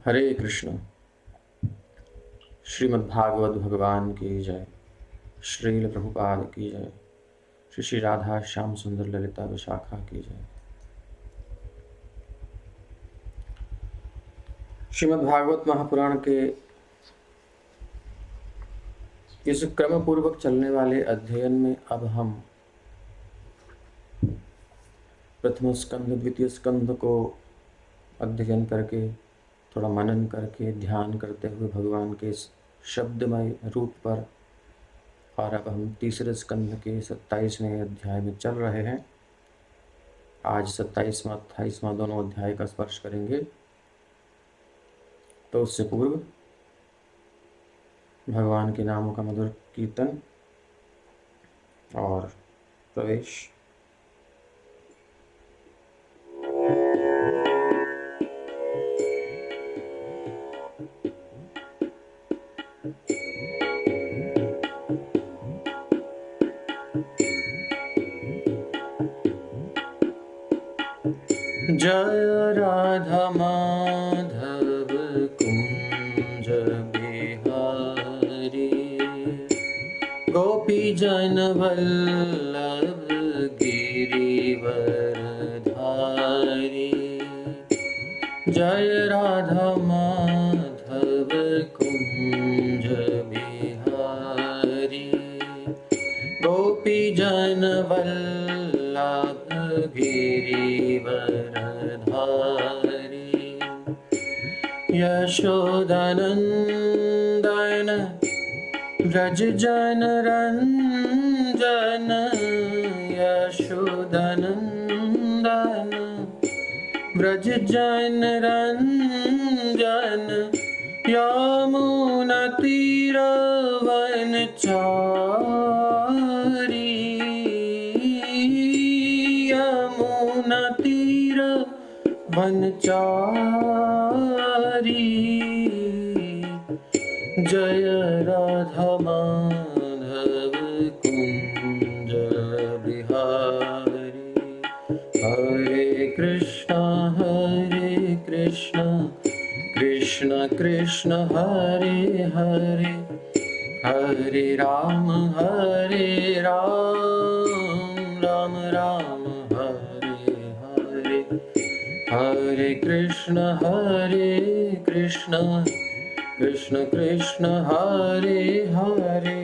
हरे कृष्ण। श्रीमद्भागवत भगवान की जय। श्रील प्रभुपाद की जय। श्री श्री राधा श्याम सुंदर ललिता विशाखा की जय। श्रीमद्भागवत महापुराण के इस क्रम पूर्वक चलने वाले अध्ययन में अब हम प्रथम स्कंध द्वितीय स्कंध को अध्ययन करके, थोड़ा मनन करके, ध्यान करते हुए भगवान के शब्दमय रूप पर, और अब हम तीसरे स्कंध के 27वें अध्याय में चल रहे हैं। आज 27वां 28वां दोनों अध्याय का स्पर्श करेंगे। तो उससे पूर्व भगवान के नामों का मधुर कीर्तन और प्रवेश। जय राधा माधव कुंज बिहारी, गोपी जन वल्लभ गिरिवर धारी। जय राधा माधव कुंज बिहारी, गोपी जन वल्लभ गिरिवर धारी। यशोदानंदन व्रज जन रंजन, यशोदानंदन व्रज जन रंजन। यमुना तीर वनचारी, यमुना तीर वनचारी। जय राधा माधव कुंज बिहारी। हरे कृष्ण कृष्ण कृष्ण हरे हरे, हरे राम राम राम हरे हरे। हरे कृष्ण कृष्ण कृष्ण हरे हरे,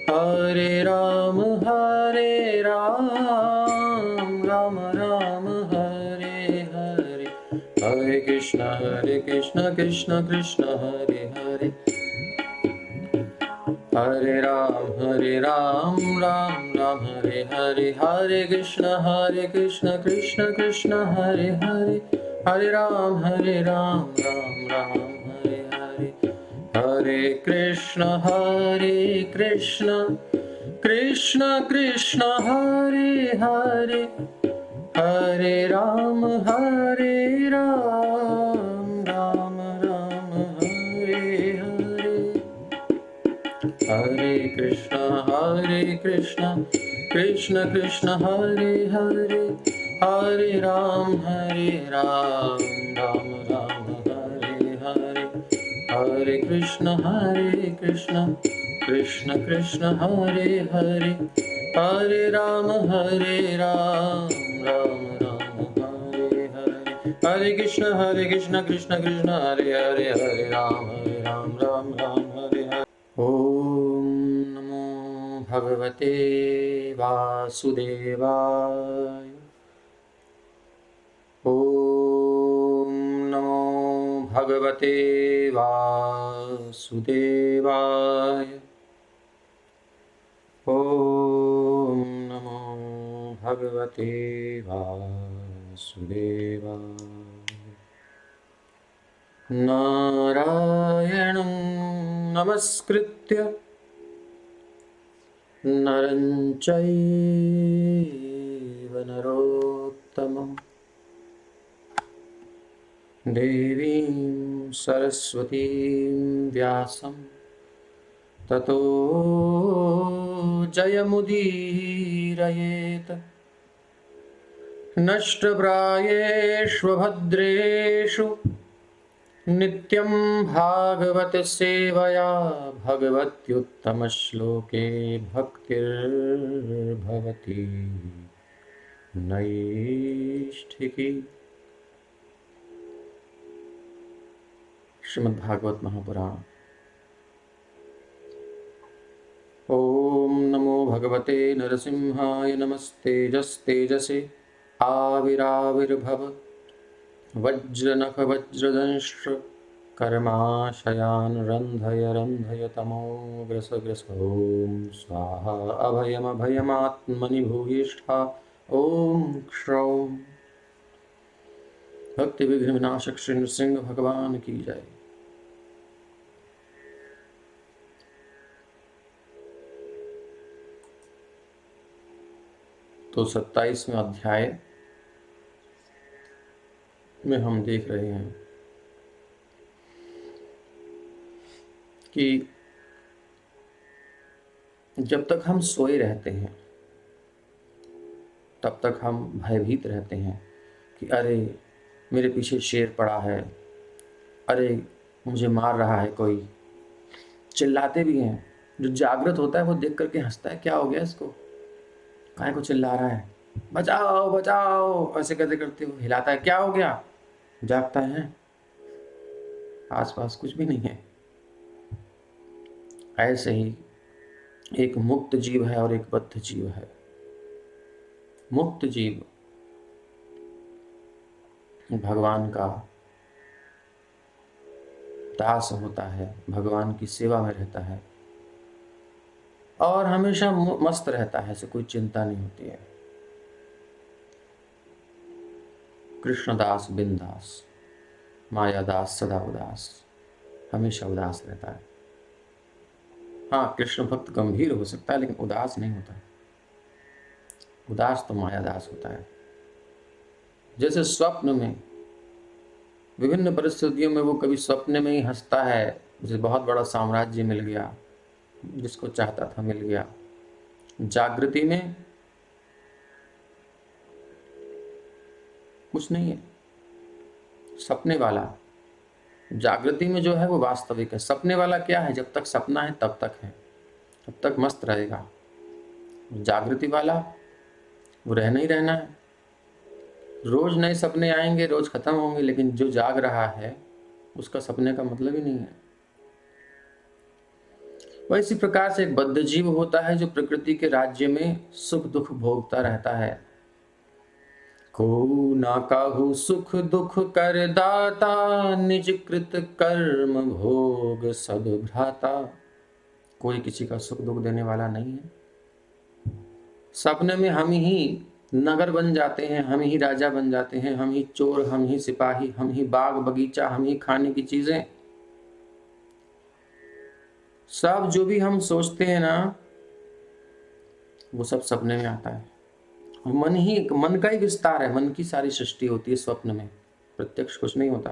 हरे राम राम राम हरे हरे। हरे कृष्ण कृष्ण कृष्ण हरे हरे, हरे राम राम राम हरे हरे। हरे कृष्ण कृष्ण कृष्ण हरे हरे, हरे राम राम राम हरे हरे। हरे कृष्ण कृष्ण कृष्ण हरे हरे, हरे राम राम राम हरे हरे। हरे कृष्ण कृष्ण कृष्ण हरे हरे, हरे राम राम राम हरे हरे। हरे कृष्ण कृष्ण कृष्ण हरे हरे, हरे राम राम राम हरे हरे। हरे कृष्ण कृष्ण कृष्ण हरे हरे, हरे राम राम राम हरे हरे। ओम नमो भगवते वासुदेवाय। ओम नमो भगवते वासुदेवाय। ओम नमो भगवते वासुदेवाय। नारायणं नमस्कृत्य नरं चैव नरोत्तमं, देवीं सरस्वतीं व्यासं ततो जयमुदीरयेत्। नष्टप्रायेष्वभद्रेषु नित्यं भागवत सेवया भगवत्युत्तम श्लोके भक्तिर्भवति नैष्ठिकी। श्रीमद् भागवत महापुराण। ओम नमो भगवते नरसिंहाय नमस्तेजस्तेजसे आविराविर्भव वज्रनख वज्रदंष्ट्र कर्माशयान् रन्धय रन्धय तमो ग्रस ग्रस। ओम स्वाहा अभयमभयमात्मनि भूयिष्ठा। ओम क्षौम। भक्ति विघ्न विनाशक श्री नृसिंह भगवान की जय। तो 27वें अध्याय में हम देख रहे हैं कि जब तक हम सोए रहते हैं तब तक हम भयभीत रहते हैं कि अरे मेरे पीछे शेर पड़ा है, अरे मुझे मार रहा है कोई। चिल्लाते भी हैं। जो जागृत होता है वो देख करके हंसता है, क्या हो गया इसको, काहे को चिल्ला रहा है, बचाओ बचाओ, ऐसे करते करते वो हिलाता है, क्या हो गया। जागता है, आसपास कुछ भी नहीं है। ऐसे ही एक मुक्त जीव है और एक बद्ध जीव है। मुक्त जीव भगवान का दास होता है, भगवान की सेवा में रहता है और हमेशा मस्त रहता है, ऐसे कोई चिंता नहीं होती है। कृष्णदास बिंदास, मायादास सदा उदास, हमेशा उदास रहता है। हाँ, कृष्ण भक्त गंभीर हो सकता है लेकिन उदास नहीं होता। उदास तो मायादास होता है। जैसे स्वप्न में, विभिन्न परिस्थितियों में वो कभी स्वप्न में ही हंसता है, जैसे बहुत बड़ा साम्राज्य मिल गया, जिसको चाहता था मिल गया। जागृति में कुछ नहीं है। सपने वाला, जागृति में जो है वो वास्तविक है। सपने वाला क्या है, जब तक सपना है तब तक है, तब तक मस्त रहेगा। जागृति वाला वो रहना ही रहना है। रोज नए सपने आएंगे, रोज खत्म होंगे, लेकिन जो जाग रहा है उसका सपने का मतलब ही नहीं है। वह इसी प्रकार से एक बद्ध जीव होता है जो प्रकृति के राज्य में सुख दुख भोगता रहता है। को ना काहू सुख दुख कर दाता, निज कृत कर्म भोग सब भ्राता। कोई किसी का सुख दुख देने वाला नहीं है। सपने में हम ही नगर बन जाते हैं, हम ही राजा बन जाते हैं, हम ही चोर, हम ही सिपाही, हम ही बाग बगीचा, हम ही खाने की चीजें। सब जो भी हम सोचते हैं ना, वो सब सपने में आता है। मन का ही विस्तार है, मन की सारी सृष्टि होती है स्वप्न में, प्रत्यक्ष कुछ नहीं होता,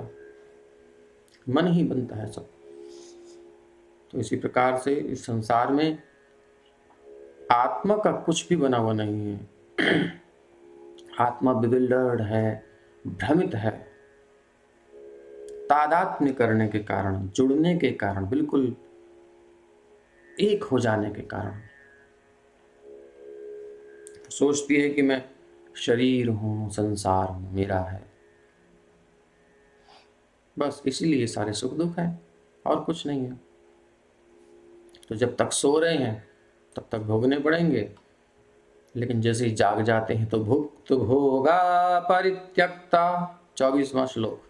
मन ही बनता है सब। तो इसी प्रकार से इस संसार में आत्मा का कुछ भी बना हुआ नहीं है। आत्मा बिविल्डर्ड है, भ्रमित है, तादात्म्य करने के कारण, जुड़ने के कारण, बिल्कुल एक हो जाने के कारण सोचती है कि मैं शरीर हूं, संसार हूं, मेरा है। बस इसीलिए सारे सुख दुख है और कुछ नहीं है। तो जब तक सो रहे हैं तब तक भोगने पड़ेंगे, लेकिन जैसे ही जाग जाते हैं तो भुक्त भोगा परित्यक्ता। 24वां श्लोक।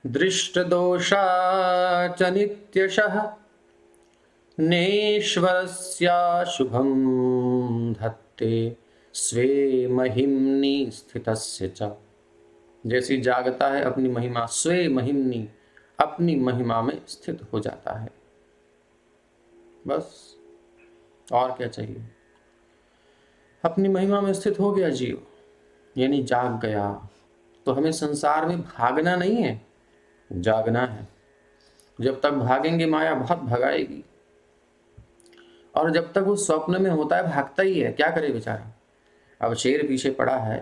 दृष्ट दोषा च नित्यशः, नेश्वरस्या शुभं धत्ते, स्वे महिम्नि स्थितस्य च। जैसी जागता है अपनी महिमा, स्वे महिम्नि, अपनी महिमा में स्थित हो जाता है। बस और क्या चाहिए। अपनी महिमा में स्थित हो गया जीव, यानी जाग गया। तो हमें संसार में भागना नहीं है, जागना है। जब तक भागेंगे माया बहुत भगाएगी, और जब तक वो स्वप्न में होता है भागता ही है, क्या करे बेचारा। अब शेर पीछे पड़ा है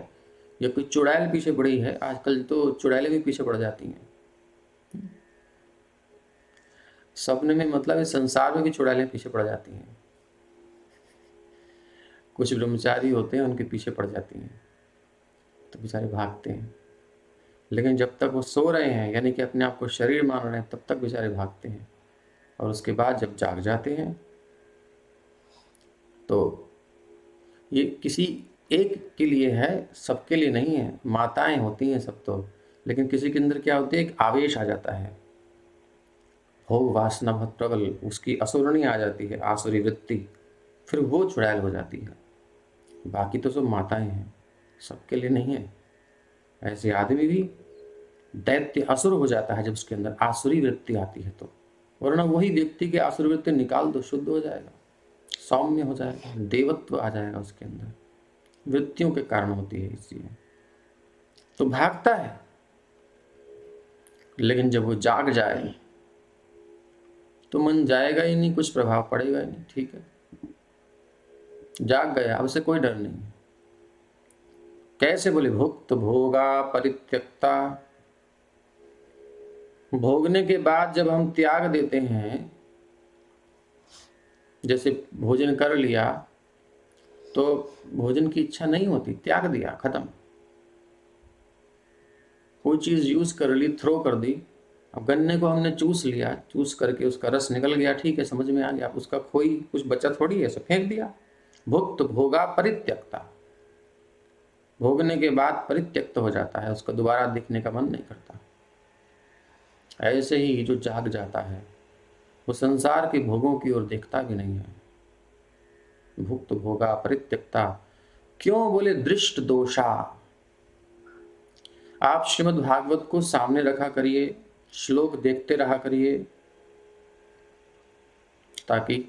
या कोई चुड़ैल पीछे पड़ी है, आजकल तो चुड़ैलें भी पीछे पड़ जाती हैं। सपने में मतलब इस संसार में भी चुड़ैलें पीछे पड़ जाती हैं। कुछ ब्रह्मचारी होते हैं, उनके पीछे पड़ जाती हैं तो बेचारे भागते हैं। लेकिन जब तक वो सो रहे हैं, यानी कि अपने आप को शरीर मान रहे हैं, तब तक बेचारे भागते हैं। और उसके बाद जब जाग जाते हैं तो ये किसी एक के लिए है, सबके लिए नहीं है। माताएं होती हैं सब तो, लेकिन किसी के अंदर क्या होती है, एक आवेश आ जाता है, भोग वासना बहुत प्रबल, उसकी असुरणी आ जाती है, आसुरी वृत्ति, फिर वो चुड़ैल हो जाती है। बाकी तो सब माताएं हैं, सबके लिए नहीं है। ऐसे आदमी भी दैत्य असुर हो जाता है जब उसके अंदर आसुरी वृत्ति आती है तो, वरना वही व्यक्ति की आसुरी वृत्ति निकाल दो, शुद्ध हो जाएगा, सौम्य हो जाएगा, देवत्व आ जाएगा उसके अंदर। वृत्तियों के कारण होती है इसलिए तो भागता है। लेकिन जब वो जाग जाए तो मन जाएगा ही नहीं, कुछ प्रभाव पड़ेगा ही नहीं। ठीक है, जाग गया, अब से कोई डर नहीं। कैसे? बोले भुक्त भोगा परित्यक्ता। भोगने के बाद जब हम त्याग देते हैं, जैसे भोजन कर लिया तो भोजन की इच्छा नहीं होती, त्याग दिया, खत्म। कोई चीज यूज कर ली, थ्रो कर दी। अब गन्ने को हमने चूस लिया, चूस करके उसका रस निकल गया, ठीक है, समझ में आ गया, उसका खोई कुछ बचा थोड़ी है, सब फेंक दिया। भुक्त भोगा परित्यक्ता, भोगने के बाद परित्यक्त हो जाता है, उसको दोबारा देखने का मन नहीं करता। ऐसे ही जो जाग जाता है वो संसार के भोगों की ओर देखता भी नहीं है। भुक्त भोगा परित्यक्ता। क्यों? बोले दृष्ट दोषा। आप श्रीमद् भागवत को सामने रखा करिए, श्लोक देखते रहा करिए, ताकि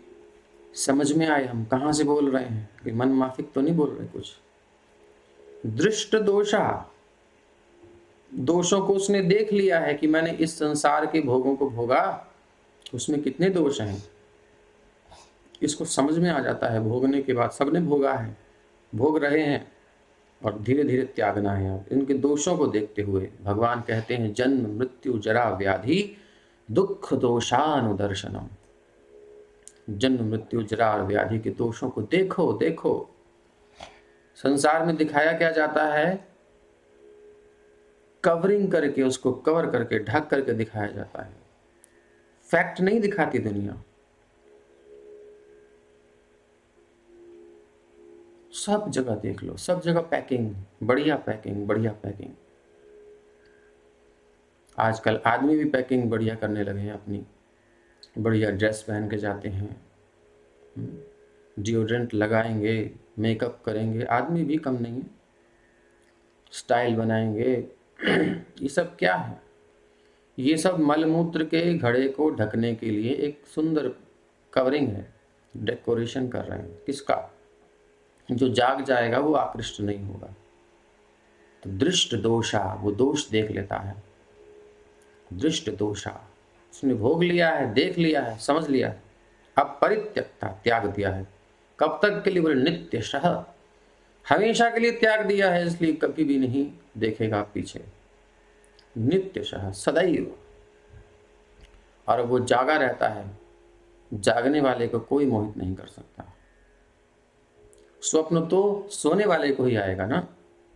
समझ में आए हम कहां से बोल रहे हैं, कि मन माफिक तो नहीं बोल रहे कुछ। दृष्ट दोषा, दोषों को उसने देख लिया है कि मैंने इस संसार के भोगों को भोगा, उसमें कितने दोष हैं, इसको समझ में आ जाता है। भोगने के बाद सबने भोगा है, भोग रहे हैं, और धीरे धीरे त्यागना है। आप इनके दोषों को देखते हुए भगवान कहते हैं जन्म मृत्यु जरा व्याधि दुख दोषानुदर्शनम। जन्म मृत्यु जरा और व्याधि के दोषों को देखो देखो। संसार में दिखाया क्या जाता है, कवरिंग करके, उसको कवर करके, ढक करके दिखाया जाता है, फैक्ट नहीं दिखाती दुनिया। सब जगह देख लो, सब जगह पैकिंग, बढ़िया पैकिंग, बढ़िया पैकिंग। आजकल आदमी भी पैकिंग बढ़िया करने लगे हैं, अपनी बढ़िया ड्रेस पहन के जाते हैं, डिओड्रेंट लगाएंगे, मेकअप करेंगे, आदमी भी कम नहीं है, स्टाइल बनाएंगे। ये सब क्या है? ये सब मलमूत्र के घड़े को ढकने के लिए एक सुंदर कवरिंग है, डेकोरेशन कर रहे हैं। किसका? जो जाग जाएगा वो आकृष्ट नहीं होगा। तो दृष्ट दोषा, वो दोष देख लेता है। दृष्ट दोषा, उसने भोग लिया है, देख लिया है, समझ लिया है, अब परित्यक्ता, त्याग दिया है। कब तक के लिए? बोले नित्यशः, हमेशा के लिए त्याग दिया है, इसलिए कभी भी नहीं देखेगा पीछे। नित्यशः, सदैव। और वो जागा रहता है, जागने वाले को कोई मोहित नहीं कर सकता। स्वप्न तो सोने वाले को ही आएगा ना,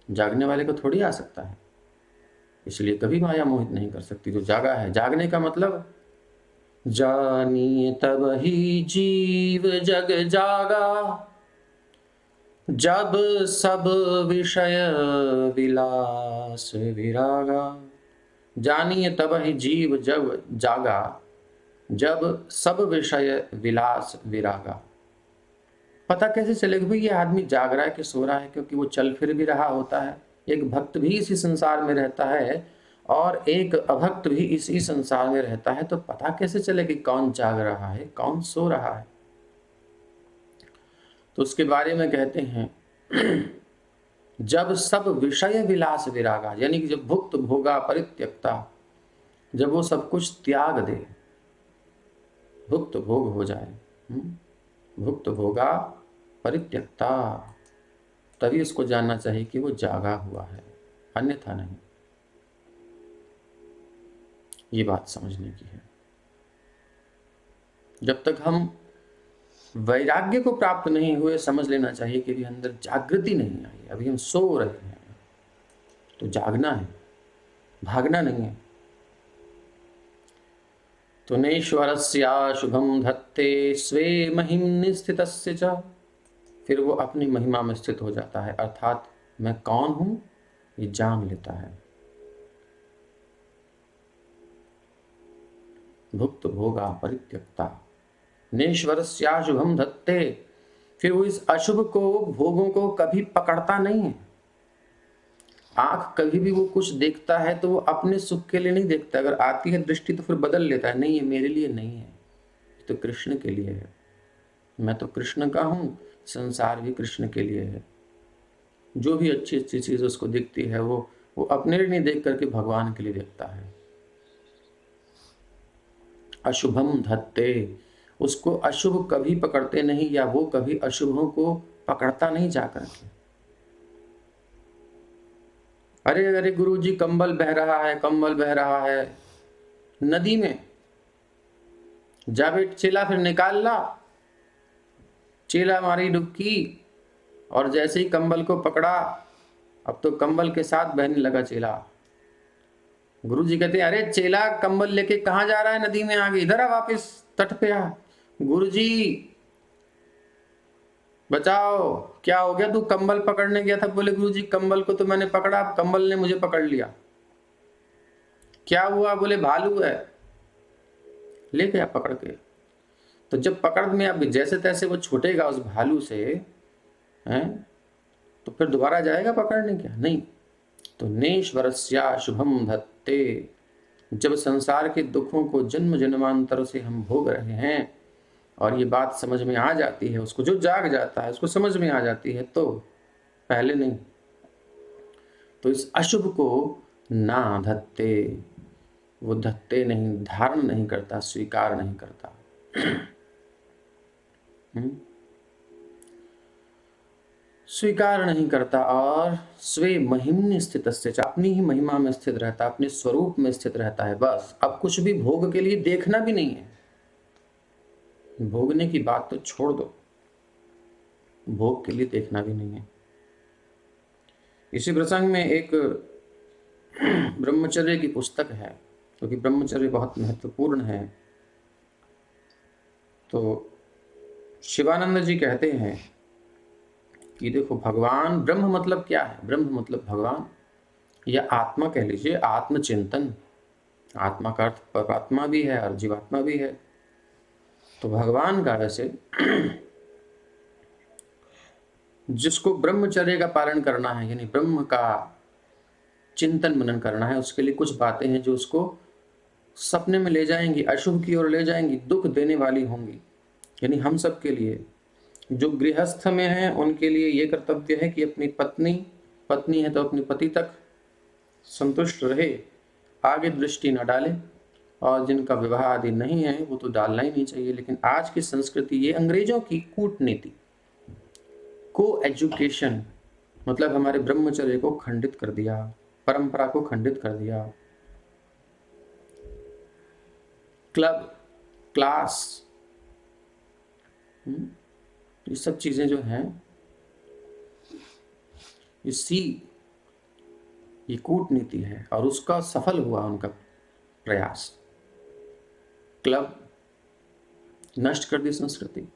जागने वाले को थोड़ी आ सकता है। इसलिए कभी माया मोहित नहीं कर सकती जो जागा है। जागने का मतलब, जानिए तब ही जीव जग जागा, जब सब विषय विलास विरागा। जानिए तब ही जीव जब जागा, जब सब विषय विलास विरागा। पता कैसे चलेगा भाई ये आदमी जाग रहा है कि सो रहा है? क्योंकि वो चल फिर भी रहा होता है। एक भक्त भी इसी संसार में रहता है और एक अभक्त भी इसी संसार में रहता है, तो पता कैसे चले कि कौन जाग रहा है, कौन सो रहा है? तो उसके बारे में कहते हैं जब सब विषय विलास विरागा, यानी कि जब भुक्त भोगा परित्यक्ता, जब वो सब कुछ त्याग दे, भुक्त भोग हो जाए, भुक्त भोगा परित्यक्ता, तभी उसको जानना चाहिए कि वो जागा हुआ है, अन्यथा नहीं। ये बात समझने की है। जब तक हम वैराग्य को प्राप्त नहीं हुए, समझ लेना चाहिए कि अभी अंदर जागृति नहीं आई, अभी हम सो रहे हैं। तो जागना है, भागना नहीं है। तो नैश्वरस्या शुभम धत्ते स्वे महिम्नि स्थितस्य च, फिर वो अपनी महिमा में स्थित हो जाता है, अर्थात मैं कौन हूं ये जान लेता है। भुक्त भोगा परित्यक्ता नैश्वरस्या शुभम धत्ते, फिर वो इस अशुभ को, भोगों को कभी पकड़ता नहीं है। आंख कभी भी वो कुछ देखता है तो वो अपने सुख के लिए नहीं देखता, अगर आती है दृष्टि तो फिर बदल लेता है, नहीं ये मेरे लिए नहीं है, ये तो कृष्ण के लिए है, मैं तो कृष्ण का हूं, संसार भी कृष्ण के लिए है। जो भी अच्छी अच्छी चीज उसको दिखती है वो अपने लिए नहीं देख करके भगवान के लिए देखता है। अशुभम धत्ते, उसको अशुभ कभी पकड़ते नहीं, या वो कभी अशुभों को पकड़ता नहीं जा करके। अरे अरे गुरुजी कंबल बह रहा है, कंबल बह रहा है नदी में, जा बेट चेला, फिर निकाल ला। चेला मारी डुबकी और जैसे ही कंबल को पकड़ा, अब तो कंबल के साथ बहने लगा चेला। गुरुजी कहते हैं अरे चेला कंबल लेके कहां जा रहा है, नदी में आगे, इधर आ, वापस तट पे आ। गुरुजी बचाओ, क्या हो गया, तू कंबल पकड़ने गया था। बोले गुरुजी कंबल को तो मैंने पकड़ा, कंबल ने मुझे पकड़ लिया। क्या हुआ, बोले भालू है, ले गया पकड़ के। तो जब पकड़ में अब जैसे तैसे वो छूटेगा उस भालू से, हैं, तो फिर दोबारा जाएगा पकड़ने, क्या नहीं। तो नेश्वरस्या शुभम धत्ते, जब संसार के दुखों को जन्म जन्मांतर से हम भोग रहे हैं और ये बात समझ में आ जाती है, उसको जो जाग जाता है उसको समझ में आ जाती है, तो पहले नहीं, तो इस अशुभ को ना धत्ते, वो धत्ते नहीं, धारण नहीं करता, स्वीकार नहीं करता। स्वीकार नहीं करता, और स्वे महिम्नि स्थितस्य, अपनी ही महिमा में स्थित रहता, अपने स्वरूप में स्थित रहता है। बस अब कुछ भी भोग के लिए देखना भी नहीं है, भोगने की बात तो छोड़ दो, भोग के लिए देखना भी नहीं है। इसी प्रसंग में एक ब्रह्मचर्य की पुस्तक है, क्योंकि ब्रह्मचर्य बहुत महत्वपूर्ण है। तो शिवानंद जी कहते हैं कि देखो भगवान, ब्रह्म मतलब क्या है, ब्रह्म मतलब भगवान या आत्मा कह लीजिए, आत्मचिंतन। आत्मा का अर्थ परमात्मा भी है और जीवात्मा भी है। तो भगवान का वैसे जिसको ब्रह्मचर्य का पालन करना है, यानी ब्रह्म का चिंतन मनन करना है, उसके लिए कुछ बातें हैं जो उसको सपने में ले जाएंगी, अशुभ की ओर ले जाएंगी, दुख देने वाली होंगी। यानी हम सब के लिए, जो गृहस्थ में हैं उनके लिए ये कर्तव्य है कि अपनी पत्नी है तो अपने पति तक संतुष्ट रहे, आगे दृष्टि न डाले, और जिनका विवाह आदि नहीं है वो तो डालना ही नहीं चाहिए। लेकिन आज की संस्कृति, ये अंग्रेजों की कूटनीति, को एजुकेशन, मतलब हमारे ब्रह्मचर्य को खंडित कर दिया, परंपरा को खंडित कर दिया। क्लब, क्लास, ये सब चीजें जो हैं, ये कूटनीति है, और उसका सफल हुआ उनका प्रयास। क्लब नष्ट कर दी संस्कृति।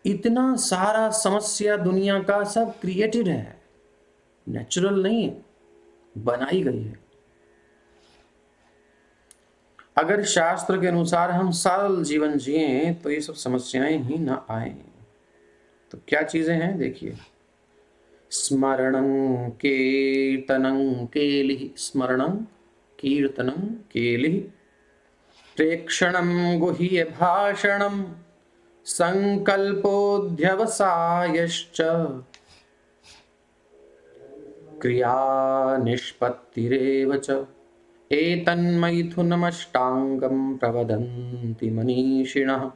इतना सारा समस्या दुनिया का सब क्रिएटेड है, नेचुरल नहीं है, बनाई गई है। अगर शास्त्र के अनुसार हम सरल जीवन जिए तो ये सब समस्याएं ही ना आए। तो क्या चीजें हैं देखिए, स्मरणं कीर्तनं केलिः, स्मरणं कीर्तनं केलिः, प्रेक्षणं गुह्य भाषणं, संकल्पोऽध्यवसायश्च, क्रिया निष्पत्तिरेव च, एतन्मैथुनमष्टांगं प्रवदन्ति मनीषिणः,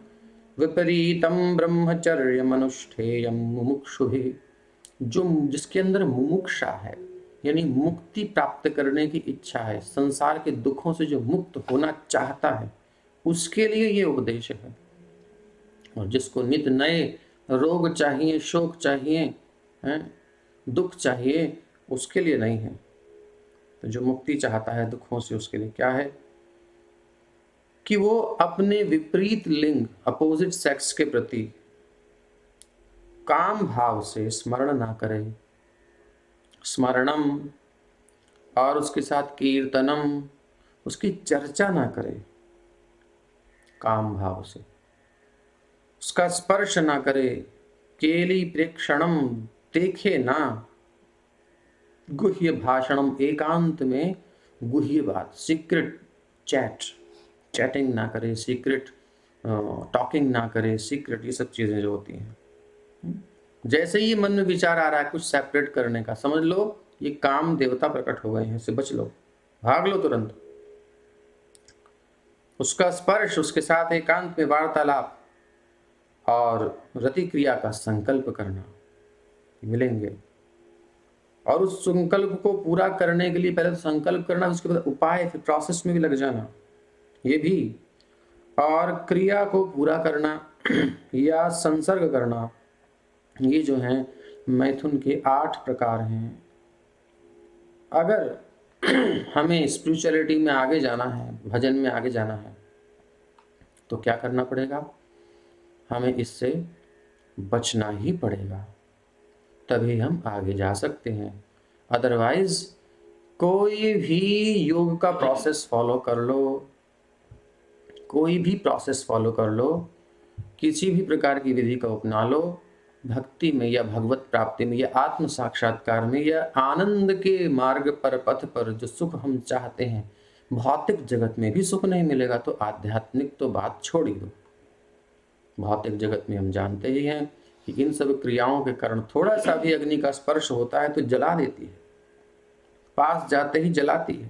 विपरीतं ब्रह्मचर्यमनुष्ठेयं मुमुक्षुभिः। जो जिसके अंदर मुमुक्षा है, यानी मुक्ति प्राप्त करने की इच्छा है, संसार के दुखों से जो मुक्त होना चाहता है, उसके लिए ये उपदेश है। और जिसको नित नए रोग चाहिए, शोक चाहिए, हैं, दुख चाहिए, उसके लिए नहीं है। तो जो मुक्ति चाहता है दुखों से, उसके लिए क्या है कि वो अपने विपरीत लिंग, अपोजिट सेक्स के प्रति काम भाव से स्मरण ना करे। स्मरणम और उसके साथ कीर्तनम, उसकी चर्चा ना करे काम भाव से, उसका स्पर्श ना करे, केली प्रेक्षणम, देखे ना, गुह्य भाषणम, एकांत में गुह्य बात, सीक्रेट चैटिंग ना करे, सीक्रेट टॉकिंग ना करे, सीक्रेट, ये सब चीजें जो होती हैं। जैसे ही मन में विचार आ रहा है कुछ सेपरेट करने का, समझ लो ये काम देवता प्रकट हो गए हैं, इससे बच लो, भाग लो तुरंत। उसका स्पर्श, उसके साथ एकांत में वार्तालाप और रति क्रिया का संकल्प करना, मिलेंगे। और उस संकल्प को पूरा करने के लिए पहले तो संकल्प करना, उसके बाद उपाय, फिर प्रोसेस में भी लग जाना, ये भी। और क्रिया को पूरा करना या संसर्ग करना, ये जो हैं मैथुन के 8 प्रकार हैं। अगर हमें स्पिरिचुअलिटी में आगे जाना है, भजन में आगे जाना है, तो क्या करना पड़ेगा? हमें इससे बचना ही पड़ेगा, तभी हम आगे जा सकते हैं। अदरवाइज कोई भी योग का प्रोसेस फॉलो कर लो, कोई भी प्रोसेस फॉलो कर लो, किसी भी प्रकार की विधि का अपना लो, भक्ति में या भगवत प्राप्ति में या आत्म साक्षात्कार में या आनंद के मार्ग पर, पथ पर जो सुख हम चाहते हैं, भौतिक जगत में भी सुख नहीं मिलेगा तो आध्यात्मिक तो बात छोड़ ही दो। भौतिक जगत में हम जानते ही हैं कि इन सब क्रियाओं के कारण थोड़ा सा भी अग्नि का स्पर्श होता है तो जला देती है, पास जाते ही जलाती है,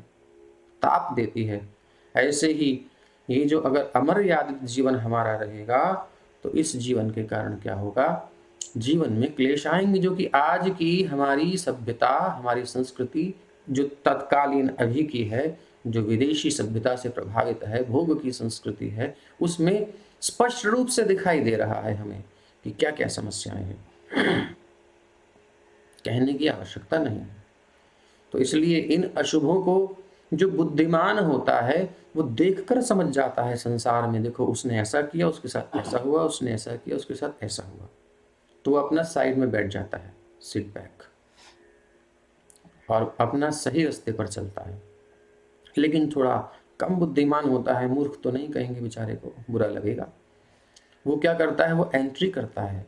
ताप देती है। ऐसे ही ये जो अगर अमर्यादित जीवन हमारा रहेगा तो इस जीवन के कारण क्या होगा? जीवन में क्लेश आएंगे, जो कि आज की हमारी सभ्यता, हमारी संस्कृति जो तत्कालीन अभी की है, जो विदेशी सभ्यता से प्रभावित है, भोग की संस्कृति है, उसमें स्पष्ट रूप से दिखाई दे रहा है हमें कि क्या क्या समस्याएं हैं। कहने की आवश्यकता नहीं है। तो इसलिए इन अशुभों को जो बुद्धिमान होता है वो देखकर समझ जाता है संसार में, देखो उसने ऐसा किया, उसके साथ ऐसा हुआ, उसने ऐसा किया, उसके साथ ऐसा हुआ, तो वो अपना साइड में बैठ जाता है, सिट बैक, और अपना सही रास्ते पर चलता है। लेकिन थोड़ा कम बुद्धिमान होता है, मूर्ख तो नहीं कहेंगे, बेचारे को बुरा लगेगा, वो क्या करता है? वो एंट्री करता है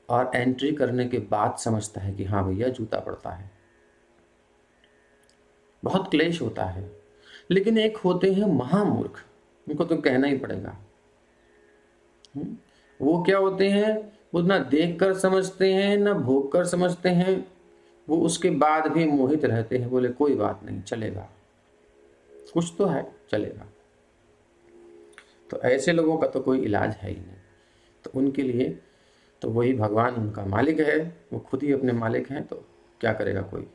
और एंट्री करने के बाद समझता है कि हाँ भैया जूता पड़ता है, बहुत क्लेश होता है। लेकिन एक होते हैं महामूर्ख, उनको तो कहना ही पड़ेगा। वो क्या होते हैं? वो ना देख कर समझते हैं, ना भोग कर समझते हैं, वो उसके बाद भी मोहित रहते हैं, बोले कोई बात नहीं, चलेगा, कुछ तो है, चलेगा। तो ऐसे लोगों का तो कोई इलाज है ही नहीं। तो उनके लिए तो वही भगवान उनका मालिक है, वो खुद ही अपने मालिक हैं, तो क्या करेगा कोई?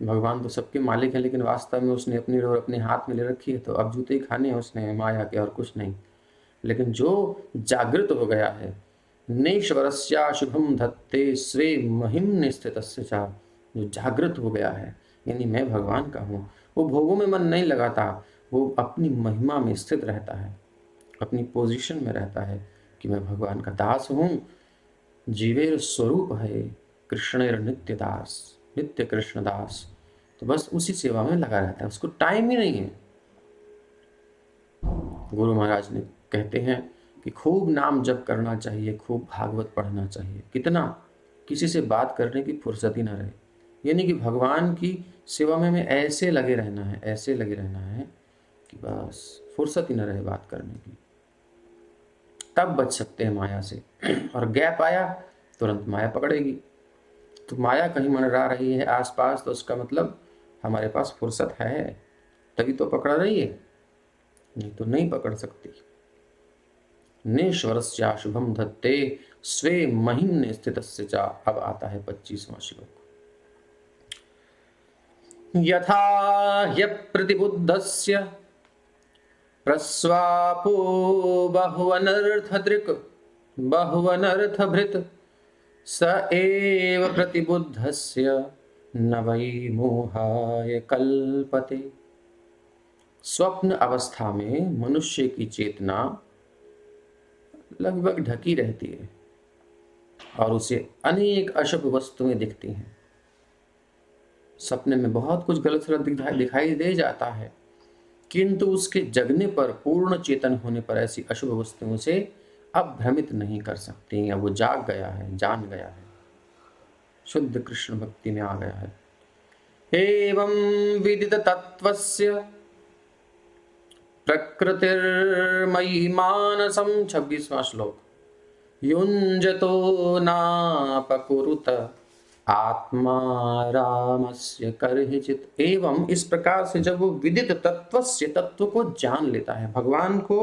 भगवान तो सबके मालिक है, लेकिन वास्तव में उसने अपनी डोर अपने हाथ में ले रखी है, तो अब जूते ही खाने हैं उसने माया के, और कुछ नहीं। लेकिन जो जागृत हो गया है, नेश्वरस्या शुभम धत्ते स्वे महिम स्थितस्य चा, जो जागृत हो गया है, यानी मैं भगवान का हूँ, वो भोगों में मन नहीं लगाता, वो अपनी महिमा में स्थित रहता है, अपनी पोजीशन में रहता है कि मैं भगवान का दास हूँ। जीवेर स्वरूप है कृष्णेर नित्य दास, नित्य कृष्ण दास। तो बस उसी सेवा में लगा रहता है, उसको टाइम ही नहीं है। गुरु महाराज ने कहते हैं कि खूब नाम जप करना चाहिए, खूब भागवत पढ़ना चाहिए, कितना किसी से बात करने की फुर्सत ही ना रहे, यानी कि भगवान की सेवा में हमें ऐसे लगे रहना है, ऐसे लगे रहना है कि बस फुर्सत ही ना रहे बात करने की, तब बच सकते हैं माया से। और गैप आया तुरंत माया पकड़ेगी। तो माया कहीं मंडरा रही है आसपास, तो उसका मतलब हमारे पास फुर्सत है, तभी तो पकड़ रही है, नहीं तो नहीं पकड़ सकती। नेश्वरस्या शुभम धत्ते स्वे महिम्ने स्थितस्य चा। अब आता है 25वां श्लोक। यथा ह्यप्रतिबुद्धस्य प्रस्वापो बहुवनर्थदृक् बहुवनर्थभृत् स एव प्रतिबुद्धस्य न वै मोहाय कल्पते। स्वप्न अवस्था में मनुष्य की चेतना लगभग ढकी रहती है और उसे अनेक अशुभ वस्तुएं दिखती हैं। सपने में बहुत कुछ गलत सलत दिखाई दे जाता है, किंतु उसके जगने पर, पूर्ण चेतन होने पर ऐसी अशुभ वस्तुओं से अब भ्रमित नहीं कर सकती, या वो जाग गया है, जान गया है, शुद्ध कृष्ण भक्ति में आ गया है। एवं विदित तत्वस्य प्रकृतिर्मयि मानसं, 26वां श्लोक, युञ्जतो नापकुरुत आत्मा रामस्य कर्हिचित। एवं इस प्रकार से जब वो विदित तत्वस्य, तत्व को जान लेता है, भगवान को,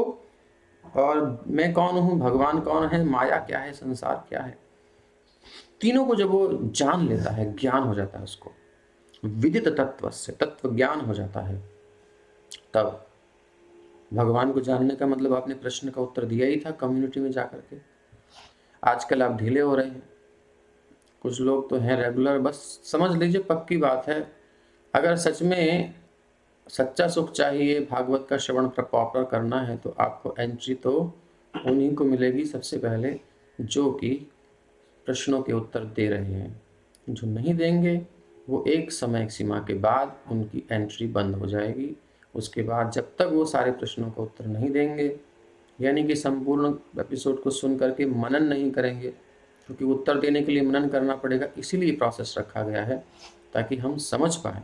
और मैं कौन हूं, भगवान कौन है, माया क्या है, संसार क्या है, तीनों को जब वो जान लेता है, ज्ञान हो जाता है उसको, विदित तत्वस्य, तत्व ज्ञान हो जाता है, तब भगवान को जानने का मतलब आपने प्रश्न का उत्तर दिया ही था कम्युनिटी में जाकर के। आजकल आप ढीले हो रहे हैं, कुछ लोग तो हैं रेगुलर, बस समझ लीजिए पक्की बात है, अगर सच में सच्चा सुख चाहिए, भागवत का श्रवण प्रॉपर करना है, तो आपको एंट्री तो उन्हीं को मिलेगी सबसे पहले जो कि प्रश्नों के उत्तर दे रहे हैं। जो नहीं देंगे वो एक समय सीमा के बाद उनकी एंट्री बंद हो जाएगी। उसके बाद जब तक वो सारे प्रश्नों का उत्तर नहीं देंगे, यानी कि संपूर्ण एपिसोड को सुन करके मनन नहीं करेंगे, क्योंकि उत्तर देने के लिए मनन करना पड़ेगा, इसीलिए प्रोसेस रखा गया है ताकि हम समझ पाएँ,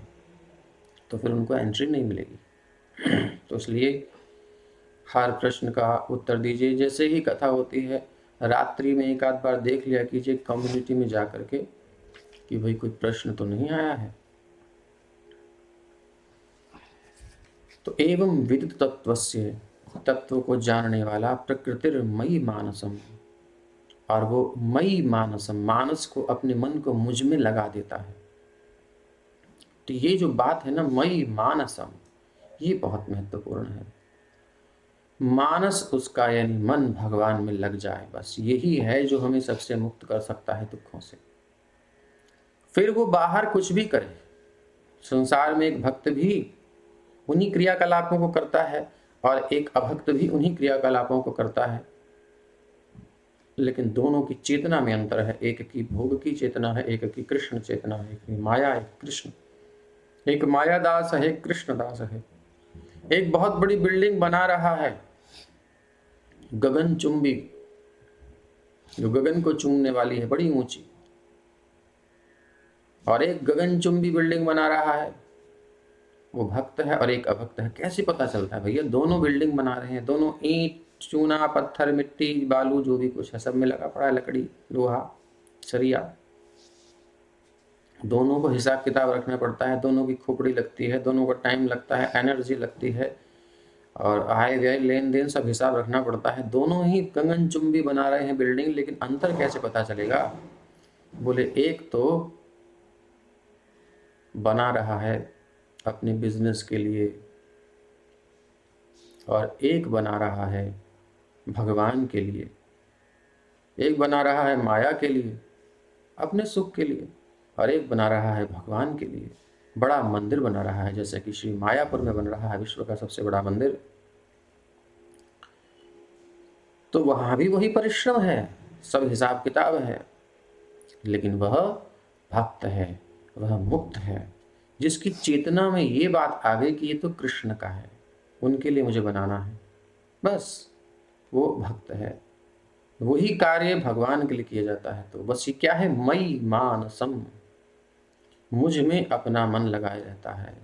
तो फिर उनको एंट्री नहीं मिलेगी। तो इसलिए हर प्रश्न का उत्तर दीजिए। जैसे ही कथा होती है, रात्रि में एक आध बार देख लिया कीजिए कम्युनिटी में जा करके कि भाई कोई प्रश्न तो नहीं आया है। तो एवं विदित तत्वस्य, तत्व को जानने वाला, प्रकृतिर्मयि मानसम, और वो मयि मानसम, मानस को, अपने मन को मुझ में लगा देता है। तो ये जो बात है ना, मयि मानसम, ये बहुत महत्वपूर्ण है। मानस उसका यानी मन भगवान में लग जाए, बस यही है जो हमें सबसे मुक्त कर सकता है दुखों से। फिर वो बाहर कुछ भी करे, संसार में एक भक्त भी उन्हीं क्रियाकलापों को करता है और एक अभक्त भी उन्हीं क्रियाकलापों को करता है, लेकिन दोनों की चेतना में अंतर है। एक की भोग की चेतना है, एक की कृष्ण चेतना है, एक की माया, एक कृष्ण, एक माया दास है, एक कृष्ण दास है। एक बहुत बड़ी बिल्डिंग बना रहा है, गगनचुंबी, जो गगन को चूमने वाली है, बड़ी ऊंची, और एक गगनचुंबी बिल्डिंग बना रहा है, वो भक्त है और एक अभक्त है। कैसे पता चलता है भैया? दोनों बिल्डिंग बना रहे हैं, दोनों ईंट, चूना, पत्थर, मिट्टी, बालू, जो भी कुछ है सब में लगा पड़ा है, लकड़ी, लोहा, सरिया, दोनों को हिसाब किताब रखना पड़ता है, दोनों की खोपड़ी लगती है, दोनों को टाइम लगता है, एनर्जी लगती है, और आय व्यय लेन देन सब हिसाब रखना पड़ता है। दोनों ही गगनचुंबी बना रहे हैं बिल्डिंग, लेकिन अंतर कैसे पता चलेगा? बोले एक तो बना रहा है अपने बिजनेस के लिए और एक बना रहा है भगवान के लिए। एक बना रहा है माया के लिए, अपने सुख के लिए, और एक बना रहा है भगवान के लिए। बड़ा मंदिर बना रहा है, जैसे कि श्री मायापुर में बन रहा है विश्व का सबसे बड़ा मंदिर। तो वहां भी वही परिश्रम है, सब हिसाब किताब है, लेकिन वह भक्त है, वह मुक्त है, जिसकी चेतना में ये बात आ गई कि ये तो कृष्ण का है, उनके लिए मुझे बनाना है, बस वो भक्त है। वही कार्य भगवान के लिए किया जाता है। तो बस ये क्या है? मयि मानसम, मुझ में अपना मन लगाए रहता है।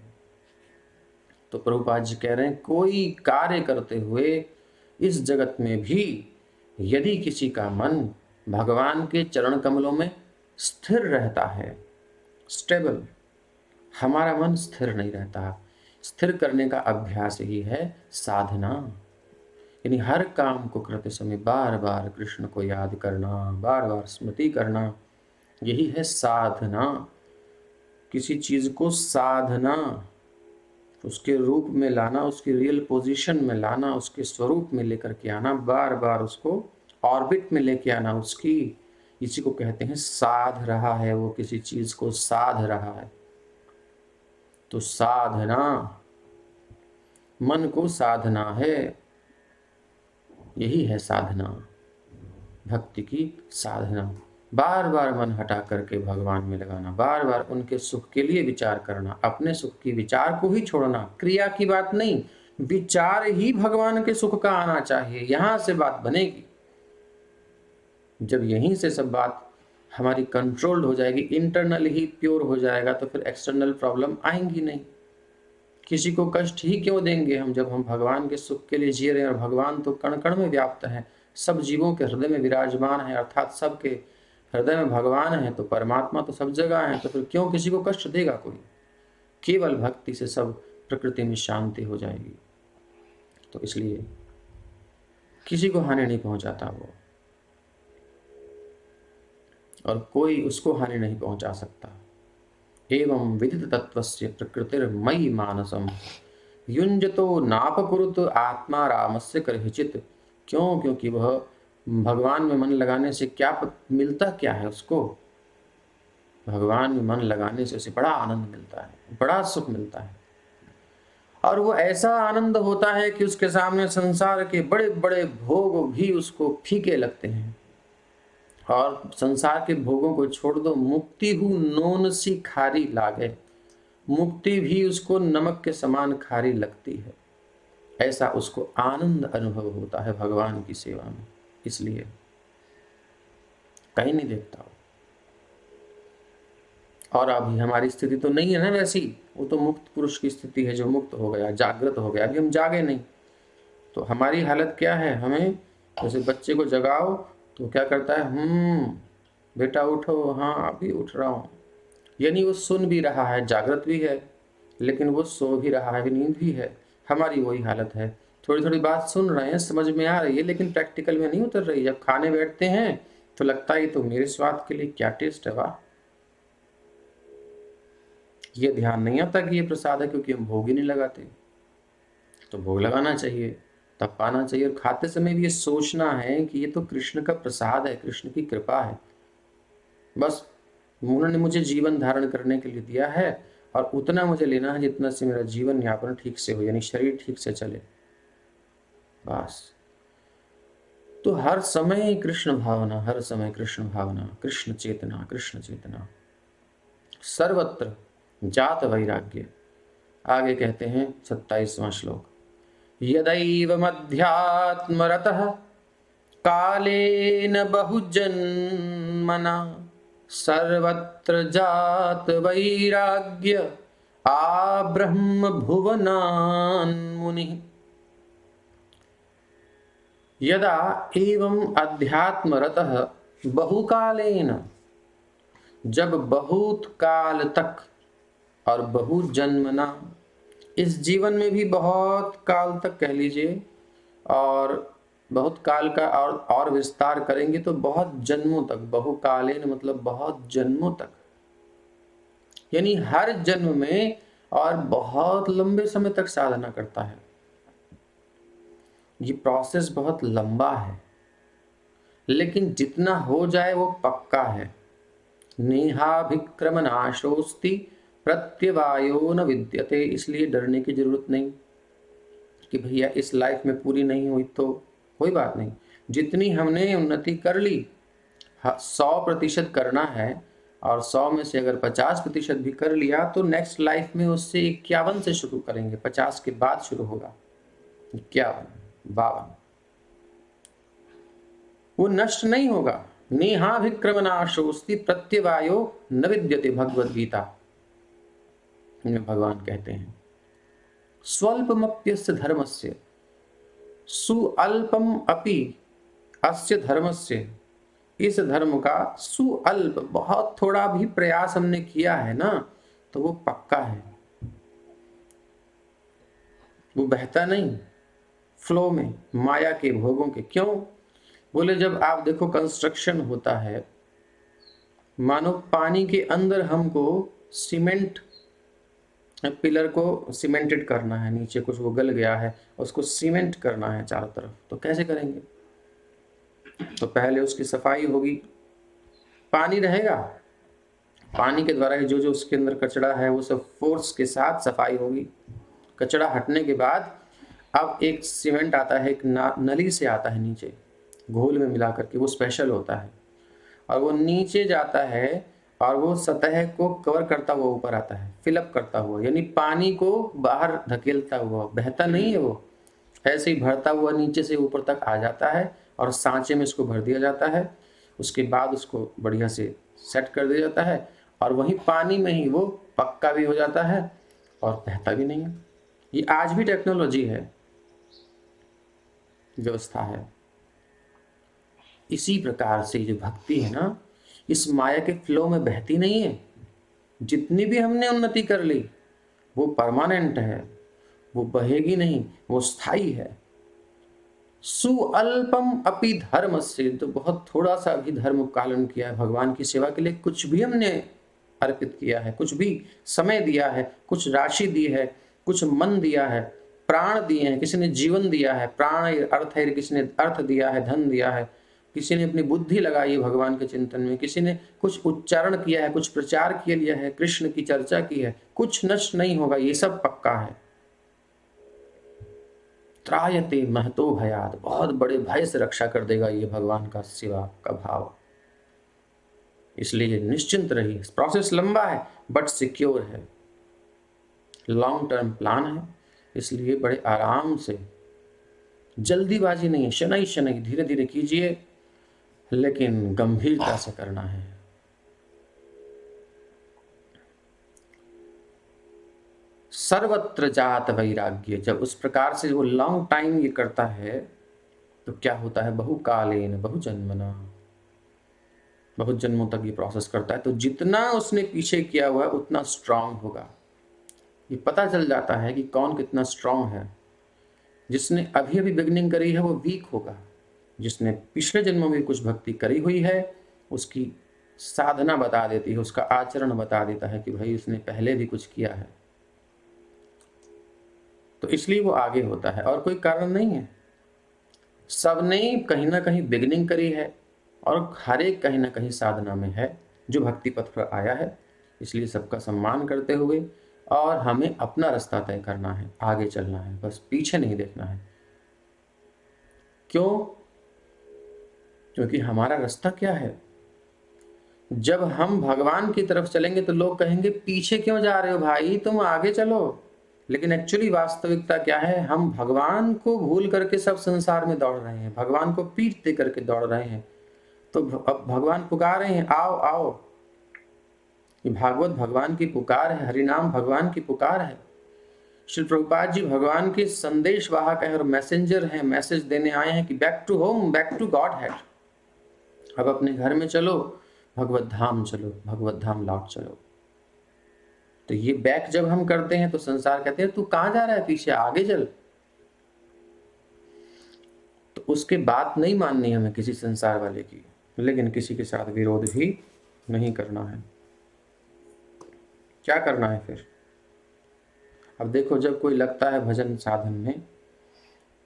तो प्रभुपाद जी कह रहे हैं, कोई कार्य करते हुए इस जगत में भी यदि किसी का मन भगवान के चरण कमलों में स्थिर रहता है, स्टेबल, हमारा मन स्थिर नहीं रहता। स्थिर करने का अभ्यास ही है साधना, यानी हर काम को करते समय बार बार कृष्ण को याद करना, बार बार स्मृति करना, यही है साधना। किसी चीज को साधना, उसके रूप में लाना, उसकी रियल पोजीशन में लाना, उसके स्वरूप में लेकर के आना, बार बार उसको ऑर्बिट में लेके आना उसकी, इसी को कहते हैं साध रहा है, वो किसी चीज को साध रहा है। तो साधना, मन को साधना है, यही है साधना, भक्ति की साधना। बार बार मन हटा करके भगवान में लगाना, बार बार उनके सुख के लिए विचार करना, अपने सुख की विचार को ही छोड़ना, क्रिया की बात नहीं, विचार ही भगवान के सुख का आना चाहिए, यहां से बात बनेगी। जब यहीं से सब बात हमारी कंट्रोल्ड हो जाएगी, इंटरनल ही प्योर हो जाएगा, तो फिर एक्सटर्नल प्रॉब्लम आएंगी नहीं। किसी को कष्ट ही क्यों देंगे हम, जब हम भगवान के सुख के लिए जी रहे हैं, और भगवान तो कण कण में व्याप्त है, सब जीवों के हृदय में विराजमान है, अर्थात सबके हृदय में भगवान है, तो परमात्मा तो सब जगह है, तो फिर क्यों किसी को कष्ट देगा कोई। केवल भक्ति से सब प्रकृति में शांति हो जाएगी। तो इसलिए किसी को हानि नहीं पहुंचाता वो, और कोई उसको हानि नहीं पहुंचा सकता। एवं विदित तत्वस्य प्रकृतिर्मयि मानसम युंजतो नापकुरुत आत्मा रामस्य करहिचित। क्यों? क्योंकि वह भगवान में मन लगाने से क्या मिलता, क्या है उसको? भगवान में मन लगाने से उसे बड़ा आनंद मिलता है, बड़ा सुख मिलता है, और वो ऐसा आनंद होता है कि उसके सामने संसार के बड़े बड़े भोग भी उसको फीके लगते हैं। और संसार के भोगों को छोड़ दो, मुक्ति हूँ नोन सी खारी लागे, मुक्ति भी उसको नमक के समान खारी लगती है, ऐसा उसको आनंद अनुभव होता है भगवान की सेवा में। इसलिए कहीं नहीं देखता। और अभी हमारी स्थिति तो नहीं है ना वैसी, वो तो मुक्त पुरुष की स्थिति है, जो मुक्त हो गया, जागृत हो गया। अभी हम जागे नहीं, तो हमारी हालत क्या है? हमें जैसे बच्चे को जगाओ तो क्या करता है, बेटा उठो, हाँ अभी उठ रहा हूँ, यानी वो सुन भी रहा है, जागृत भी है, लेकिन वो सो भी रहा है, नींद भी है। हमारी वही हालत है, थोड़ी थोड़ी बात सुन रहे हैं, समझ में आ रही है, लेकिन प्रैक्टिकल में नहीं उतर रही। जब खाने बैठते हैं तो लगता है तो मेरे स्वाद के लिए क्या टेस्ट है, वाह। ये ध्यान नहीं आता कि ये प्रसाद है, क्योंकि हम भोग ही नहीं लगाते। तो भोग लगाना चाहिए, तब पाना चाहिए। और खाते समय भी ये सोचना है कि ये तो कृष्ण का प्रसाद है, कृष्ण की कृपा है, बस उन्होंने मुझे जीवन धारण करने के लिए दिया है, और उतना मुझे लेना है जितना से मेरा जीवन यापन ठीक से हो, यानी शरीर ठीक से चले, बस। तो हर समय कृष्ण भावना, हर समय कृष्ण भावना, कृष्ण चेतना, कृष्ण चेतना, सर्वत्र जात वैराग्य। आगे कहते हैं 27वां श्लोक, यदैव मध्यात्मरतः कालेन बहुजन्मना सर्वत्र जात वैराग्य आब्रह्म भुवनान् मुनिः। यदा एवं अध्यात्मरतः बहुकालेन, जब बहुत काल तक, और बहु जन्मना, इस जीवन में भी बहुत काल तक कह लीजिए, और बहुत काल का और विस्तार करेंगे तो बहुत जन्मों तक, बहुकालीन मतलब बहुत जन्मों तक, यानी हर जन्म में और बहुत लंबे समय तक साधना करता है। ये प्रोसेस बहुत लंबा है, लेकिन जितना हो जाए वो पक्का है। नेहाभिक्रम नाशोस्ति प्रत्यवायो न विद्यते। इसलिए डरने की जरूरत नहीं कि भैया इस लाइफ में पूरी नहीं हुई तो कोई बात नहीं। जितनी हमने उन्नति कर ली, 100% करना है, और 100 में से अगर 50% भी कर लिया तो नेक्स्ट लाइफ में उससे 51 से शुरू करेंगे, 50 के बाद शुरू होगा 51, 52, वो नष्ट नहीं होगा। नेहाभिक्रमनाशोस्ति प्रत्यवायो न विद्यते, भगवद गीता में भगवान कहते हैं। स्वल्पमप्यस्य धर्मस्य सुअल्पम अपि अस्य धर्मस्य। इस धर्म का सुअल्प, बहुत थोड़ा भी प्रयास हमने किया है ना, तो वो पक्का है, वो बहता नहीं फ्लो में माया के भोगों के। क्यों? बोले जब आप देखो कंस्ट्रक्शन होता है, मानो पानी के अंदर हमको सीमेंट पिलर को सीमेंटेड करना है, नीचे कुछ वो गल गया है, उसको सीमेंट करना है चारों तरफ, तो कैसे करेंगे? तो पहले उसकी सफाई होगी, पानी रहेगा, पानी के द्वारा ही जो जो उसके अंदर कचरा है वो सब फोर्स के साथ सफाई होगी। कचरा हटने के बाद अब एक सीमेंट आता है, एक नली से आता है नीचे घोल में मिला करके, वो स्पेशल होता है और वो नीचे जाता है और वो सतह को कवर करता हुआ ऊपर आता है, फिलअप करता हुआ, यानी पानी को बाहर धकेलता हुआ, बहता नहीं है वो, ऐसे ही भरता हुआ नीचे से ऊपर तक आ जाता है और सांचे में इसको भर दिया जाता है। उसके बाद उसको बढ़िया से सेट कर दिया जाता है और वहीं पानी में ही वो पक्का भी हो जाता है और बहता भी नहीं है। ये आज भी टेक्नोलॉजी है, व्यवस्था है। इसी प्रकार से जो भक्ति है ना, इस माया के फ्लो में बहती नहीं है। जितनी भी हमने उन्नति कर ली वो परमानेंट है, वो बहेगी नहीं, वो स्थायी है। सुअल्पम अपि धर्म से, तो बहुत थोड़ा सा भी धर्म पालन किया है, भगवान की सेवा के लिए कुछ भी हमने अर्पित किया है, कुछ भी समय दिया है, कुछ राशि दी है, कुछ मन दिया है, प्राण दिए हैं, किसी ने जीवन दिया है, प्राण अर्थ है, किसी ने अर्थ दिया है, धन दिया है, किसी ने अपनी बुद्धि लगाई है भगवान के चिंतन में, किसी ने कुछ उच्चारण किया है, कुछ प्रचार किया लिया है, कृष्ण की चर्चा की है, कुछ नष्ट नहीं होगा, ये सब पक्का है। त्रायते महतो भयात, बहुत बड़े भय से रक्षा कर देगा ये भगवान का सेवा का भाव। इसलिए निश्चिंत रहिए, प्रोसेस लंबा है बट सिक्योर है, लॉन्ग टर्म प्लान है, इसलिए बड़े आराम से, जल्दीबाजी नहीं है, शनै शनै धीरे धीरे कीजिए, लेकिन गंभीरता से करना है। सर्वत्र जात वैराग्य, जब उस प्रकार से वो लॉन्ग टाइम ये करता है तो क्या होता है, बहुकालेन बहुजन्मना, बहुत जन्मों तक ये प्रोसेस करता है, तो जितना उसने पीछे किया हुआ है उतना स्ट्रांग होगा। ये पता चल जाता है कि कौन कितना स्ट्रांग है। जिसने अभी अभी बिगनिंग करी है वो वीक होगा, जिसने पिछले जन्मों में कुछ भक्ति करी हुई है उसकी साधना बता देती है, उसका आचरण बता देता है कि भाई उसने पहले भी कुछ किया है, तो इसलिए वो आगे होता है और कोई कारण नहीं है। सबने कहीं ना कहीं बिगनिंग करी है और हर एक कहीं ना कहीं साधना में है जो भक्ति पथ पर आया है, इसलिए सबका सम्मान करते हुए और हमें अपना रास्ता तय करना है, आगे चलना है, बस पीछे नहीं देखना है। क्यों? क्योंकि हमारा रास्ता क्या है, जब हम भगवान की तरफ चलेंगे तो लोग कहेंगे पीछे क्यों जा रहे हो भाई, तुम आगे चलो। लेकिन एक्चुअली वास्तविकता क्या है, हम भगवान को भूल करके सब संसार में दौड़ रहे हैं, भगवान को पीठ दे करके दौड़ रहे हैं। तो अब भगवान पुकार रहे हैं, आओ आओ। ये भागवत भगवान की पुकार है, हरिनाम भगवान की पुकार है। श्री प्रभुपाद जी भगवान के संदेश वाहक हैं और मैसेंजर हैं, मैसेज देने आए हैं कि back to home, back to Godhead. अब अपने घर में चलो, भगवत धाम चलो, भगवत धाम लौट चलो। तो ये बैक जब हम करते हैं तो संसार कहते हैं तू कहां जा रहा है, पीछे आगे चल। तो उसके बात नहीं माननी हमें किसी संसार वाले की, लेकिन किसी के साथ विरोध भी नहीं करना है। क्या करना है फिर? अब देखो, जब कोई लगता है भजन साधन में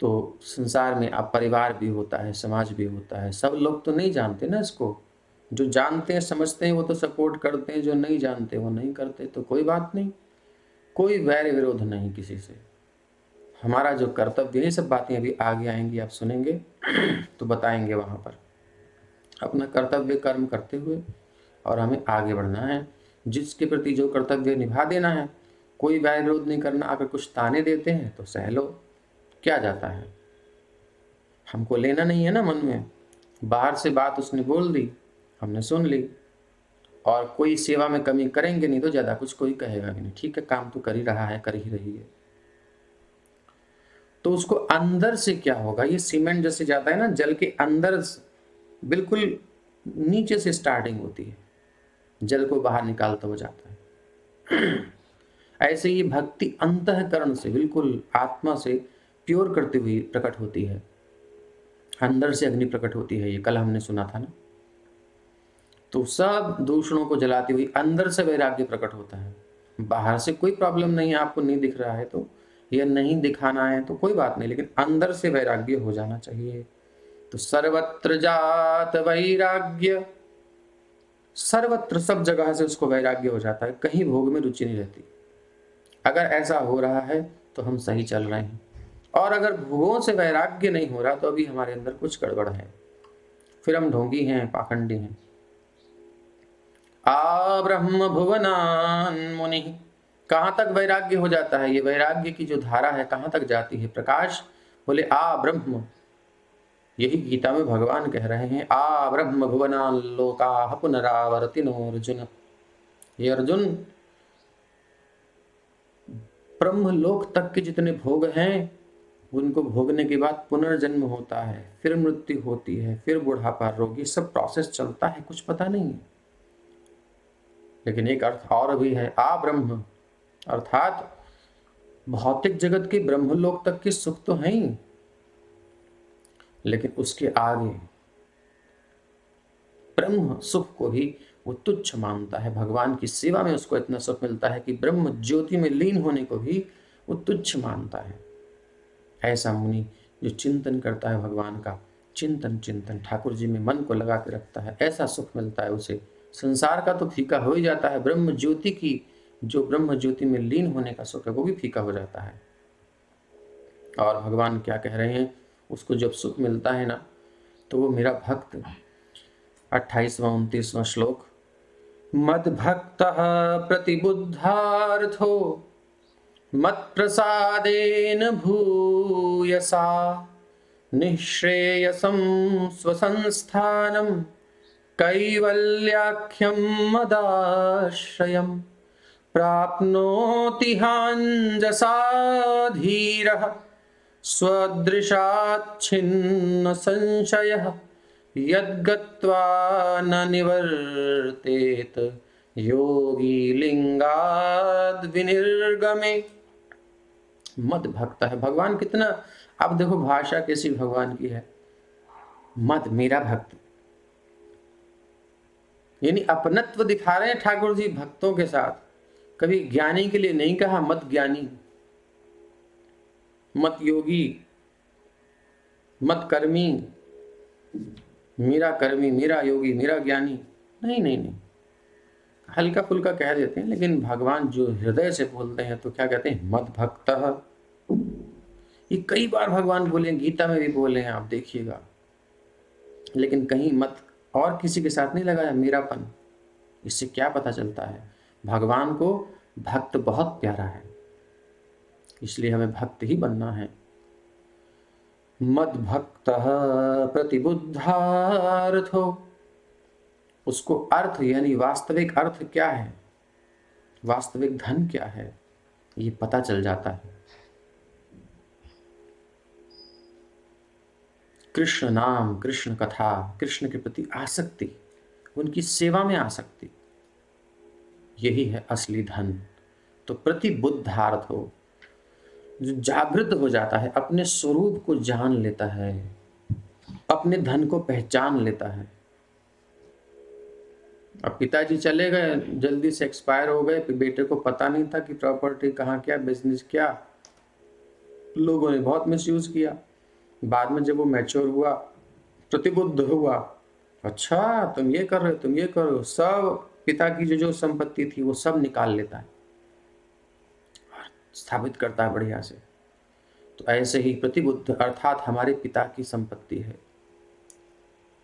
तो संसार में अब परिवार भी होता है, समाज भी होता है। सब लोग तो नहीं जानते ना इसको, जो जानते हैं समझते हैं वो तो सपोर्ट करते हैं, जो नहीं जानते वो नहीं करते। तो कोई बात नहीं, कोई वैर विरोध नहीं किसी से। हमारा जो कर्तव्य, ये सब बातें अभी आगे आएंगी, आप सुनेंगे तो बताएंगे वहाँ पर। अपना कर्तव्य कर्म करते हुए और हमें आगे बढ़ना है, जिसके प्रति जो कर्तव्य निभा देना है, कोई वैर विरोध नहीं करना। अगर कुछ ताने देते हैं तो सह लो, क्या जाता है, हमको लेना नहीं है ना मन में। बाहर से बात उसने बोल दी, हमने सुन ली, और कोई सेवा में कमी करेंगे नहीं तो ज़्यादा कुछ कोई कहेगा भी नहीं। ठीक है, काम तो कर ही रहा है, कर ही रही है। तो उसको अंदर से क्या होगा, ये सीमेंट जैसे जाता है ना जल के अंदर, बिल्कुल नीचे से स्टार्टिंग होती है, जल को बाहर निकालता हो जाता है। ऐसे ये भक्ति अंतःकरण से, बिल्कुल आत्मा से प्योर करती हुई प्रकट होती है, अंदर से अग्नि प्रकट होती है। ये कल हमने सुना था ना। तो सब दूषणों को जलाती हुई अंदर से वैराग्य प्रकट होता है। बाहर से कोई प्रॉब्लम नहीं है, आपको नहीं दिख रहा है तो, या नहीं दिखाना है तो कोई बात नहीं, लेकिन अंदर से वैराग्य हो जाना चाहिए। तो सर्वत्र जात वैराग्य, सर्वत्र सब जगह से उसको वैराग्य हो जाता है, कहीं भोग में रुचि नहीं रहती। अगर ऐसा हो रहा है तो हम सही चल रहे हैं, और अगर भोगों से वैराग्य नहीं हो रहा तो अभी हमारे अंदर कुछ गड़बड़ है, फिर हम ढोंगी हैं, पाखंडी हैं। आ ब्रह्म भुवनान मुनि, कहाँ तक वैराग्य हो जाता है? ये वैराग्य की जो धारा है कहाँ तक जाती है? प्रकाश बोले आ ब्रह्म, यही गीता में भगवान कह रहे हैं, आ ब्रह्म भुवनान लोकाः पुनरावर्तिनो अर्जुन। ये अर्जुन, ब्रह्म लोक तक के जितने भोग हैं उनको भोगने के बाद पुनर्जन्म होता है, फिर मृत्यु होती है, फिर बुढ़ापा, रोग, ये सब प्रोसेस चलता है, कुछ पता नहीं है। लेकिन एक अर्थ और भी है, आ ब्रह्म, अर्थात भौतिक जगत के ब्रह्मलोक तक के सुख तो हैं ही, लेकिन उसके आगे ब्रह्म सुख को भी वो तुच्छ मानता है। भगवान की सेवा में उसको इतना सुख मिलता है कि ब्रह्म ज्योति में लीन होने को भी वो तुच्छ मानता है। ऐसा मुनि जो चिंतन करता है भगवान का, चिंतन ठाकुर जी में मन को लगा के रखता है, ऐसा सुख मिलता है उसे। संसार का तो फीका हो ही जाता है, ब्रह्म ज्योति की, जो ब्रह्म ज्योति में लीन होने का सुख है वो भी फीका हो जाता है। और भगवान क्या कह रहे हैं, उसको जब सुख मिलता है ना तो वो मेरा भक्त, 28वां 29वां श्लोक, मद्भक्तः प्रतिबुद्धार्थो मत्प्रसादेन भूयसा निःश्रेयसं स्वसंस्थानं कैवल्याख्यं मदाश्रयं प्राप्नोति हाञ्जसा धीरः स्वदृशाच्छिन्न संशयः यद्गत्वा न निवर्तेत योगी लिंगाद विनिर्गमे। मद भक्त है भगवान कितना, अब देखो भाषा कैसी भगवान की है, मद मेरा भक्त, यानी अपनत्व दिखा रहे हैं ठाकुर जी भक्तों के साथ। कभी ज्ञानी के लिए नहीं कहा मत ज्ञानी, मत योगी, मत कर्मी, मेरा कर्मी, मेरा योगी, मेरा ज्ञानी, नहीं नहीं नहीं, हल्का फुल्का कह देते हैं, लेकिन भगवान जो हृदय से बोलते हैं तो क्या कहते हैं, मद भक्त। ये कई बार भगवान बोले, गीता में भी बोले हैं, आप देखिएगा, लेकिन कहीं मत और किसी के साथ नहीं लगाया मेरापन। इससे क्या पता चलता है, भगवान को भक्त बहुत प्यारा है, इसलिए हमें भक्त ही बनना है। मद भक्त प्रतिबुद्धार्थो, उसको अर्थ यानी वास्तविक अर्थ क्या है, वास्तविक धन क्या है, ये पता चल जाता है। कृष्ण नाम, कृष्ण कथा, कृष्ण के प्रति आसक्ति, उनकी सेवा में आसक्ति, यही है असली धन। तो प्रतिबुद्धार्थ हो, जो जागृत हो जाता है, अपने स्वरूप को जान लेता है, अपने धन को पहचान लेता है। अब पिताजी चले गए, जल्दी से एक्सपायर हो गए, बेटे को पता नहीं था कि प्रॉपर्टी कहाँ, क्या बिजनेस, क्या लोगों ने बहुत मिसयूज किया। बाद में जब वो मैच्योर हुआ, प्रतिबुद्ध हुआ, अच्छा तुम ये कर रहे हो, तुम ये करो, सब पिता की जो जो संपत्ति थी वो सब निकाल लेता है, स्थापित करता है बढ़िया से। तो ऐसे ही प्रतिबुद्ध अर्थात हमारे पिता की संपत्ति है।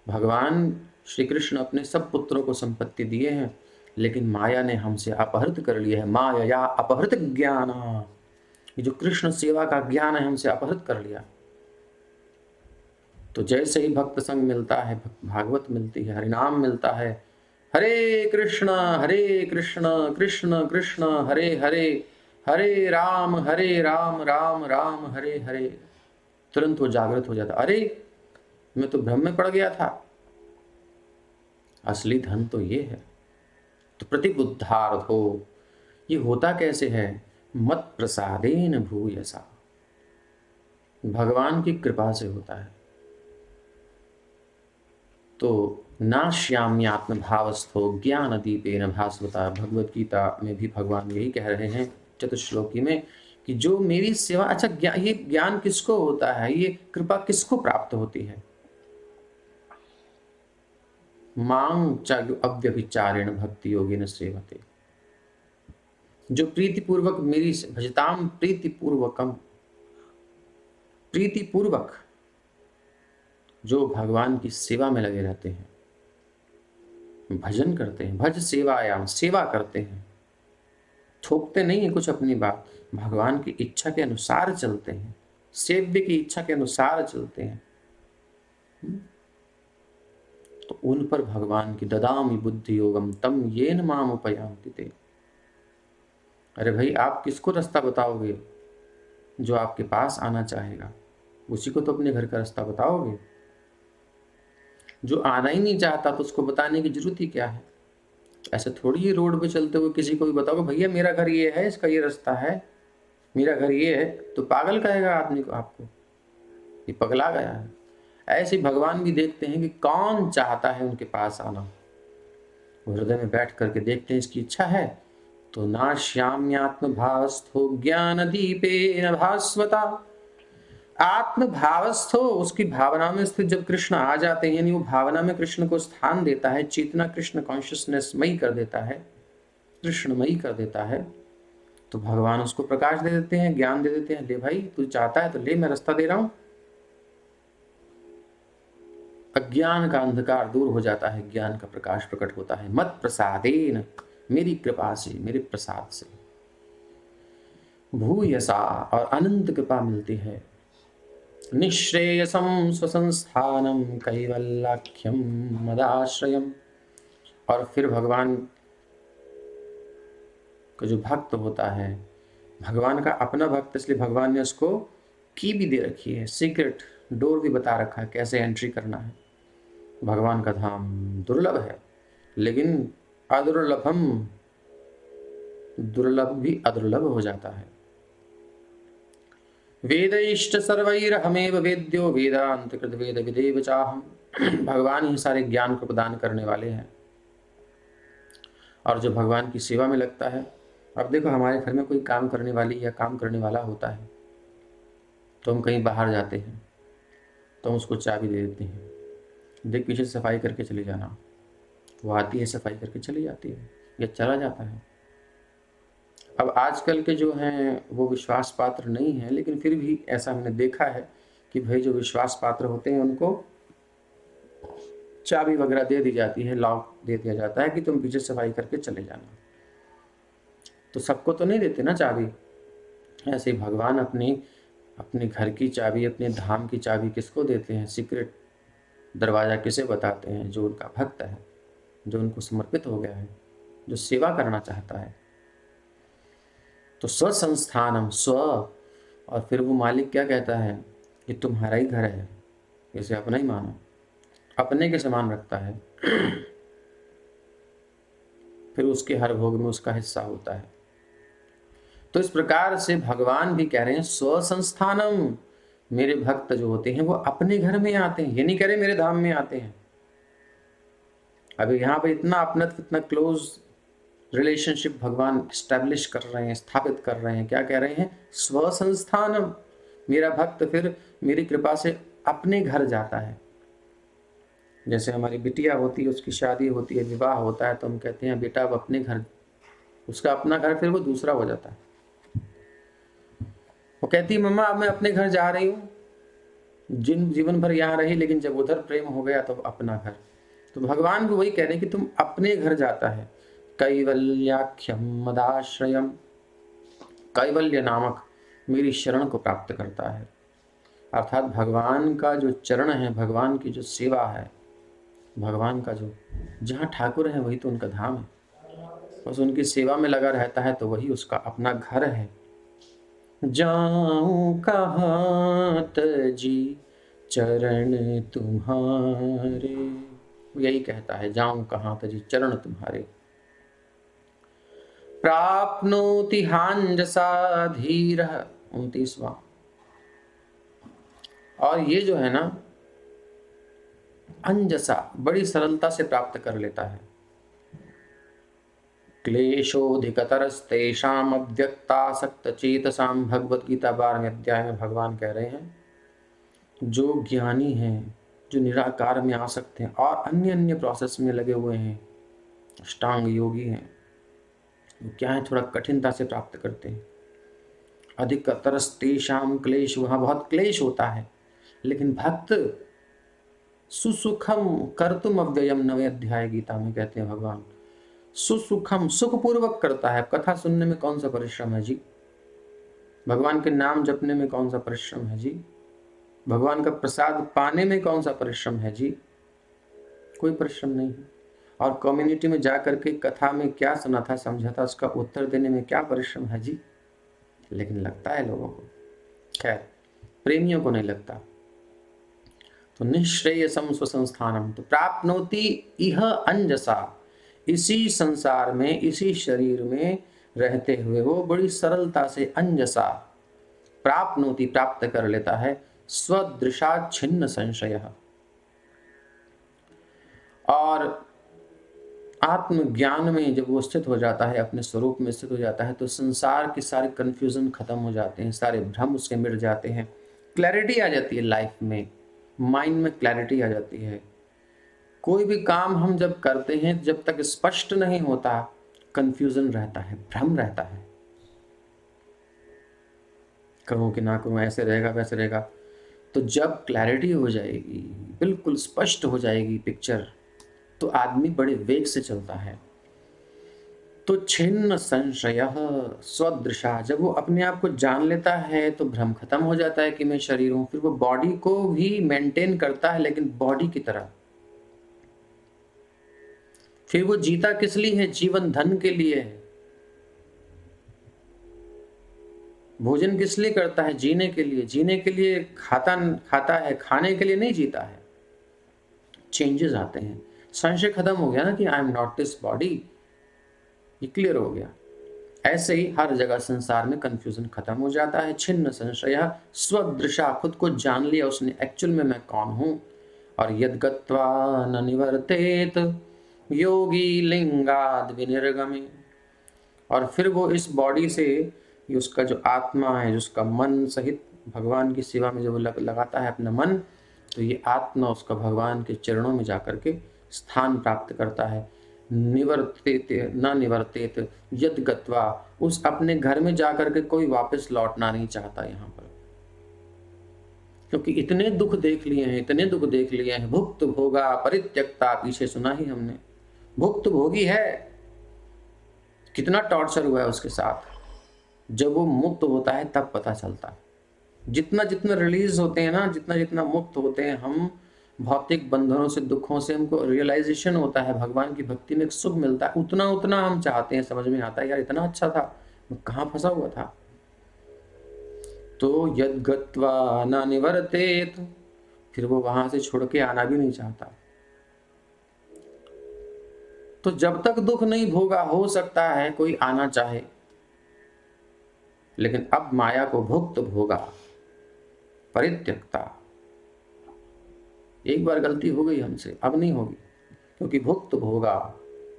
भगवान श्री कृष्ण अपने सब पुत्रों को संपत्ति दिए हैं, लेकिन माया ने हमसे अपहृत कर लिया है। माया अपहृत ज्ञान, ये जो कृष्ण सेवा का ज्ञान है हमसे अपहृत कर लिया। तो जैसे ही भक्त संग मिलता है, भागवत मिलती है, हरिनाम मिलता है, हरे कृष्ण कृष्ण कृष्ण हरे हरे, हरे राम राम राम हरे हरे, तुरंत वो जागृत हो जाता, अरे मैं तो भ्रम में पड़ गया था, असली धन तो ये है। तो प्रतिबुद्धार्थ हो, ये होता कैसे है, मत प्रसादेन भूयसा, भगवान की कृपा से होता है। तो नाश्याम्यात्म भावस्थो ज्ञान दीपेन भास्वता। भगवत गीता में भी भगवान यही कह रहे हैं चतुश्लोकी में कि जो मेरी सेवा, अच्छा ये ज्ञान किसको होता है, ये कृपा किसको प्राप्त होती है? मां च अव्यभिचारेण भक्ति योगेन सेवते। जो प्रीतिपूर्वक मेरी भजताम प्रीतिपूर्वकम, प्रीतिपूर्वक जो भगवान की सेवा में लगे रहते हैं, भजन करते हैं, भज सेवायाम, सेवा करते हैं, थोपते नहीं है कुछ अपनी बात, भगवान की इच्छा के अनुसार चलते हैं, सेव्य की इच्छा के अनुसार चलते हैं, तो उन पर भगवान की ददामि बुद्धि योगम तम येन माम उपयान्ति ते। अरे भाई, आप किसको रास्ता बताओगे? जो आपके पास आना चाहेगा उसी को तो अपने घर का रास्ता बताओगे। जो आना ही नहीं चाहता तो उसको बताने की जरूरत ही क्या है? ऐसे थोड़ी ही रोड पे चलते हुए किसी को भी बताओगे भैया मेरा घर ये है, इसका ये रास्ता है, मेरा घर ये है, तो पागल कहेगा आदमी को, आपको ये पगला गया है। ऐसे भगवान भी देखते हैं कि कौन चाहता है उनके पास आना, वो हृदय में बैठ करके देखते हैं इसकी इच्छा है तो नाश्याम्यात्म भावस्थो ज्ञान दीपेन भास्वता। आत्म भावस्थो, उसकी भावना में स्थित जब कृष्ण आ जाते हैं, यानी वो भावना में कृष्ण को स्थान देता है, चेतना कृष्ण कॉन्शियसनेस मई कर देता है, कृष्णमयी कर देता है, तो भगवान उसको प्रकाश दे देते हैं, ज्ञान दे देते हैं। ले भाई, तू चाहता है तो ले, मैं रास्ता दे रहा हूं। अज्ञान का अंधकार दूर हो जाता है, ज्ञान का प्रकाश प्रकट होता है। मत प्रसादेन, मेरी कृपा से, मेरे प्रसाद से। भूयसा, और अनंत कृपा मिलती है। निःश्रेयसं स्वसंस्थानं कैवल्याख्यं मदाश्रयम्। और फिर भगवान का जो भक्त होता है, भगवान का अपना भक्त, इसलिए भगवान ने उसको की भी दे रखी है, सीक्रेट डोर भी बता रखा है कैसे एंट्री करना है। भगवान का धाम दुर्लभ है, लेकिन अदुर्लभम, दुर्लभ भी अदुर्लभ हो जाता है। वेदैश्च सर्वैरहमेव वेद्यो वेदांतकृत वेद विदेव चाहम। भगवान ही सारे ज्ञान को प्रदान करने वाले हैं। और जो भगवान की सेवा में लगता है, अब देखो हमारे घर में कोई काम करने वाली या काम करने वाला होता है, तो हम कहीं बाहर जाते हैं तो हम उसको चाबी दे देते हैं, देख पीछे सफाई करके चले जाना। वो आती है, सफाई करके चली जाती है या चला जाता है। अब आजकल के जो हैं वो विश्वास पात्र नहीं है, लेकिन फिर भी ऐसा हमने देखा है कि भाई जो विश्वास पात्र होते हैं उनको चाबी वगैरह दे दी जाती है, लॉक दे दिया जाता है कि तुम पीछे सफाई करके चले जाना। तो सबको तो नहीं देते ना चाबी। ऐसे ही भगवान अपने घर की चाबी, अपने धाम की चाबी किसको देते हैं? सीक्रेट दरवाज़ा किसे बताते हैं? जो उनका भक्त है, जो उनको समर्पित हो गया है, जो सेवा करना चाहता है। तो स्वसंस्थानम, स्व, और फिर वो मालिक क्या कहता है कि तुम्हारा ही घर है, इसे अपना ही मानो, अपने के समान रखता है। फिर उसके हर भोग में उसका हिस्सा होता है। तो इस प्रकार से भगवान भी कह रहे हैं स्वसंस्थानम, मेरे भक्त जो होते हैं वो अपने घर में आते हैं, ये नहीं कह रहे मेरे धाम में आते हैं। अभी यहाँ पे इतना अपनत्व, इतना क्लोज रिलेशनशिप भगवान स्टैब्लिश कर रहे हैं, स्थापित कर रहे हैं। क्या कह रहे हैं? स्वसंस्थानम, मेरा भक्त फिर मेरी कृपा से अपने घर जाता है। जैसे हमारी बिटिया होती है, उसकी शादी होती है, विवाह होता है, तो हम कहते हैं बेटा अब अपने घर, उसका अपना घर फिर वो दूसरा हो जाता है। वो कहती है मम्मा अब मैं अपने घर जा रही हूँ, जीवन भर यहाँ रही, लेकिन जब उधर प्रेम हो गया तो अपना घर। तो भगवान भी वही कह रहे हैं कि तुम अपने घर जाता है। कैवल्याख्यम मदाश्रयम, कैवल्य नामक मेरी शरण को प्राप्त करता है। अर्थात भगवान का जो चरण है, भगवान की जो सेवा है, भगवान का जो, जहाँ ठाकुर है वही तो उनका धाम है। बस उनकी सेवा में लगा रहता है तो वही उसका अपना घर है। जाऊं कहाँ तजी चरण तुम्हारे, यही कहता है, जाऊं कहाँ तजी चरण तुम्हारे। प्राप्नोति हांजसा धीरः, 29वां। और ये जो है ना, अंजसा बड़ी सरलता से प्राप्त कर लेता है। क्लेशोधिकतरस्तेषाम् अव्यक्तासक्त चेतसाम, भगवत गीता 12वें अध्याय में भगवान कह रहे हैं जो ज्ञानी हैं, जो निराकार में आसक्त हैं और अन्य अन्य प्रोसेस में लगे हुए हैं, अष्टांग योगी हैं, वो क्या है थोड़ा कठिनता से प्राप्त करते हैं। अधिकतरस्तेषाम क्लेश, वहाँ बहुत क्लेश होता है, लेकिन भक्त सुसुखम कर्तुम अव्ययम 9वें अध्याय गीता में कहते हैं भगवान, सुसुखम सुखपूर्वक करता है। कथा सुनने में कौन सा परिश्रम है जी? भगवान के नाम जपने में कौन सा परिश्रम है जी? भगवान का प्रसाद पाने में कौन सा परिश्रम है जी? कोई परिश्रम नहीं है। और कम्युनिटी में जाकर के कथा में क्या सुना था, समझा था, उसका उत्तर देने में क्या परिश्रम है जी? लेकिन लगता है लोगों को, खैर प्रेमियों को नहीं लगता। तो निःश्रेयसम स्वसंस्थानम, तो प्राप्नोति इह अंजसा, इसी संसार में, इसी शरीर में रहते हुए वो बड़ी सरलता से अंजसा प्राप्नोति प्राप्त कर लेता है स्वदृशा छिन्न संशय। और आत्मज्ञान में जब वो स्थित हो जाता है, अपने स्वरूप में स्थित हो जाता है, तो संसार के सारे कंफ्यूजन खत्म हो जाते हैं, सारे भ्रम उसके मिट जाते हैं, क्लैरिटी आ जाती है लाइफ में, माइंड में क्लैरिटी आ जाती है। कोई भी काम हम जब करते हैं, जब तक स्पष्ट नहीं होता, कंफ्यूजन रहता है, भ्रम रहता है, करूं कि ना करूं, ऐसे रहेगा वैसे रहेगा। तो जब क्लैरिटी हो जाएगी, बिल्कुल स्पष्ट हो जाएगी पिक्चर, तो आदमी बड़े वेग से चलता है। तो छिन्न संशय स्वदृशा, जब वो अपने आप को जान लेता है तो भ्रम खत्म हो जाता है कि मैं शरीर हूं। फिर वो बॉडी को भी मेंटेन करता है, लेकिन बॉडी की तरह। फिर वो जीता किस लिए है? जीवन धन के लिए है। भोजन किस लिए करता है? जीने के लिए। जीने के लिए खाता है, खाने के लिए नहीं जीता है। चेंजेस आते हैं, संशय खत्म हो गया ना कि I am not this body, ये क्लियर हो गया। ऐसे ही हर जगह संसार में कंफ्यूजन खत्म हो जाता है। छिन्न संशय स्वदृशा, खुद को जान लिया उसने, एक्चुअल में मैं कौन हूं। और यद्गत्वा न निवर्तेत योगी लिंगाद विनिर्गमे, और फिर वो इस बॉडी से, ये उसका जो आत्मा है, जो उसका मन सहित भगवान की सेवा में जो लगाता है अपना मन, तो ये आत्मा उसका भगवान के चरणों में जाकर के स्थान प्राप्त करता है। निवर्तेत न निवर्तेत यद गत्वा, उस अपने घर में जाकर के कोई वापस लौटना नहीं चाहता यहाँ पर, क्योंकि इतने दुख देख लिए हैं, इतने दुख देख लिए हैं। भुक्त भोगा परित्यक्ता, पीछे सुना ही हमने, भुक्त भोगी है, कितना टॉर्चर हुआ है उसके साथ। जब वो मुक्त होता है तब पता चलता है। जितना जितना रिलीज होते हैं ना, जितना जितना मुक्त होते हैं हम भौतिक बंधनों से, दुखों से, हमको रियलाइजेशन होता है, भगवान की भक्ति में एक सुख मिलता है, उतना उतना हम चाहते हैं, समझ में आता है यार इतना अच्छा था, मैं कहाँ फंसा हुआ था। तो यद गत्वा न निवर्तेत, फिर वो वहां से छोड़ के आना भी नहीं चाहता। तो जब तक दुख नहीं भोगा, हो सकता है कोई आना चाहे, लेकिन अब माया को भुक्त भोगा परित्यक्ता। एक बार गलती हो गई हमसे, अब नहीं होगी, क्योंकि भुक्त भोगा,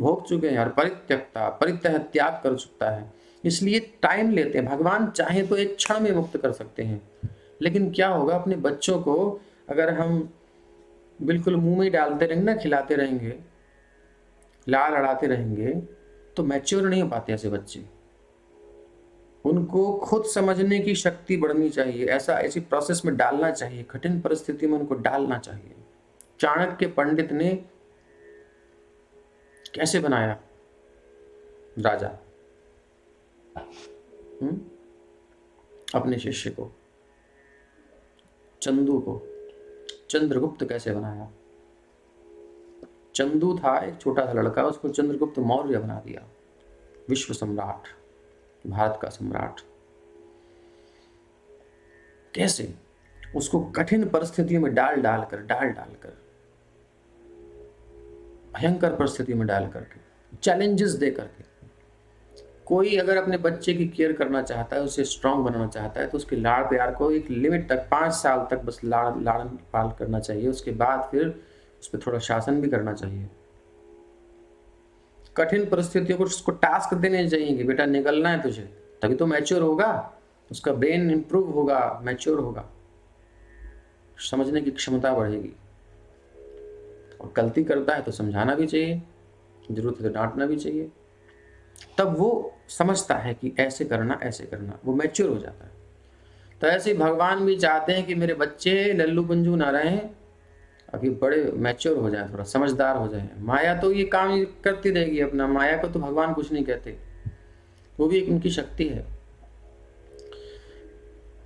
भोग चुके हैं यार। परित्यक्ता, परित्यह त्याग कर चुकता है, इसलिए टाइम लेते हैं। भगवान चाहे तो एक क्षण में मुक्त कर सकते हैं, लेकिन क्या होगा, अपने बच्चों को अगर हम बिल्कुल मुंह में डालते रहेंगे ना, खिलाते रहेंगे, लाड़ लड़ाते रहेंगे, तो मैच्योर नहीं हो पाते ऐसे बच्चे। उनको खुद समझने की शक्ति बढ़नी चाहिए, ऐसी प्रोसेस में डालना चाहिए, कठिन परिस्थिति में उनको डालना चाहिए। चाणक्य पंडित ने कैसे बनाया राजा अपने शिष्य को, चंदू को, चंद्रगुप्त कैसे बनाया। चंदू था एक छोटा सा लड़का, उसको चंद्रगुप्त मौर्य बना दिया, विश्व सम्राट, भारत का सम्राट। कैसे? उसको कठिन परिस्थितियों में डाल डालकर भयंकर परिस्थिति में डाल करके, चैलेंजेस दे करके। कोई अगर अपने बच्चे की केयर करना चाहता है, उसे स्ट्रांग बनाना चाहता है, तो उसके लाड़ प्यार को एक लिमिट तक, 5 साल तक बस लाड़ पाल करना चाहिए। उसके बाद फिर उस पर थोड़ा शासन भी करना चाहिए। कठिन परिस्थितियों को उसको टास्क देने चाहिए कि बेटा निकलना है तुझे, तभी तो मैच्योर होगा, उसका ब्रेन इंप्रूव होगा, मैच्योर होगा, समझने की क्षमता बढ़ेगी। और गलती करता है तो समझाना भी चाहिए, जरूरत है तो डांटना भी चाहिए, तब वो समझता है कि ऐसे करना ऐसे करना, वो मैच्योर हो जाता है। तो ऐसे ही भगवान भी चाहते हैं कि मेरे बच्चे लल्लू पंजू ना रहें, अभी बड़े मैच्योर हो जाए, थोड़ा समझदार हो जाए। माया तो ये काम करती रहेगी अपना, माया को तो भगवान कुछ नहीं कहते, वो भी एक उनकी शक्ति है।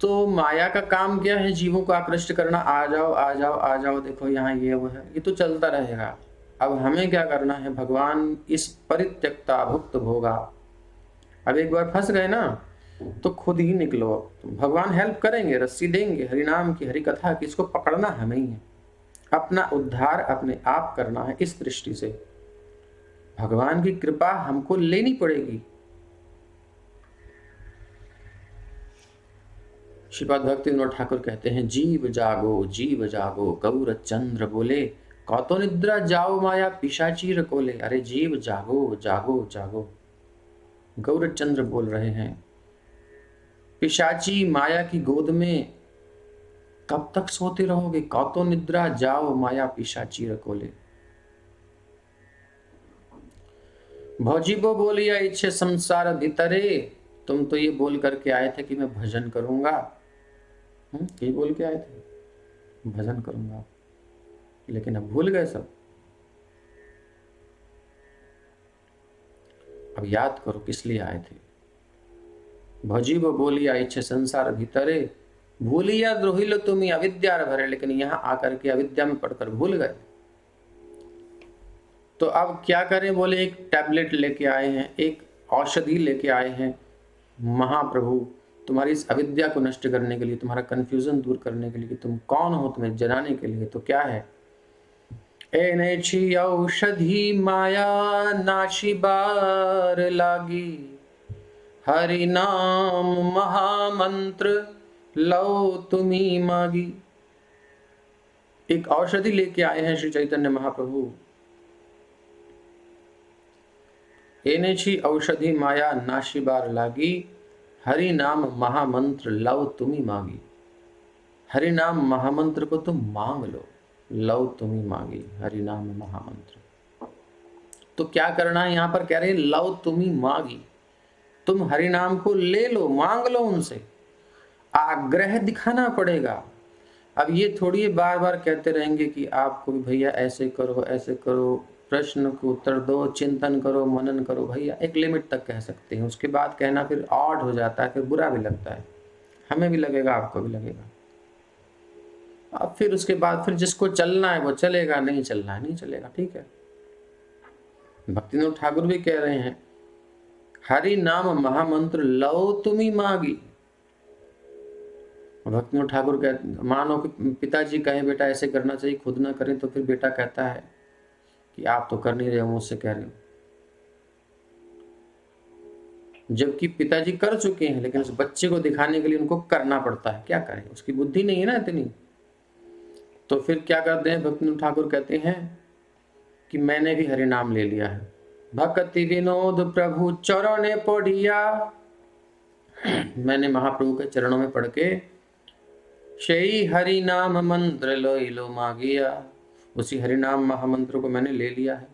तो माया का काम क्या है? जीवों को आकृष्ट करना, आ जाओ आ जाओ आ जाओ, देखो यहाँ ये वो है, ये तो चलता रहेगा। अब हमें क्या करना है? भगवान इस परित्यक्ता भुक्त भोगा, अब एक बार फंस गए ना तो खुद ही निकलो। भगवान हेल्प करेंगे, रस्सी देंगे, हरि नाम की, हरि कथा की, इसको पकड़ना हमें ही है, अपना उद्धार अपने आप करना है। इस दृष्टि से भगवान की कृपा हमको लेनी पड़ेगी। श्रीपाद भक्ति विनोद ठाकुर कहते हैं, जीव जागो गौर चंद्र बोले, कौतो निद्रा जाओ माया पिशाचीर कोले। अरे जीव जागो जागो जागो, गौर चंद्र बोल रहे हैं, पिशाची माया की गोद में कब तक सोते रहोगे? कौतो निद्रा जाओ माया पिशाचीर कोले। भौजीबो बोलिया इच्छे संसार भीतरे, तुम तो ये बोल करके आए थे कि मैं भजन करूंगा, ये बोल के आए थे भजन करूंगा, लेकिन अब भूल गए सब। अब याद करो किस लिए आए थे। भजीबो बोलिया इच्छे संसार भीतरे, भूलिया द्रोहिलो तुम्हें अविद्या भरे, लेकिन यहां आकर के अविद्या में पढ़कर भूल गए। तो अब क्या करें? बोले एक टैबलेट लेके आए हैं, एक औषधि लेके आए हैं महाप्रभु, तुम्हारी इस अविद्या को नष्ट करने के लिए, तुम्हारा कंफ्यूजन दूर करने के लिए, कि तुम कौन हो, तुम्हें जनाने के लिए। तो क्या है? एनेछि औषधि माया नाशी बार लागी, हरि नाम महामंत्र लो तुम्ही मागी। एक औषधि लेके आए हैं श्री चैतन्य महाप्रभु। एनेछि औषधि माया नाशी बार लागी, हरि नाम महामंत्र लव तुम्ही मांगी। हरि नाम महामंत्र को तुम मांग लो, लव तुम्ही मांगी, हरि नाम महामंत्र। तो क्या करना है? यहां पर कह रहे हैं लव तुम्ही मांगी, तुम हरि नाम को ले लो, मांग लो उनसे, आग्रह दिखाना पड़ेगा। अब ये थोड़ी बार बार कहते रहेंगे कि आपको भी भैया ऐसे करो ऐसे करो, प्रश्न को उत्तर दो, चिंतन करो, मनन करो। भैया एक लिमिट तक कह सकते हैं, उसके बाद कहना फिर ऑड हो जाता है, फिर बुरा भी लगता है, हमें भी लगेगा, आपको भी लगेगा। अब फिर उसके बाद फिर जिसको चलना है वो चलेगा, नहीं चलना है नहीं चलेगा, ठीक है। भक्तिनाथ ठाकुर भी कह रहे हैं, हरि नाम महामंत्र लो तुम्ही मांगी। भक्तिनाथ ठाकुर कह, मानो कि पिताजी कहें बेटा ऐसे करना चाहिए, खुद ना करें, तो फिर बेटा कहता है कि आप तो कर नहीं रहे हो, मुझसे कह रहे हो। जबकि पिताजी कर चुके हैं, लेकिन उस बच्चे को दिखाने के लिए उनको करना पड़ता है, क्या करें, उसकी बुद्धि नहीं है ना इतनी। तो फिर क्या करते हैं? भक्तिनाथ ठाकुर कहते हैं कि मैंने भी हरि नाम ले लिया है। भक्ति विनोद प्रभु चरणे पढ़िया, मैंने महाप्रभु के चरणों में पढ़ के शई हरि नाम मंत्र लो मागिया, उसी हरि नाम महामंत्र को मैंने ले लिया है।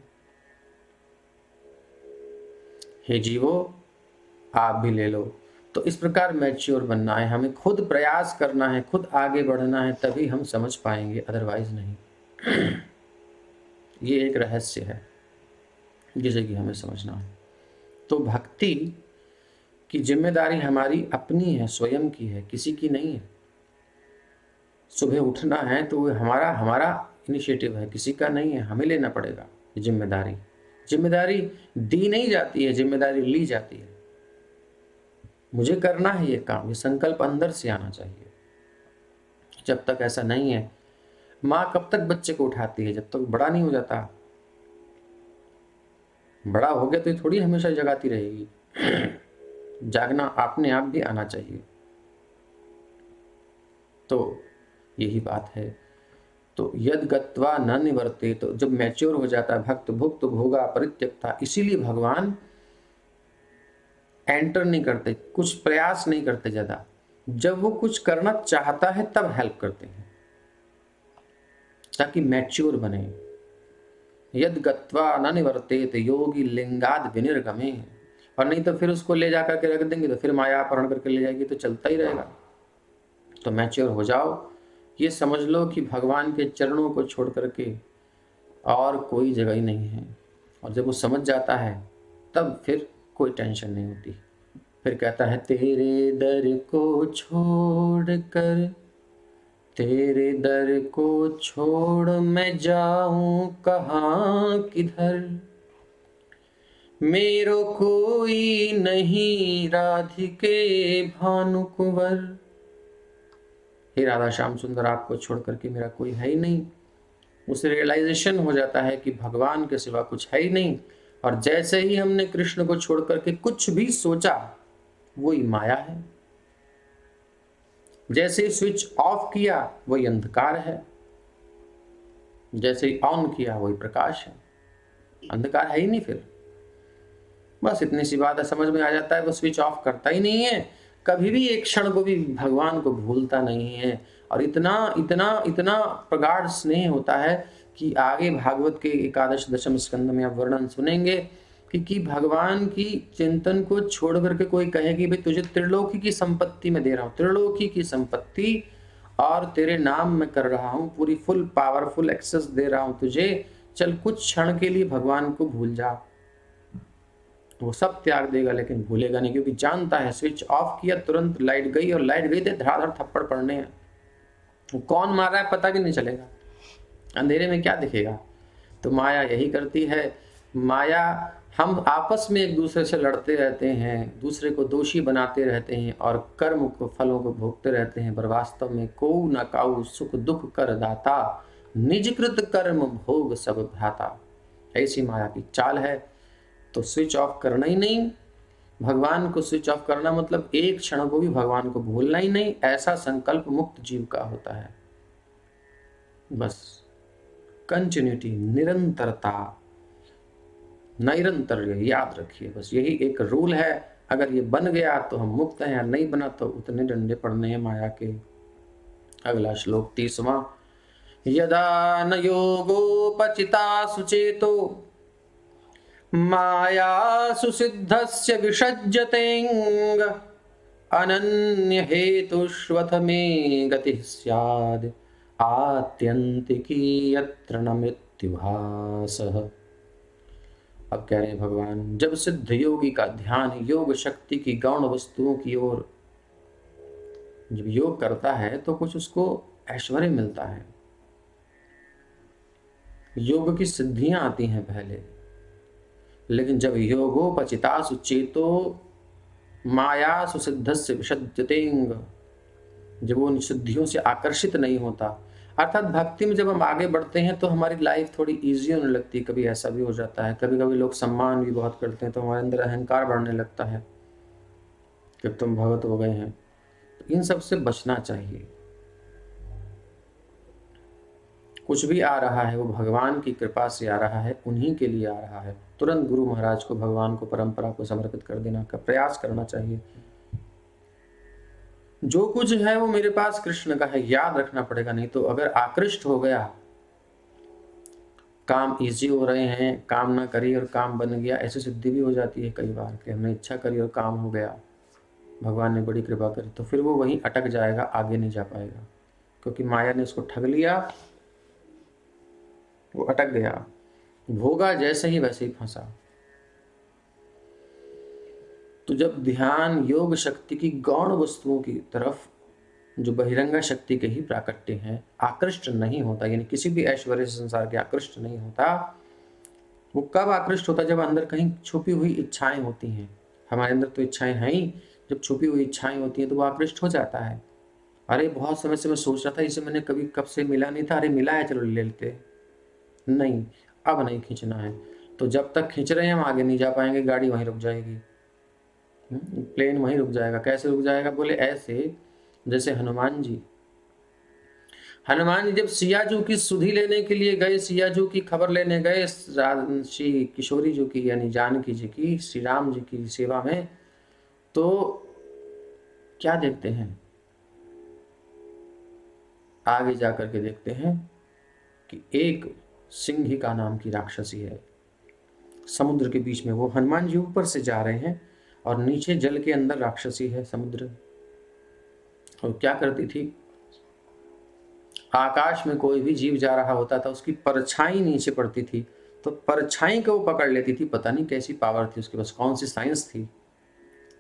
हे जीवो आप भी ले लो। तो इस प्रकार मैच्योर बनना है, हमें खुद प्रयास करना है, खुद आगे बढ़ना है, तभी हम समझ पाएंगे, अदरवाइज नहीं। ये एक रहस्य है जिसे कि हमें समझना है। तो भक्ति की जिम्मेदारी हमारी अपनी है, स्वयं की है, किसी की नहीं है। सुबह उठना है तो हमारा इनिशिएटिव है, किसी का नहीं है, हमें लेना पड़ेगा जिम्मेदारी। जिम्मेदारी दी नहीं जाती है, जिम्मेदारी ली जाती है। मुझे करना है ये काम, ये संकल्प अंदर से आना चाहिए। जब तक ऐसा नहीं है, माँ कब तक बच्चे को उठाती है? जब तक बड़ा नहीं हो जाता। बड़ा हो गया तो ये थोड़ी हमेशा जगाती रहेगी। जागना अपने आप भी आना चाहिए। तो यही बात है। तो यद गत्वा न निवर्ते, तो जब मैच्योर हो जाता है भक्त, भुक्त भोगा परित्यक्ता, इसीलिए भगवान एंटर नहीं करते, कुछ प्रयास नहीं करते ज्यादा। जब वो कुछ करना चाहता है तब हेल्प करते हैं, ताकि मैच्योर बने। यद गत्वा न निवर्तेत योगी लिंगाद विनिर्गमे, और नहीं तो फिर उसको ले जाकर के रख देंगे तो फिर माया अपहरण करके ले जाएगी, तो चलता ही रहेगा। तो मैच्योर हो जाओ, ये समझ लो कि भगवान के चरणों को छोड़ करके और कोई जगह ही नहीं है। और जब वो समझ जाता है तब फिर कोई टेंशन नहीं होती। फिर कहता है तेरे दर को छोड़ कर, तेरे दर को छोड़ मैं जाऊं कहाँ किधर, मेरो कोई नहीं राधिके भानुकुंवर। हे राधा श्याम सुंदर, आपको छोड़ करके मेरा कोई है ही नहीं। उसे रियलाइजेशन हो जाता है कि भगवान के सिवा कुछ है ही नहीं। और जैसे ही हमने कृष्ण को छोड़ करके कुछ भी सोचा, वही माया है। जैसे ही स्विच ऑफ किया वही अंधकार है, जैसे ही ऑन किया वही प्रकाश है। अंधकार है ही नहीं फिर। बस इतनी सी बात है, समझ में आ जाता है। वो स्विच ऑफ करता ही नहीं है, कभी भी एक क्षण को भी भगवान को भूलता नहीं है। और इतना इतना इतना प्रगाढ़ स्नेह होता है कि आगे भागवत के एकादश दशम स्कंद में आप वर्णन सुनेंगे कि भगवान की चिंतन को छोड़ करके कोई कहे कि भाई तुझे त्रिलोकी की संपत्ति में दे रहा हूँ, त्रिलोकी की संपत्ति, और तेरे नाम में कर रहा हूँ, पूरी फुल पावरफुल एक्सेस दे रहा हूँ तुझे, चल कुछ क्षण के लिए भगवान को भूल जा। वो सब त्याग देगा लेकिन भूलेगा नहीं, क्योंकि जानता है स्विच ऑफ किया तुरंत लाइट गई, और लाइट गई तो धड़ाधड़ थप्पड़ पड़ने हैं। कौन मार रहा है पता भी नहीं चलेगा, अंधेरे में क्या दिखेगा। तो माया यही करती है। माया, हम आपस में एक दूसरे से लड़ते रहते हैं, दूसरे को दोषी बनाते रहते हैं और कर्म को फलों को भोगते रहते हैं, पर वास्तव में को न काऊ सुख दुख कर दाता, निजकृत कर्म भोग सब भ्राता। ऐसी माया की चाल है। तो स्विच ऑफ करना ही नहीं, भगवान को स्विच ऑफ करना मतलब एक क्षण को भी भगवान को भूलना ही नहीं। ऐसा संकल्प मुक्त जीव का होता है। बस कंटिन्यूटी, निरंतरता, निरंतर याद रखिए, बस यही एक रूल है। अगर ये बन गया तो हम मुक्त हैं, या नहीं बना तो उतने डंडे पड़ने हैं माया के। अगला श्लोक 30वां। यदा न योगोपचिता सुचेतो माया सुसिद्धस्य विषज्यतेंग, अनन्य हेतुष्वथ में गति स्याद, आत्यंतिकी यत्र न मृत्युभासः। अब कह रहे हैं भगवान, जब सिद्ध योगी का ध्यान योग शक्ति की गौण वस्तुओं की ओर जब योग करता है तो कुछ उसको ऐश्वर्य मिलता है, योग की सिद्धियां आती हैं पहले। लेकिन जब योगोपचिता सुचेतो माया सुसिद्धस्य विषज्यतेंग, जब वो उन सिद्धियों से आकर्षित नहीं होता, अर्थात भक्ति में जब हम आगे बढ़ते हैं तो हमारी लाइफ थोड़ी इजी होने लगती है। कभी ऐसा भी हो जाता है, कभी कभी लोग सम्मान भी बहुत करते हैं तो हमारे अंदर अहंकार बढ़ने लगता है कि तुम भगत हो गए हैं। तो इन सब से बचना चाहिए। कुछ भी आ रहा है वो भगवान की कृपा से आ रहा है, उन्हीं के लिए आ रहा है। तुरंत गुरु महाराज को, भगवान को, परंपरा को समर्पित कर देना का प्रयास करना चाहिए। जो कुछ है वो मेरे पास कृष्ण का है, याद रखना पड़ेगा। नहीं तो अगर आकृष्ट हो गया, काम इजी हो रहे हैं, काम ना करी और काम बन गया, ऐसी सिद्धि भी हो जाती है कई बार कि हमने इच्छा करी और काम हो गया, भगवान ने बड़ी कृपा करी, तो फिर वो वहीं अटक जाएगा, आगे नहीं जा पाएगा, क्योंकि माया ने उसको ठग लिया, वो अटक गया, भोगा जैसे ही वैसे ही फंसा। तो जब ध्यान योग शक्ति की गौण वस्तुओं की तरफ, जो बहिरंगा शक्ति के ही प्राकट्य हैं, आकृष्ट नहीं होता, यानी किसी भी ऐश्वर्य संसार के आकृष्ट नहीं होता। वो कब आकृष्ट होता? जब अंदर कहीं छुपी हुई इच्छाएं होती हैं। हमारे अंदर तो इच्छाएं हैं ही, जब छुपी हुई इच्छाएं होती हैं तो वो आकृष्ट हो जाता है। अरे बहुत समय से मैं सोच रहा था, इसे मैंने कभी कब से मिला नहीं था, अरे मिला है, चलो ले लेते। नहीं, अब नहीं खींचना है। तो जब तक खींच रहे हैं हम आगे नहीं जा पाएंगे, गाड़ी वहीं रुक जाएगी, प्लेन वहीं रुक जाएगा। कैसे रुक जाएगा? बोले ऐसे, जैसे हनुमान जी हनुमान जी जब सियाजू की सुधि लेने के लिए गए, सियाजू की खबर लेने गए, श्री किशोरी जी की यानी जानकी जी की, श्री राम जी की सेवा में, तो क्या देखते हैं, आगे जाकर के देखते हैं कि एक सिंहिका नाम की राक्षसी है समुद्र के बीच में। वो हनुमान जी ऊपर से जा रहे हैं और नीचे जल के अंदर राक्षसी है समुद्र। और क्या करती थी, आकाश में कोई भी जीव जा रहा होता था, उसकी परछाई नीचे पड़ती थी तो परछाई को वो पकड़ लेती थी। पता नहीं कैसी पावर थी उसके पास, कौन सी साइंस थी।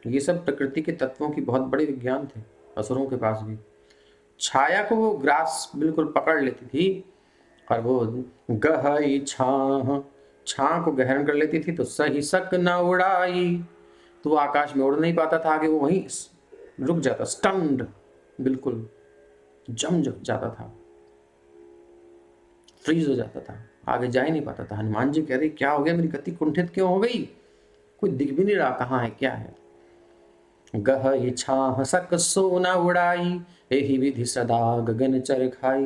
ये सब प्रकृति के तत्वों की बहुत बड़े विज्ञान थे असुरों के पास भी। छाया को वो ग्रास बिल्कुल पकड़ लेती थी और वो गहई छां को गहन कर लेती थी तो सही सक न उड़ाई, तो वो आकाश में उड़ नहीं पाता था, आगे वो वहीं रुक जाता, स्टन्ड, बिल्कुल जम जाता था, फ्रीज हो जाता था, आगे जा ही नहीं पाता था। हनुमान जी कह रहे क्या हो गया, मेरी गति कुंठित क्यों हो गई, कोई दिख भी नहीं रहा कहाँ है क्या है। गह छाह सक सोना उड़ाई, यही विधि सदा गगन चर खाई।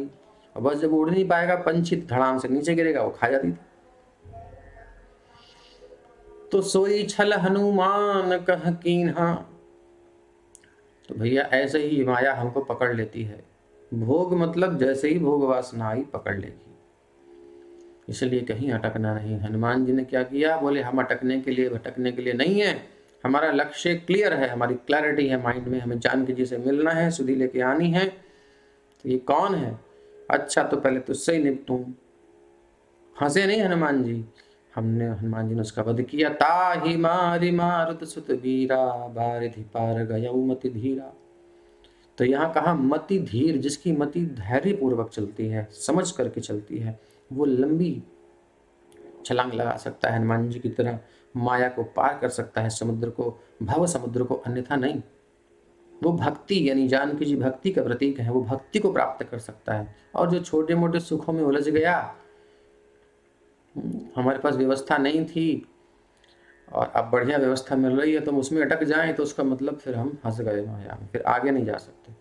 और बस जब उड़ नहीं पाएगा पंछी धड़ाम से नीचे गिरेगा, वो खा जाती थी। तो सोई छल हनुमान कह कीन्हा, तो भैया ऐसे ही माया हमको पकड़ लेती है। भोग मतलब जैसे ही भोग वासना आई पकड़ लेगी, इसलिए कहीं अटकना नहीं। हनुमान जी ने क्या किया, बोले हम अटकने के लिए भटकने के लिए नहीं है, हमारा लक्ष्य क्लियर है, हमारी क्लैरिटी है माइंड में, हमें जानकी जी से मिलना है, सुधि लेके आनी है। तो ये कौन है, अच्छा तो पहले तुझसे ही निपटूं। हंसे नहीं हनुमान जी, हनुमान जी ने उसका वध किया। ताहि मारि मारुत सुत वीरा, बारिधि पार गयउ मति धीरा। तो यहाँ कहा मति धीर, जिसकी मति धैर्य पूर्वक चलती है, समझ करके चलती है, वो लंबी छलांग लगा सकता है, हनुमान जी की तरह माया को पार कर सकता है, समुद्र को, भव समुद्र को, अन्यथा नहीं। वो भक्ति यानी जानकी जी भक्ति का प्रतीक है, वो भक्ति को प्राप्त कर सकता है। और जो छोटे मोटे सुखों में उलझ गया, हमारे पास व्यवस्था नहीं थी और अब बढ़िया व्यवस्था मिल रही है तो हम उसमें अटक जाएं, तो उसका मतलब फिर हम फंस गए माया में, फिर आगे नहीं जा सकते।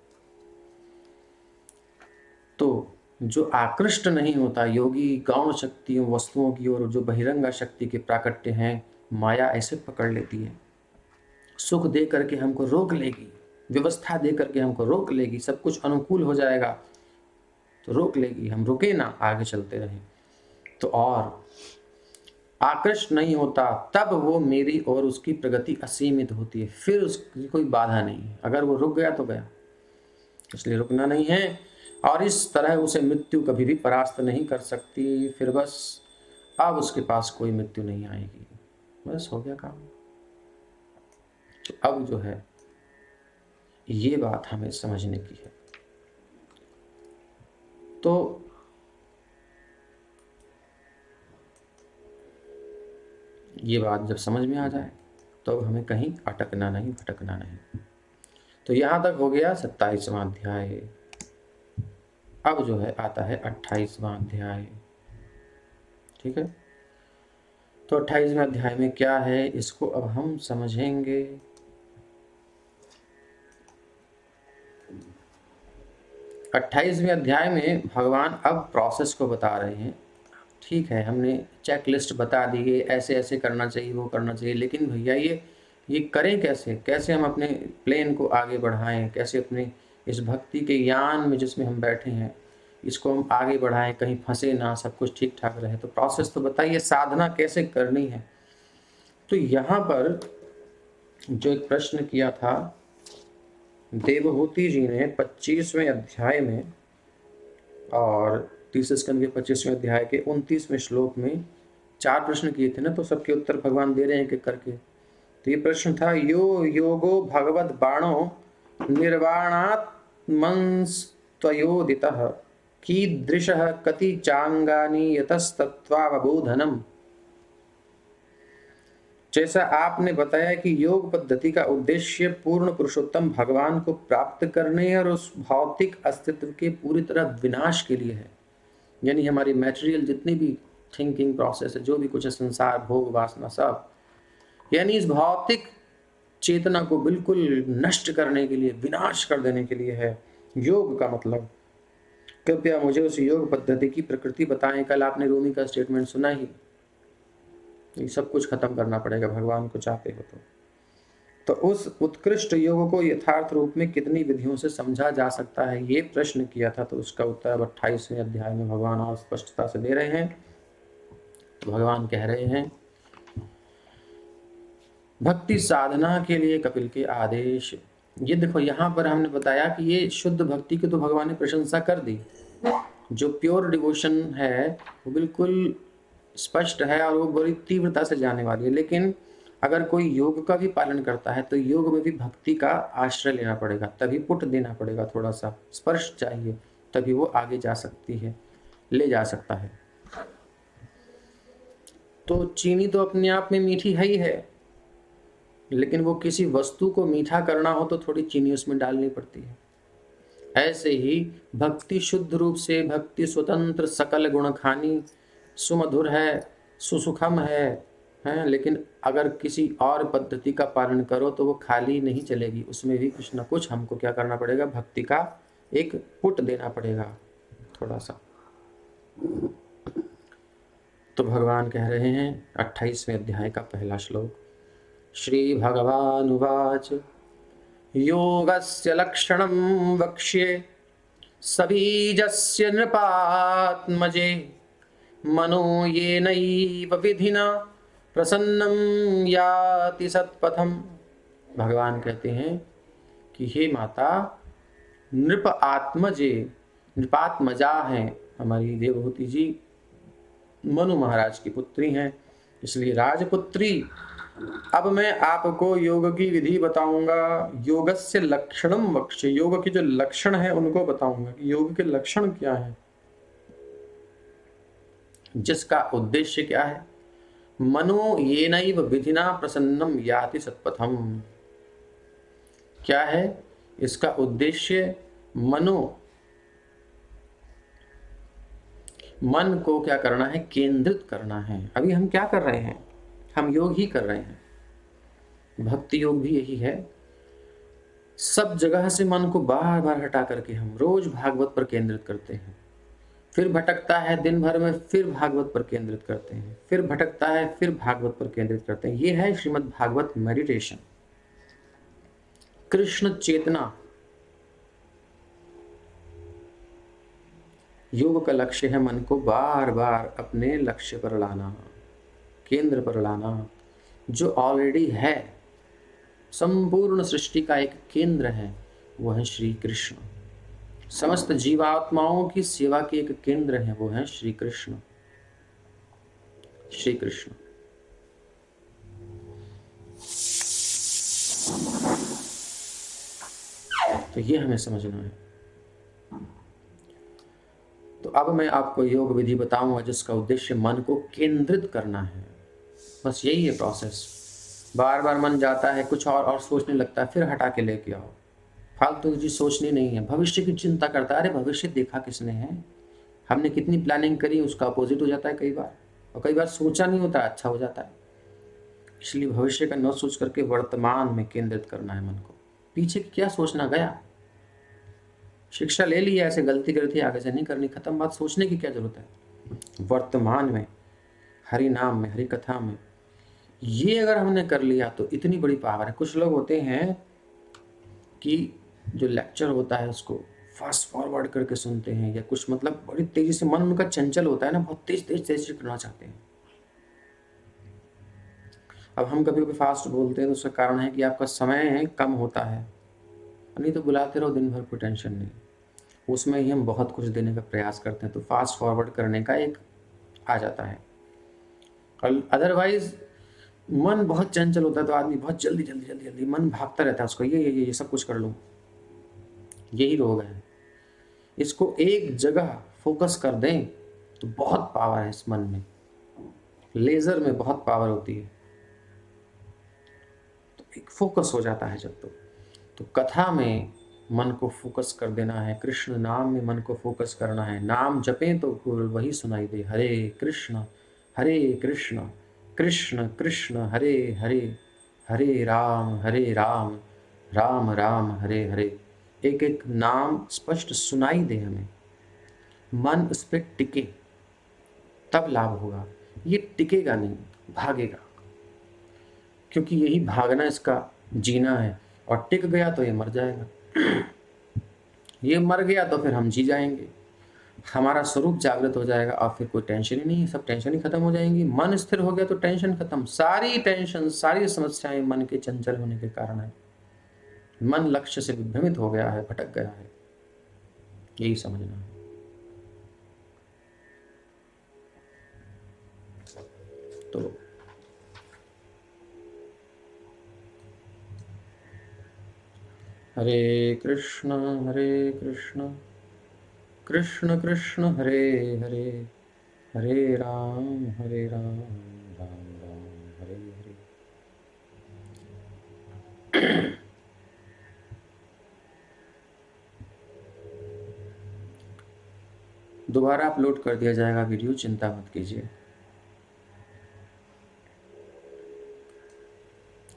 तो जो आकृष्ट नहीं होता योगी गौण शक्तियों वस्तुओं की ओर, जो बहिरंगा शक्ति के प्राकट्य हैं, माया ऐसे पकड़ लेती है, सुख दे करके हमको रोक लेगी, व्यवस्था दे करके हमको रोक लेगी, सब कुछ अनुकूल हो जाएगा तो रोक लेगी, हम रुके ना, आगे चलते रहें। तो और आकृष्ट नहीं होता तब वो मेरी और उसकी प्रगति असीमित होती है, फिर उसकी कोई बाधा नहीं है। अगर वो रुक गया तो गया, इसलिए रुकना नहीं है। और इस तरह उसे मृत्यु कभी भी परास्त नहीं कर सकती। फिर बस अब उसके पास कोई मृत्यु नहीं आएगी, बस हो गया काम। तो अब जो है ये बात हमें समझने की है। तो ये बात जब समझ में आ जाए तो हमें कहीं अटकना नहीं, भटकना नहीं। तो यहां तक हो गया 27वां अध्याय। अब जो है आता है 28वां अध्याय। ठीक है, तो 28वें अध्याय में क्या है इसको अब हम समझेंगे। 28वें अध्याय में भगवान अब प्रोसेस को बता रहे हैं। ठीक है, हमने चेक लिस्ट बता दी है, ऐसे ऐसे करना चाहिए, वो करना चाहिए, लेकिन भैया ये करें कैसे, कैसे हम अपने प्लेन को आगे बढ़ाएं, कैसे अपने इस भक्ति के यान में जिसमें हम बैठे हैं इसको हम आगे बढ़ाएं, कहीं फंसे ना, सब कुछ ठीक ठाक रहे। तो प्रोसेस तो बताइए, साधना कैसे करनी है। तो यहाँ पर जो एक प्रश्न किया था देवहूति जी ने 25वें अध्याय में और तीसरे स्कंद के 25वें अध्याय के 29वें श्लोक में 4 प्रश्न किए थे ना, तो सबके उत्तर भगवान दे रहे हैं एक करके। तो ये प्रश्न था, यो योगो भगवत बाणो निर्वाणात् मंस्तयोदितः कीदृशः कति चांगानि यतस्तत्त्वावबोधनम्। जैसा आपने बताया कि योग पद्धति का उद्देश्य पूर्ण पुरुषोत्तम भगवान को प्राप्त करने और उस भौतिक अस्तित्व के पूरी तरह विनाश के लिए है, यानी हमारी मैटेरियल जितनी भी थिंकिंग प्रोसेस है, जो भी कुछ है, संसार भोग वासना सब, यानी इस भौतिक चेतना को बिल्कुल नष्ट करने के लिए, विनाश कर देने के लिए है योग का मतलब। कृपया मुझे उस योग पद्धति की प्रकृति बताएं। कल आपने रूमी का स्टेटमेंट सुना ही, ये सब कुछ खत्म करना पड़ेगा भगवान को चाहते हो तो उस उत्कृष्ट योग को यथार्थ रूप में कितनी विधियों से समझा जा सकता है, ये प्रश्न किया था। तो उसका उत्तर अब 28वें अध्याय में भगवान और स्पष्टता से दे रहे हैं। तो भगवान कह रहे हैं, भक्ति साधना के लिए कपिल के आदेश। ये देखो, यहाँ पर हमने बताया कि ये शुद्ध भक्ति की तो भगवान ने प्रशंसा कर दी। जो प्योर डिवोशन है वो बिल्कुल स्पष्ट है और वो बड़ी तीव्रता से जाने वाली है। लेकिन अगर कोई योग का भी पालन करता है तो योग में भी भक्ति का आश्रय लेना पड़ेगा, तभी पुट देना पड़ेगा, थोड़ा सा स्पर्श चाहिए, तभी वो आगे जा सकती है, ले जा सकता है। तो चीनी तो अपने आप में मीठी है ही है, लेकिन वो किसी वस्तु को मीठा करना हो तो थोड़ी चीनी उसमें डालनी पड़ती है। ऐसे ही भक्ति शुद्ध रूप से, भक्ति स्वतंत्र सकल गुण खानी सुमधुर है, सुसुखम है, लेकिन अगर किसी और पद्धति का पालन करो तो वो खाली नहीं चलेगी, उसमें भी कुछ ना कुछ हमको क्या करना पड़ेगा, भक्ति का एक पुट देना पड़ेगा थोड़ा सा। तो भगवान कह रहे हैं 28वें अध्याय का पहला श्लोक, श्री भगवानुवाच योगस्य लक्षणं वक्ष्ये सबीजस्य नृपात्मजे मनो येनैव विधिना प्रसन्नं याति सत्पथम। भगवान कहते हैं कि हे माता, नृप आत्मजे, नृपात्मजा हैं हमारी देवहूति जी, मनु महाराज की पुत्री हैं, इसलिए राजपुत्री। अब मैं आपको योग की विधि बताऊंगा। योगस्य लक्षणम वक्ष्ये, योग के जो लक्षण है उनको बताऊंगा कि योग के लक्षण क्या है, जिसका उद्देश्य क्या है। मनो येनैव विधिना प्रसन्नम याति सत्पथम, क्या है इसका उद्देश्य। मन को क्या करना है, केंद्रित करना है। अभी हम क्या कर रहे हैं, हम योग ही कर रहे हैं, भक्ति योग भी यही है। सब जगह से मन को बार बार हटा करके हम रोज भागवत पर केंद्रित करते हैं, फिर भटकता है दिन भर में, फिर भागवत पर केंद्रित करते हैं, फिर भटकता है, फिर भागवत पर केंद्रित करते हैं। ये है श्रीमद् भागवत मेडिटेशन, कृष्ण चेतना। योग का लक्ष्य है मन को बार बार अपने लक्ष्य पर लाना, केंद्र पर लाना, जो ऑलरेडी है, संपूर्ण सृष्टि का एक केंद्र है, वो है श्री कृष्ण। समस्त जीवात्माओं की सेवा के एक केंद्र है, वो है श्री कृष्ण। श्री कृष्ण तो ये हमें समझना है। तो अब मैं आपको योग विधि बताऊंगा जिसका उद्देश्य मन को केंद्रित करना है। बस यही है प्रोसेस। बार बार मन जाता है कुछ और सोचने लगता है, फिर हटा के लेके आओ। फालतू की चीज सोचनी नहीं है। भविष्य की चिंता करता है, अरे भविष्य देखा किसने है, हमने कितनी प्लानिंग करी, उसका अपोजिट हो जाता है कई बार, और कई बार सोचा नहीं होता अच्छा हो जाता है। इसलिए भविष्य का न सोच करके वर्तमान में केंद्रित करना है मन को। पीछे क्या सोचना, गया, शिक्षा ले ली, ऐसे गलती करी थी, आगे से नहीं करनी, खत्म बात। सोचने की क्या जरूरत है, वर्तमान में, हरि नाम में, हरि कथा में। ये अगर हमने कर लिया तो इतनी बड़ी पावर है। कुछ लोग होते हैं कि जो लेक्चर होता है उसको फास्ट फॉरवर्ड करके सुनते हैं, या कुछ मतलब बड़ी तेजी से, मन उनका चंचल होता है ना, बहुत तेज से करना चाहते हैं। अब हम कभी कभी फास्ट बोलते हैं तो उसका कारण है कि आपका समय कम होता है, नहीं तो बुलाते रहो दिन भर, कोई टेंशन नहीं। उसमें ही हम बहुत कुछ देने का प्रयास करते हैं, तो फास्ट फॉरवर्ड करने का एक आ जाता है। अदरवाइज मन बहुत चंचल होता है तो आदमी बहुत जल्दी मन भागता रहता है उसको, ये सब कुछ कर लूँ। यही रोग है। इसको एक जगह फोकस कर दें तो बहुत पावर है इस मन में। लेजर में बहुत पावर होती है, तो एक फोकस हो जाता है जब तो कथा में मन को फोकस कर देना है, कृष्ण नाम में मन को फोकस करना है। नाम जपें तो वही सुनाई दे, हरे कृष्ण कृष्ण कृष्ण हरे हरे, हरे राम राम राम हरे हरे। एक एक नाम स्पष्ट सुनाई दे हमें, मन उस पर टिके तब लाभ होगा। ये टिकेगा नहीं, भागेगा, क्योंकि यही भागना इसका जीना है। और टिक गया तो ये मर जाएगा, ये मर गया तो फिर हम जी जाएंगे, हमारा स्वरूप जागृत हो जाएगा और फिर कोई टेंशन ही नहीं है, सब टेंशन ही खत्म हो जाएंगी। मन स्थिर हो गया तो टेंशन खत्म। सारी टेंशन, सारी समस्याएं मन के चंचल होने के कारण है। मन लक्ष्य से विभ्रमित हो गया है, भटक गया है, यही समझना है। तो हरे कृष्ण कृष्ण कृष्ण हरे हरे, हरे राम राम राम हरे हरे। दोबारा अपलोड कर दिया जाएगा वीडियो, चिंता मत कीजिए।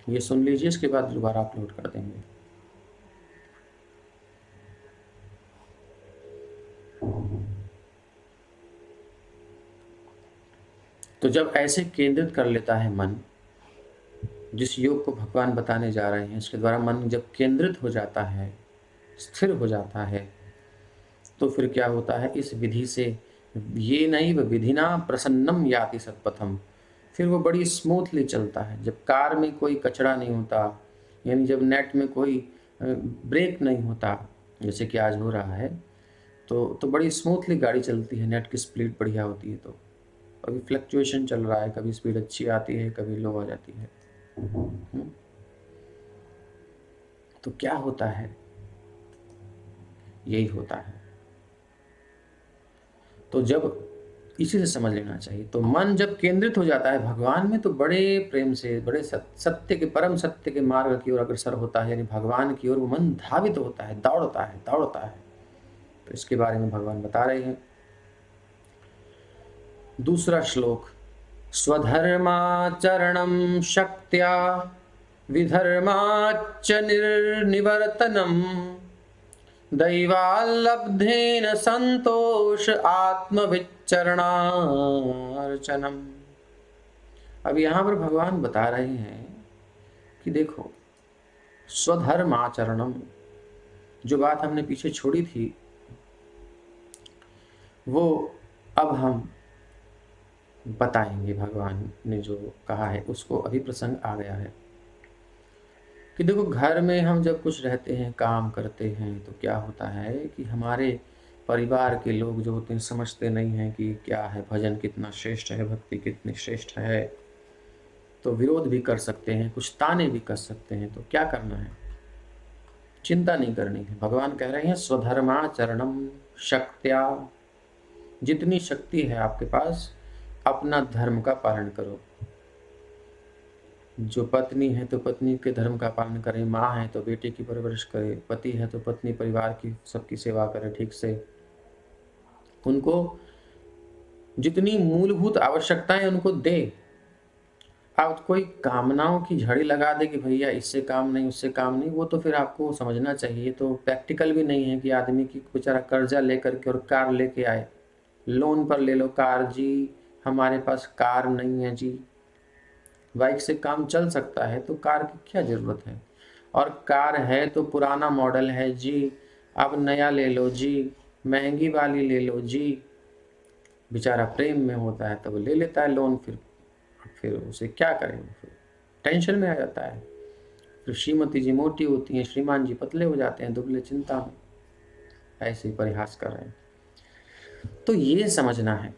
ये सुन लीजिए, इसके बाद दोबारा अपलोड कर देंगे। तो जब ऐसे केंद्रित कर लेता है मन, जिस योग को भगवान बताने जा रहे हैं, इसके द्वारा मन जब केंद्रित हो जाता है, स्थिर हो जाता है, तो फिर क्या होता है, इस विधि से ये नहीं व विधिना प्रसन्नम याति सत्पथम, फिर वो बड़ी स्मूथली चलता है। जब कार में कोई कचरा नहीं होता, यानी जब नेट में कोई ब्रेक नहीं होता, जैसे कि आज हो रहा है, तो बड़ी स्मूथली गाड़ी चलती है, नेट की स्पीड बढ़िया होती है। तो कभी फ्लक्चुएशन चल रहा है, कभी स्पीड अच्छी आती है, कभी लो आ जाती है। तो क्या होता है, यही होता है। तो जब इसी से समझ लेना चाहिए, तो मन जब केंद्रित हो जाता है भगवान में, तो बड़े प्रेम से, बड़े सत्य के, परम सत्य के मार्ग की ओर अग्रसर होता है, यानी भगवान की ओर वो मन धावित होता है, दौड़ता है। तो इसके बारे में भगवान बता रहे हैं। दूसरा श्लोक, स्वधर्माचरणं शक्त्या विधर्माच्च निर्निवर्तनम् दैवाल्लब्धेन संतोष आत्मविचरणार्चनम। अब यहां पर भगवान बता रहे हैं कि देखो, स्वधर्माचरणम, जो बात हमने पीछे छोड़ी थी, वो अब हम बताएंगे। भगवान ने जो कहा है उसको अभी प्रसंग आ गया है कि देखो, घर में हम जब कुछ रहते हैं, काम करते हैं, तो क्या होता है कि हमारे परिवार के लोग जो होते हैं समझते नहीं हैं कि क्या है, भजन कितना श्रेष्ठ है, भक्ति कितनी श्रेष्ठ है। तो विरोध भी कर सकते हैं, कुछ ताने भी कर सकते हैं। तो क्या करना है, चिंता नहीं करनी है। भगवान कह रहे हैं स्वधर्माचरणम शक्त्या, जितनी शक्ति है आपके पास, अपना धर्म का पालन करो। जो पत्नी है तो पत्नी के धर्म का पालन करे, माँ है तो बेटे की परवरिश करे, पति है तो पत्नी परिवार की सबकी सेवा करे ठीक से। उनको जितनी मूलभूत आवश्यकताएं उनको दे। अब कोई कामनाओं की झड़ी लगा दे कि भैया इससे काम नहीं, उससे काम नहीं, वो तो फिर आपको समझना चाहिए। तो प्रैक्टिकल भी नहीं है कि आदमी की बेचारा कर्जा लेकर के और कार लेके आए, लोन पर ले लो कार जी, हमारे पास कार नहीं है जी। बाइक से काम चल सकता है तो कार की क्या ज़रूरत है, और कार है तो पुराना मॉडल है जी, अब नया ले लो जी, महंगी वाली ले लो जी। बेचारा प्रेम में होता है तो वो ले लेता है लोन, फिर उसे क्या करें, फिर टेंशन में आ जाता है। फिर श्रीमती जी मोटी होती हैं, श्रीमान जी पतले हो जाते हैं, दुबले, चिंता में, ऐसे ही परिहास कर रहे हैं। तो ये समझना है।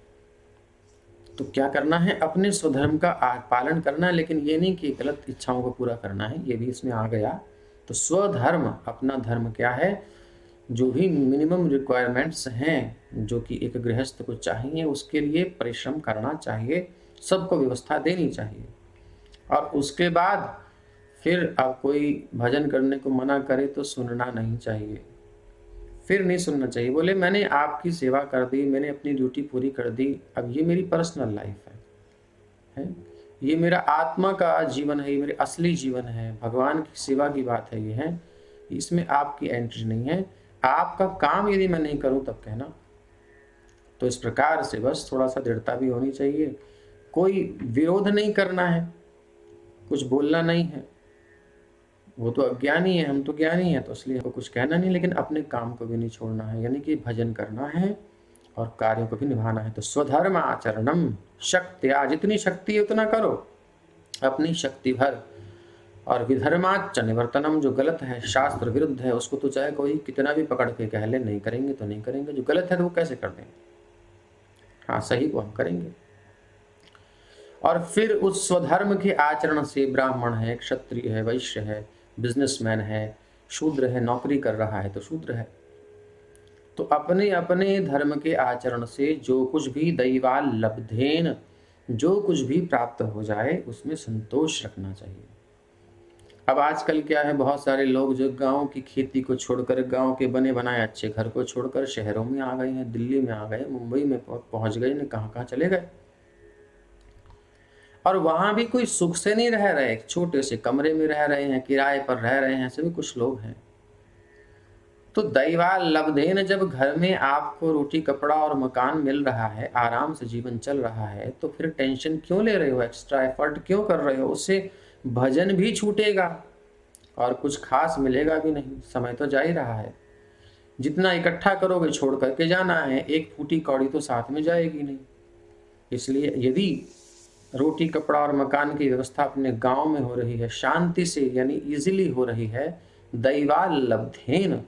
तो क्या करना है, अपने स्वधर्म का पालन करना है, लेकिन ये नहीं कि गलत इच्छाओं को पूरा करना है, ये भी इसमें आ गया। तो स्वधर्म, अपना धर्म क्या है, जो भी मिनिमम रिक्वायरमेंट्स हैं जो कि एक गृहस्थ को चाहिए, उसके लिए परिश्रम करना चाहिए, सबको व्यवस्था देनी चाहिए। और उसके बाद फिर अब कोई भजन करने को मना करे तो सुनना नहीं चाहिए, फिर नहीं सुनना चाहिए। बोले मैंने आपकी सेवा कर दी, मैंने अपनी ड्यूटी पूरी कर दी, अब ये मेरी पर्सनल लाइफ है, ये मेरा आत्मा का जीवन है, ये मेरे असली जीवन है, भगवान की सेवा की बात है, ये है, इसमें आपकी एंट्री नहीं है। आपका काम यदि मैं नहीं करूं तब कहना, तो इस प्रकार से बस थोड़ा सा दृढ़ता भी होनी चाहिए, कोई विरोध नहीं करना है, कुछ बोलना नहीं है, वो तो अज्ञानी है, हम तो ज्ञानी है, तो इसलिए हमको कुछ कहना नहीं, लेकिन अपने काम को भी नहीं छोड़ना है, यानी कि भजन करना है और कार्यों को भी निभाना है। तो स्वधर्म आचरणम शक्त्या, जितनी शक्ति है उतना करो, अपनी शक्ति भर। और विधर्माच निवर्तनम, जो गलत है, शास्त्र विरुद्ध है, उसको तो चाहे कोई कितना भी पकड़ के कह ले, नहीं करेंगे तो नहीं करेंगे। जो गलत है तो वो कैसे कर देंगे, हाँ सही को हम करेंगे। और फिर उस स्वधर्म के आचरण से, ब्राह्मण है, क्षत्रिय है, वैश्य है, बिजनेसमैन है, शूद्र है, नौकरी कर रहा है तो शूद्र है, तो अपने अपने धर्म के आचरण से जो कुछ भी दैवाल लब्धेन, जो कुछ भी प्राप्त हो जाए उसमें संतोष रखना चाहिए। अब आजकल क्या है, बहुत सारे लोग जो गांव की खेती को छोड़कर, गांव के बने बनाए अच्छे घर को छोड़कर शहरों में आ गए हैं, दिल्ली में आ गए, मुंबई में पहुंच गए, ने कहां कहां चले गए, और वहां भी कोई सुख से नहीं रह रहे, छोटे से कमरे में रह रहे हैं, किराए पर रह रहे हैं, ऐसे भी कुछ लोग हैं। तो दैवाल लब्धेन, जब घर में आपको रोटी कपड़ा और मकान मिल रहा है, आराम से जीवन चल रहा है, तो फिर टेंशन क्यों ले रहे हो, एक्स्ट्रा एफर्ट क्यों कर रहे हो? उससे भजन भी छूटेगा और कुछ खास मिलेगा भी नहीं, समय तो जा ही रहा है। जितना इकट्ठा करोगे छोड़ करके जाना है, एक फूटी कौड़ी तो साथ में जाएगी नहीं। इसलिए यदि रोटी कपड़ा और मकान की व्यवस्था अपने गांव में हो रही है, शांति से यानी इजीली हो रही है, दैवाल लब्धेन,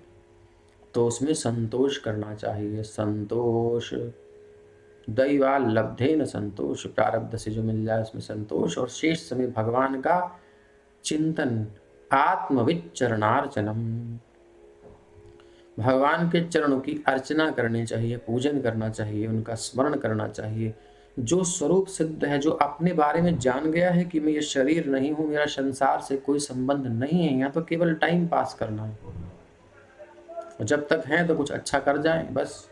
तो उसमें संतोष करना चाहिए। संतोष, दैवाल लब्धेन संतोष, प्रारब्ध से जो मिल जाए उसमें संतोष, और शेष समय भगवान का चिंतन, आत्मविचरणार्चनम, भगवान के चरणों की अर्चना करनी चाहिए, पूजन करना चाहिए, उनका स्मरण करना चाहिए। जो स्वरूप सिद्ध है, जो अपने बारे में जान गया है कि मैं ये शरीर नहीं हूं, मेरा संसार से कोई संबंध नहीं है, यहाँ तो केवल टाइम पास करना है, और जब तक है तो कुछ अच्छा कर जाएं बस।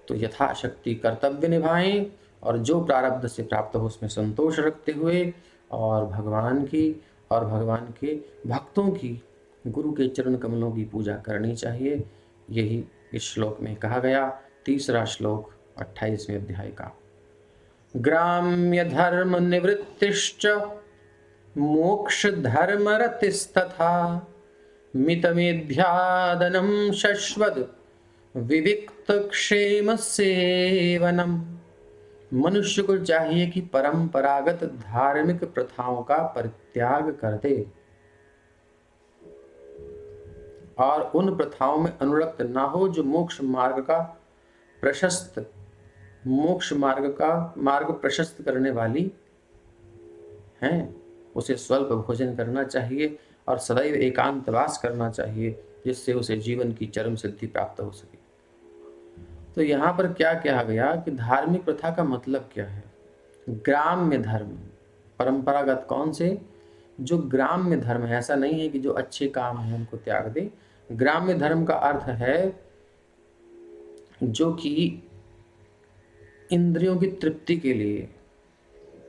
तो यथाशक्ति कर्तव्य निभाएं, और जो प्रारब्ध से प्राप्त हो उसमें संतोष रखते हुए, और भगवान की और भगवान के भक्तों की, गुरु के चरण कमलों की पूजा करनी चाहिए। यही इस श्लोक में कहा गया। तीसरा श्लोक 28वें अध्याय का। ग्राम्य धर्म निवृत्तिश्च मोक्ष धर्म रतिस्तथा मितमेध्यादनम शश्वत विविक्त क्षेम सेवनम। मनुष्य को चाहिए कि परंपरागत धार्मिक प्रथाओं का परित्याग कर दे और उन प्रथाओं में अनुरक्त ना हो जो मोक्ष मार्ग प्रशस्त करने वाली हैं। उसे स्वल्प भोजन करना चाहिए और सदैव एकांतवास करना चाहिए, जिससे उसे जीवन की चरम सिद्धि प्राप्त हो सके। तो यहाँ पर क्या कहा गया कि धार्मिक प्रथा का मतलब क्या है? ग्राम्य धर्म, परंपरागत कौन से? जो ग्राम्य धर्म है। ऐसा नहीं है कि जो अच्छे काम है उनको त्याग दे। ग्राम्य धर्म का अर्थ है जो कि इंद्रियों की तृप्ति के लिए,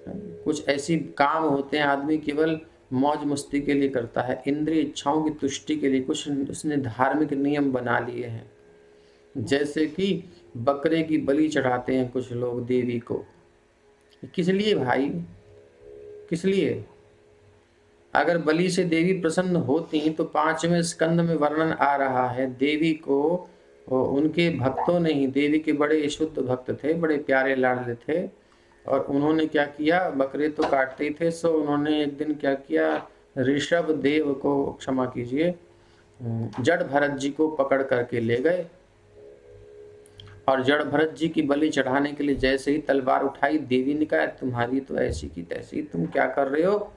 कुछ ऐसी काम होते हैं आदमी केवल मौज मस्ती के लिए करता है, इंद्रिय इच्छाओं की तुष्टि के लिए कुछ उसने धार्मिक नियम बना लिए हैं। जैसे कि बकरे की बलि चढ़ाते हैं कुछ लोग देवी को। किस लिए भाई, किस लिए? अगर बलि से देवी प्रसन्न होती तो 5वें स्कंद में वर्णन आ रहा है, देवी को उनके भक्तों ने ही, देवी के बड़े शुद्ध भक्त थे, बड़े प्यारे लाडले थे, और उन्होंने क्या किया, बकरे तो काटते ही थे, सो उन्होंने एक दिन क्या किया, ऋषभ देव को, क्षमा कीजिए, जड़ भरत जी को पकड़ करके ले गए, और जड़ भरत जी की बलि चढ़ाने के लिए जैसे ही तलवार उठाई, देवी ने कहा तुम्हारी तो ऐसी की तैसी, तुम क्या कर रहे हो,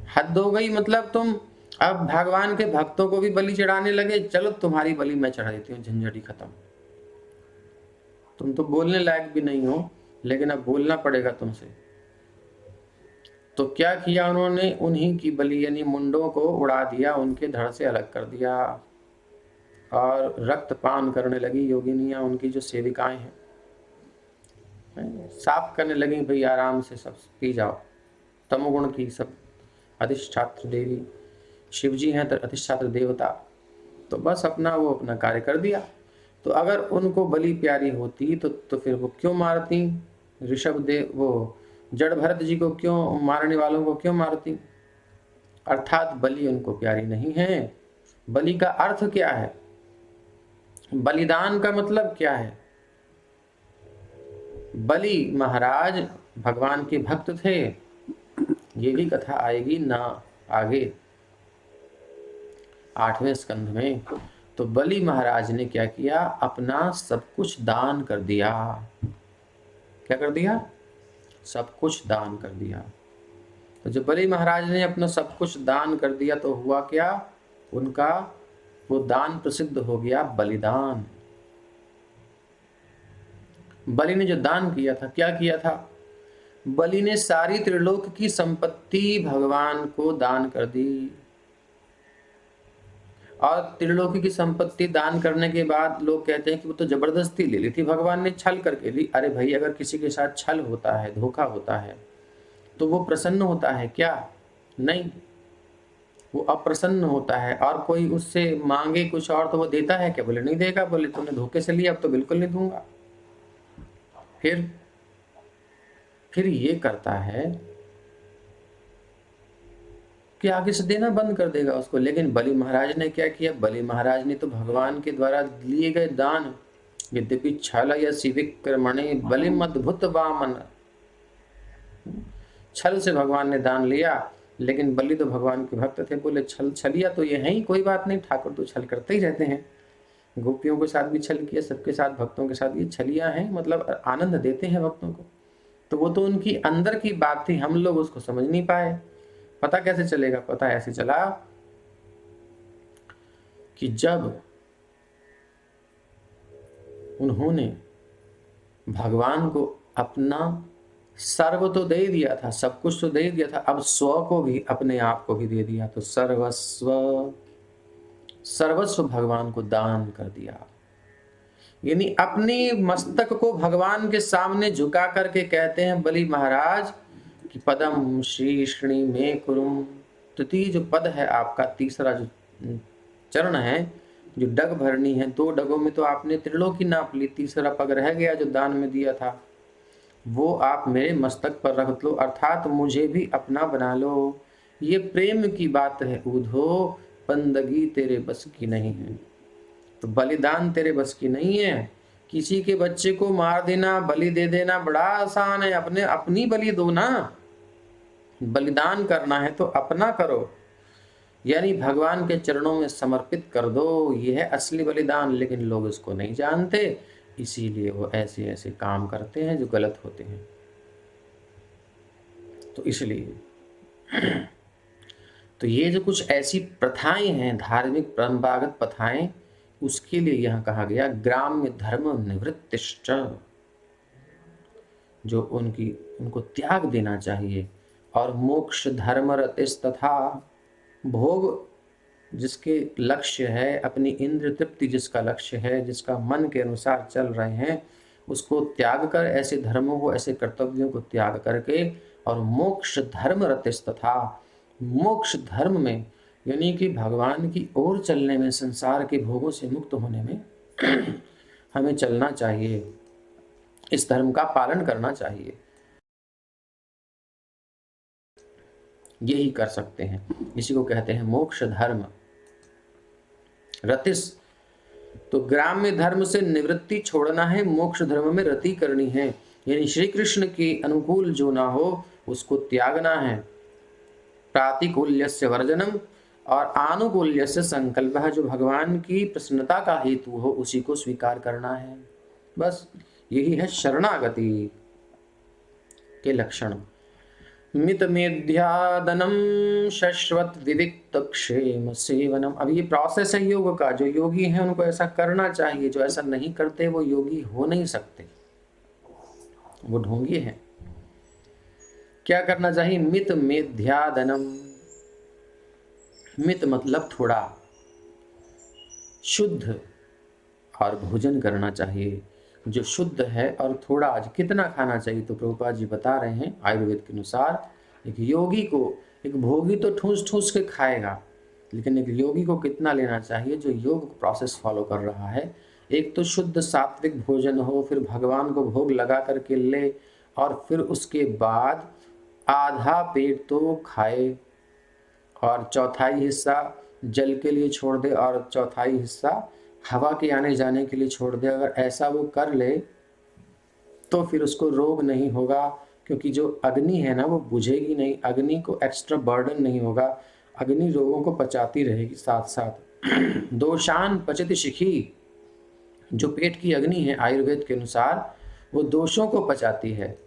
हद हो गई। मतलब तुम अब भगवान के भक्तों को भी बलि चढ़ाने लगे, चलो तुम्हारी बलि मैं चढ़ा देती हूँ, झंझट ही खत्म। तुम तो बोलने लायक भी नहीं हो, लेकिन अब बोलना पड़ेगा तुमसे। तो क्या किया उन्होंने, उन्हीं की बलि यानी मुंडों को उड़ा दिया, उनके धड़ से अलग कर दिया, और रक्तपान करने लगी योगिनियां, उनकी जो सेविकाएं हैं, साफ करने लगी, भाई आराम से सब पी जाओ। तमोगुण की सब अधिष्ठात्र देवी, शिवजी हैं तो अधिष्ठात्र देवता, तो बस अपना वो अपना कार्य कर दिया। तो अगर उनको बलि प्यारी होती तो फिर वो क्यों मारती? ऋषभ देव, वो जड़ भरत जी को क्यों, मारने वालों को क्यों मारती? अर्थात बलि उनको प्यारी नहीं है। बलि का अर्थ क्या है? बलिदान का मतलब क्या है? बलि महाराज भगवान के भक्त थे, ये भी कथा आएगी ना आगे 8वें स्कंध में। तो बलि महाराज ने क्या किया? अपना सब कुछ दान कर दिया। क्या कर दिया? सब कुछ दान कर दिया। तो जब बलि महाराज ने अपना सब कुछ दान कर दिया तो हुआ क्या? उनका वो दान प्रसिद्ध हो गया बलिदान। बलि ने जो दान किया था, क्या किया था? बलि ने सारी त्रिलोक की संपत्ति भगवान को दान कर दी। और त्रिलोकी की संपत्ति दान करने के बाद लोग कहते हैं कि वो तो जबरदस्ती ले ली थी, भगवान ने छल करके ली। अरे भाई, अगर किसी के साथ छल होता है, धोखा होता है, तो वो प्रसन्न होता है क्या? नहीं, वो अप्रसन्न होता है। और कोई उससे मांगे कुछ और तो वो देता है क्या? बोले नहीं देगा। बोले तुमने धोखे से लिया, अब तो बिल्कुल नहीं दूंगा। फिर ये करता है कि आगे से देना बंद कर देगा उसको। लेकिन बलि महाराज ने क्या किया? बलि महाराज ने तो भगवान के द्वारा लिए गए दान, यद्यपि छल यसी विक्रमणे बलिमद्भुत वामन, छल से भगवान ने दान लिया, लेकिन बलि तो भगवान के भक्त थे। बोले छल छलिया तो ये है ही, कोई बात नहीं, ठाकुर तो छल करते ही रहते हैं। गोपियों के साथ भी छल किया, सबके साथ, भक्तों के साथ, ये छलिया हैं, मतलब आनंद देते हैं भक्तों को। तो वो तो उनकी अंदर की बात थी, हम लोग उसको समझ नहीं पाए। पता कैसे चलेगा? पता ऐसे चला कि जब उन्होंने भगवान को अपना सर्व तो दे दिया था, सब कुछ तो दे दिया था, अब स्व को भी, अपने आप को भी दे दिया। तो सर्वस्व भगवान को दान कर दिया। यानी अपनी मस्तक को भगवान के सामने झुका करके कहते हैं बलि महाराज कि पदम श्री श्री में कुरुम। तृतीय जो पद है आपका, तीसरा जो चरण है, जो डग भरनी है, 2 डगों में तो आपने त्रिलोकी नाप ली, तीसरा पग रह गया जो दान में दिया था, वो आप मेरे मस्तक पर रख लो, अर्थात मुझे भी अपना बना लो। ये प्रेम की बात है उधो, बंदगी तेरे बस की नहीं है। तो बलिदान तेरे बस की नहीं है। किसी के बच्चे को मार देना, बलि दे देना बड़ा आसान है। अपनी बलि दो ना। बलिदान करना है तो अपना करो, यानी भगवान के चरणों में समर्पित कर दो। ये है असली बलिदान। लेकिन लोग इसको नहीं जानते, इसीलिए वो ऐसे ऐसे काम करते हैं जो गलत होते हैं। तो इसलिए तो ये जो कुछ ऐसी प्रथाएं हैं, धार्मिक परंपरागत प्रथाएं, उसके लिए यहां कहा गया ग्राम्य धर्म निवृत्तिश्च, जो उनको त्याग देना चाहिए। और मोक्ष धर्म रतिस्तथा, भोग जिसके लक्ष्य है, अपनी इंद्र तृप्ति जिसका लक्ष्य है, जिसका मन के अनुसार चल रहे हैं, उसको त्याग कर, ऐसे धर्मों को, ऐसे कर्तव्यों को त्याग करके, और मोक्ष धर्म रतिस्तथा, मोक्ष धर्म में, यानी कि भगवान की ओर चलने में, संसार के भोगों से मुक्त होने में हमें चलना चाहिए, इस धर्म का पालन करना चाहिए। यही कर सकते हैं, इसी को कहते हैं मोक्ष धर्म। रतिस, तो ग्राम्य धर्म से निवृत्ति छोड़ना है, मोक्ष धर्म में रति करनी है, यानी श्री कृष्ण के अनुकूल जो ना हो उसको त्यागना है। प्रातिकूल्यस्य वर्जनम, और आनुकूल्यस्य संकल्पः, जो भगवान की प्रसन्नता का हेतु हो उसी को स्वीकार करना है। बस यही है शरणागति के लक्षण। मित मेध्यादनम शश्वत विविक्त क्षेम सेवनम। अब ये प्रोसेस है योग का, जो योगी हैं उनको ऐसा करना चाहिए, जो ऐसा नहीं करते वो योगी हो नहीं सकते, वो ढोंगी हैं। क्या करना चाहिए? मित मेध्यादनम, मित मतलब थोड़ा, शुद्ध, और भोजन करना चाहिए जो शुद्ध है, और थोड़ा, कितना खाना चाहिए? तो प्रभुपाद जी बता रहे हैं आयुर्वेद के अनुसार, एक योगी को, एक भोगी तो ठूस ठूस के खाएगा, लेकिन एक योगी को कितना लेना चाहिए? जो योग प्रोसेस फॉलो कर रहा है, एक तो शुद्ध सात्विक भोजन हो, फिर भगवान को भोग लगा करके ले, और फिर उसके बाद आधा पेट तो खाए और चौथाई हिस्सा जल के लिए छोड़ दे और चौथाई हिस्सा हवा के आने जाने के लिए छोड़ दे। अगर ऐसा वो कर ले तो फिर उसको रोग नहीं होगा, क्योंकि जो अग्नि है ना वो बुझेगी नहीं, अग्नि को एक्स्ट्रा बर्डन नहीं होगा, अग्नि रोगों को पचाती रहेगी साथ साथ। दोषान पचति शिखी, जो पेट की अग्नि है आयुर्वेद के अनुसार वो दोषों को पचाती है।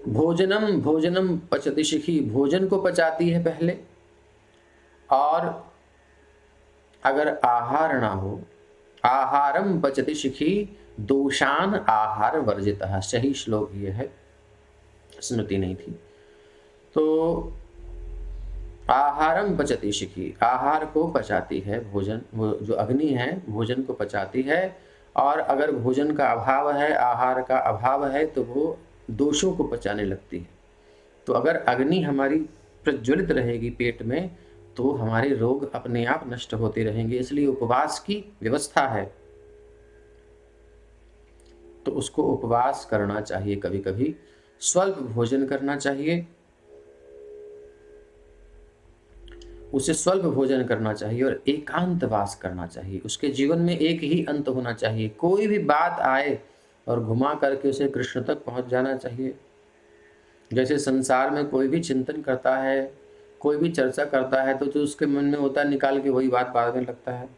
भोजनम भोजनम पचति शिखी, भोजन को पचाती है पहले, और अगर आहार ना हो, आहारम पचति शिखी दोषान आहार वर्जितः, सही श्लोक ये है, स्मृति नहीं थी। तो आहारम पचति शिखी, आहार को पचाती है भोजन, वो जो अग्नि है भोजन को पचाती है। और अगर भोजन का अभाव है, आहार का अभाव है, तो वो दोषों को पचाने लगती है। तो अगर अग्नि हमारी प्रज्वलित रहेगी पेट में तो हमारे रोग अपने आप नष्ट होते रहेंगे। इसलिए उपवास की व्यवस्था है, तो उसको उपवास करना चाहिए, कभी कभी स्वल्प भोजन करना चाहिए, उसे स्वल्प भोजन करना चाहिए और एकांत वास करना चाहिए। उसके जीवन में एक ही अंत होना चाहिए, कोई भी बात आए और घुमा करके उसे कृष्ण तक पहुंच जाना चाहिए। जैसे संसार में कोई भी चिंतन करता है, कोई भी चर्चा करता है, तो जो उसके मन में होता है निकाल के वही बात बाद में लगता है,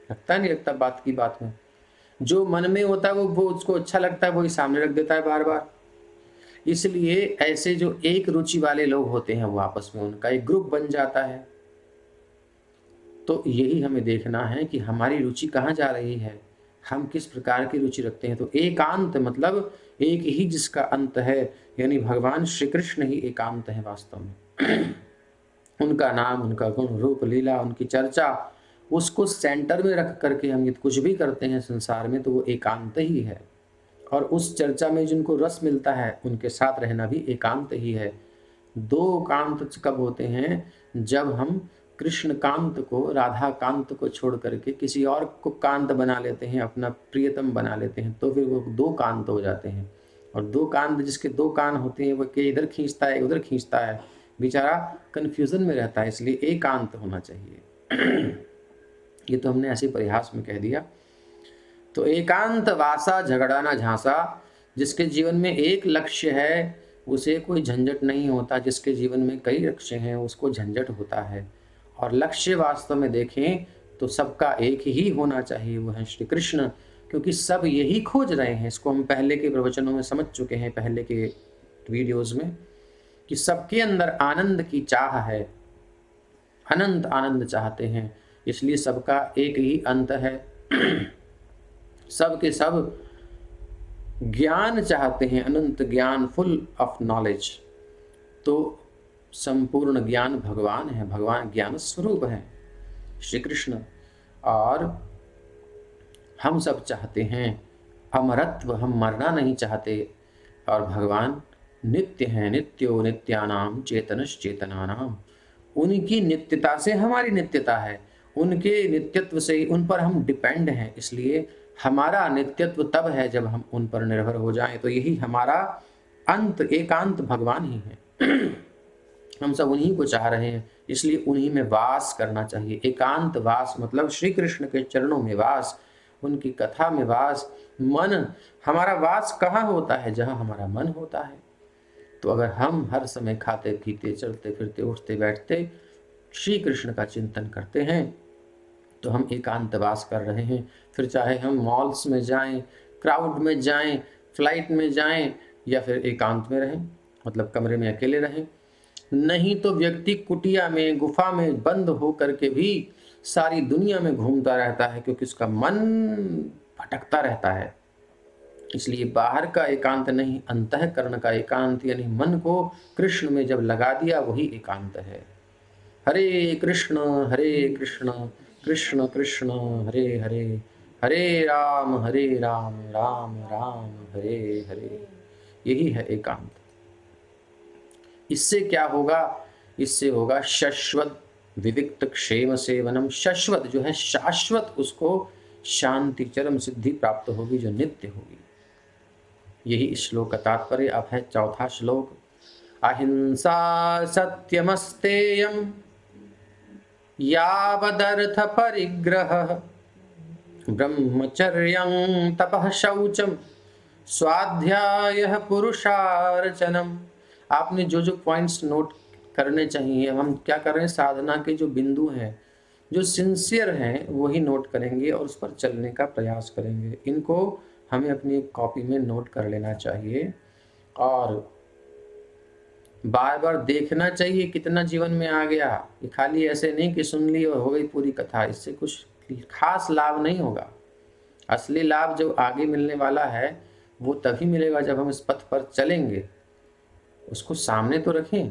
नहीं लगता बात की बात में। जो मन में होता है वो उसको अच्छा लगता है वही सामने रख देता है बार बार। इसलिए ऐसे जो एक रुचि वाले लोग होते हैं वो आपस में उनका एक ग्रुप बन जाता है। तो यही हमें देखना है कि हमारी रुचि कहाँ जा रही है, हम किस प्रकार की रुचि रखते हैं। तो एकांत मतलब एक ही जिसका अंत है, यानी भगवान श्री कृष्ण ही एकांत है वास्तव में। उनका नाम, उनका गुण, रूप, लीला, उनकी चर्चा, उसको सेंटर में रख करके हम ये कुछ भी करते हैं संसार में तो वो एकांत ही है। और उस चर्चा में जिनको रस मिलता है उनके साथ रहना भी एकांत ही है। दो कांत कब होते हैं? जब हम कृष्ण कांत को, राधा कांत को छोड़ करके किसी और को कांत बना लेते हैं, अपना प्रियतम बना लेते हैं, तो फिर वो दो कांत हो जाते हैं। और दो कांत, जिसके दो कान होते हैं, वो के इधर खींचता है उधर खींचता है, बेचारा कंफ्यूजन में रहता है। इसलिए एकांत होना चाहिए। ये तो हमने ऐसे परिहास में कह दिया। तो एकांत वासा झगड़ा ना झांसा, जिसके जीवन में एक लक्ष्य है उसे कोई झंझट नहीं होता, जिसके जीवन में कई लक्ष्य हैं उसको झंझट होता है। और लक्ष्य वास्तव में देखें तो सबका एक ही होना चाहिए, वो है श्री कृष्ण, क्योंकि सब यही खोज रहे हैं। इसको हम पहले के प्रवचनों में समझ चुके हैं, पहले के वीडियोस में, कि सबके अंदर आनंद की चाह है, अनंत आनंद चाहते हैं, इसलिए सबका एक ही अंत है। सब के सब ज्ञान चाहते हैं, अनंत ज्ञान, फुल ऑफ नॉलेज। तो संपूर्ण ज्ञान भगवान है, भगवान ज्ञान स्वरूप है श्री कृष्ण। और हम सब चाहते हैं अमरत्व, हम मरना नहीं चाहते। और भगवान नित्य हैं, नित्यो नित्यानाम चेतनश्चेतनानाम, उनकी नित्यता से हमारी नित्यता है, उनके नित्यत्व से उन पर हम डिपेंड हैं। इसलिए हमारा नित्यत्व तब है जब हम उन पर निर्भर हो जाएं। तो यही हमारा अंत, एकांत भगवान ही है। हम सब उन्हीं को चाह रहे हैं, इसलिए उन्हीं में वास करना चाहिए। एकांत वास मतलब श्री कृष्ण के चरणों में वास, उनकी कथा में वास। मन, हमारा वास कहाँ होता है? जहाँ हमारा मन होता है। तो अगर हम हर समय खाते पीते, चलते फिरते, उठते बैठते श्री कृष्ण का चिंतन करते हैं तो हम एकांतवास कर रहे हैं। फिर चाहे हम मॉल्स में जाएं, क्राउड में जाएं, फ्लाइट में जाएं, या फिर एकांत में रहें, मतलब कमरे में अकेले रहें। नहीं तो व्यक्ति कुटिया में, गुफा में बंद हो करके भी सारी दुनिया में घूमता रहता है, क्योंकि उसका मन भटकता रहता है। इसलिए बाहर का एकांत नहीं, अंतःकरण का एकांत, यानी मन को कृष्ण में जब लगा दिया वही एकांत है। हरे कृष्ण कृष्ण कृष्ण हरे हरे, हरे राम राम राम हरे हरे, यही है एकांत। इससे क्या होगा इससे होगा शाश्वत विविक्त क्षेम सेवनम। शाश्वत जो है शाश्वत, उसको शांति चरम सिद्धि प्राप्त होगी जो नित्य होगी। यही इस श्लोक का तात्पर्य। अब है चौथा श्लोक। अहिंसा सत्यमस्तेयम यावदर्थ परिग्रह ब्रह्मचर्यं तपः शौचम स्वाध्यायः पुरुषार्चनम। आपने जो जो पॉइंट्स नोट करने चाहिए, हम क्या कर रहे हैं, साधना के जो बिंदु हैं, जो सिंसियर हैं, वही नोट करेंगे और उस पर चलने का प्रयास करेंगे। इनको हमें अपनी एक कॉपी में नोट कर लेना चाहिए और बार बार देखना चाहिए कितना जीवन में आ गया। ये खाली ऐसे नहीं कि सुन ली और हो गई पूरी कथा, इससे कुछ खास लाभ नहीं होगा। असली लाभ जो आगे मिलने वाला है वो तभी मिलेगा जब हम इस पथ पर चलेंगे। उसको सामने तो रखें।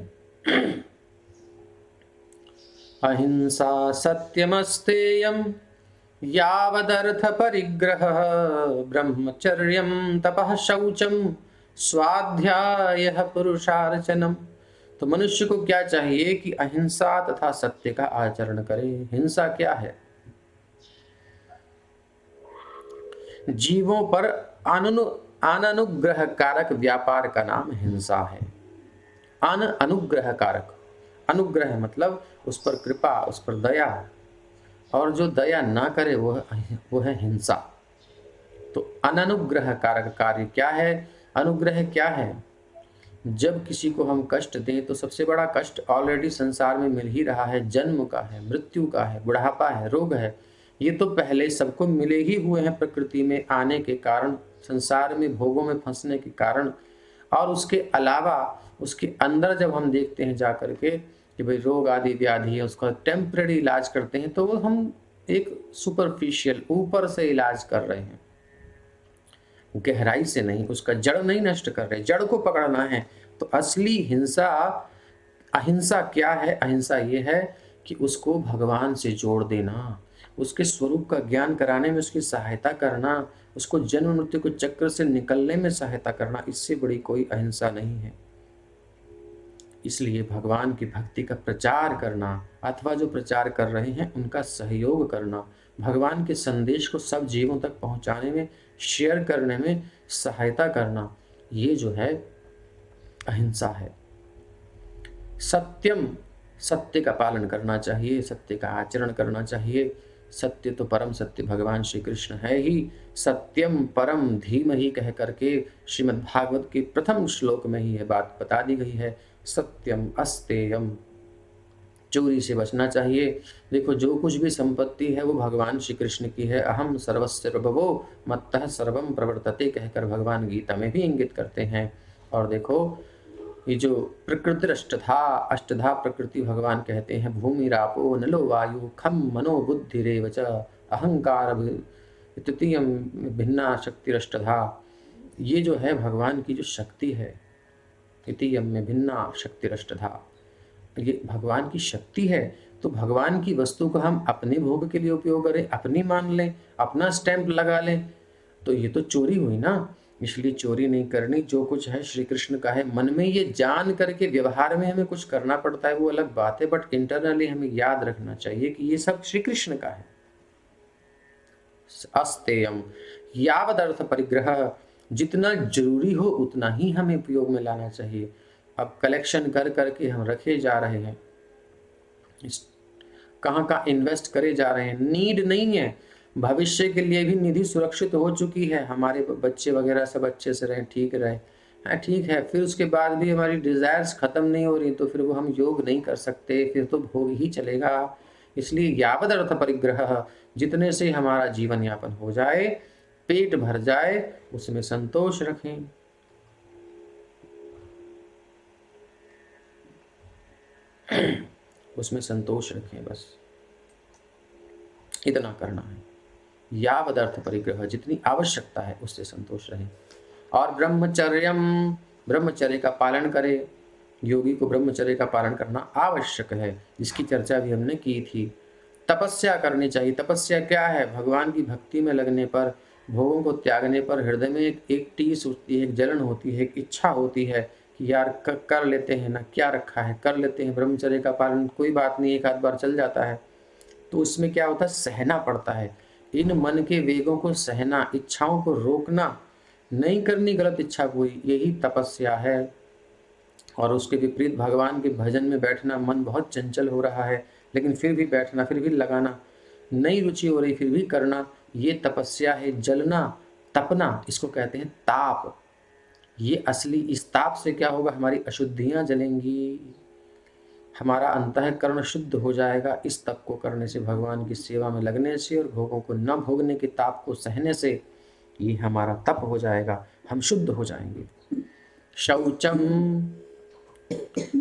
अहिंसा सत्यमस्तेयम यावदर्थ परिग्रह ब्रह्मचर्यम तपः शौचम स्वाध्यायः पुरुषार्चनम। तो मनुष्य को क्या चाहिए कि अहिंसा तथा सत्य का आचरण करे। हिंसा क्या है? जीवों पर अननुग्रह कारक व्यापार का नाम हिंसा है। अनुग्रह कारक, अनुग्रह मतलब उस पर कृपा, उस पर दया, और जो दया ना करे वो है हिंसा। तो अननुग्रह कारक कार्य क्या है? अनुग्रह क्या है? जब किसी को हम कष्ट दें तो सबसे बड़ा कष्ट ऑलरेडी संसार में मिल ही रहा है। जन्म का है, मृत्यु का है, बुढ़ापा है, रोग है। ये तो पहले सबको मिले ही हुए हैं प्रकृति में आने के कारण, संसार में भोगों में फंसने के कारण। और उसके अलावा उसके अंदर जब हम देखते हैं जा करके कि भाई रोग आदि व्याधि है, उसका टेम्परेरी इलाज करते हैं, तो वो हम एक सुपरफिशियल ऊपर से इलाज कर रहे हैं, गहराई से नहीं, उसका जड़ नहीं नष्ट कर रहे, जड़ को पकड़ना है। तो असली हिंसा, अहिंसा क्या है? अहिंसा ये है कि उसको भगवान से जोड़ देना, उसके स्वरूप का ज्ञान कराने में उसकी सहायता करना, उसको जन्म मृत्यु के चक्र से निकलने में सहायता करना। इससे बड़ी कोई अहिंसा नहीं है। इसलिए भगवान की भक्ति का प्रचार करना अथवा जो प्रचार कर रहे हैं उनका सहयोग करना, भगवान के संदेश को सब जीवों तक पहुंचाने में, शेयर करने में सहायता करना, ये जो है अहिंसा है। सत्यम, सत्य का पालन करना चाहिए, सत्य का आचरण करना चाहिए। सत्य तो परम सत्य भगवान श्री कृष्ण है ही। सत्यम परम धीमहि कह करके श्रीमद् भागवत के प्रथम श्लोक में ही यह बात बता दी गई है। सत्यम अस्तेयम, चोरी से बचना चाहिए। देखो जो कुछ भी संपत्ति है वो भगवान श्री कृष्ण की है। अहम सर्वस्य प्रभवो मत्तः सर्वम प्रवर्तते कहकर भगवान गीता में भी इंगित करते हैं। और देखो ये जो प्रकृति अष्टधा प्रकृति भगवान कहते हैं, भूमि रापो नलो वायु खम मनो बुद्धि रेव च अहंकार तृतीयम भिन्ना शक्तिरष्टधा। ये जो है भगवान की जो शक्ति है, तृतीयम में भिन्ना शक्तिरष्टधा, ये भगवान की शक्ति है। तो भगवान की वस्तु को हम अपने भोग के लिए उपयोग करें, अपनी मान लें, अपना स्टैंप लगा लें, तो ये तो चोरी हुई ना। इसलिए चोरी नहीं करनी। जो कुछ है श्री कृष्ण का है। मन में ये जान करके व्यवहार में हमें कुछ करना पड़ता है वो अलग बात है, बट इंटरनली हमें याद रखना चाहिए कि ये सब श्री कृष्ण का है। अस्तेयम यावद अर्थ परिग्रह, जितना जरूरी हो उतना ही हमें उपयोग में लाना चाहिए। अब कलेक्शन कर करके हम रखे जा रहे हैं, कहाँ का इन्वेस्ट करे जा रहे हैं, नीड नहीं है। भविष्य के लिए भी निधि सुरक्षित हो चुकी है, हमारे बच्चे वगैरह सब अच्छे से रहें, ठीक रहे, हाँ ठीक है। फिर उसके बाद भी हमारी डिजायर्स खत्म नहीं हो रही तो फिर वो हम योग नहीं कर सकते, फिर तो भोग ही चलेगा। इसलिए यावद अर्थ परिग्रह, जितने से हमारा जीवन यापन हो जाए, पेट भर जाए, उसमें संतोष रखें। उसमें संतोष रखें, बस इतना करना है। यावद अर्थ परिग्रह, जितनी आवश्यकता है उससे संतोष रहे। और ब्रह्मचर्यम, ब्रह्मचर्य का पालन करे। योगी को ब्रह्मचर्य का पालन करना आवश्यक है, जिसकी चर्चा भी हमने की थी। तपस्या करनी चाहिए। तपस्या क्या है? भगवान की भक्ति में लगने पर, भोगों को त्यागने पर हृदय में एक टीस उठती है, एक जलन होती है, एक इच्छा होती है यार कर लेते हैं ना, क्या रखा है, कर लेते हैं ब्रह्मचर्य का पालन, कोई बात नहीं, एक आध बार चल जाता है। तो उसमें क्या होता है, सहना पड़ता है। इन मन के वेगों को सहना, इच्छाओं को रोकना, नहीं करनी गलत इच्छा कोई, यही तपस्या है। और उसके विपरीत भगवान के भजन में बैठना, मन बहुत चंचल हो रहा है लेकिन फिर भी बैठना, फिर भी लगाना, नई रुचि हो रही फिर भी करना, ये तपस्या है। जलना, तपना, इसको कहते हैं ताप। ये असली, इस ताप से क्या होगा, हमारी अशुद्धियां जलेंगी, हमारा अंतःकरण शुद्ध हो जाएगा। इस तप को करने से, भगवान की सेवा में लगने से और भोगों को न भोगने के ताप को सहने से, ये हमारा तप हो जाएगा, हम शुद्ध हो जाएंगे। शौचम,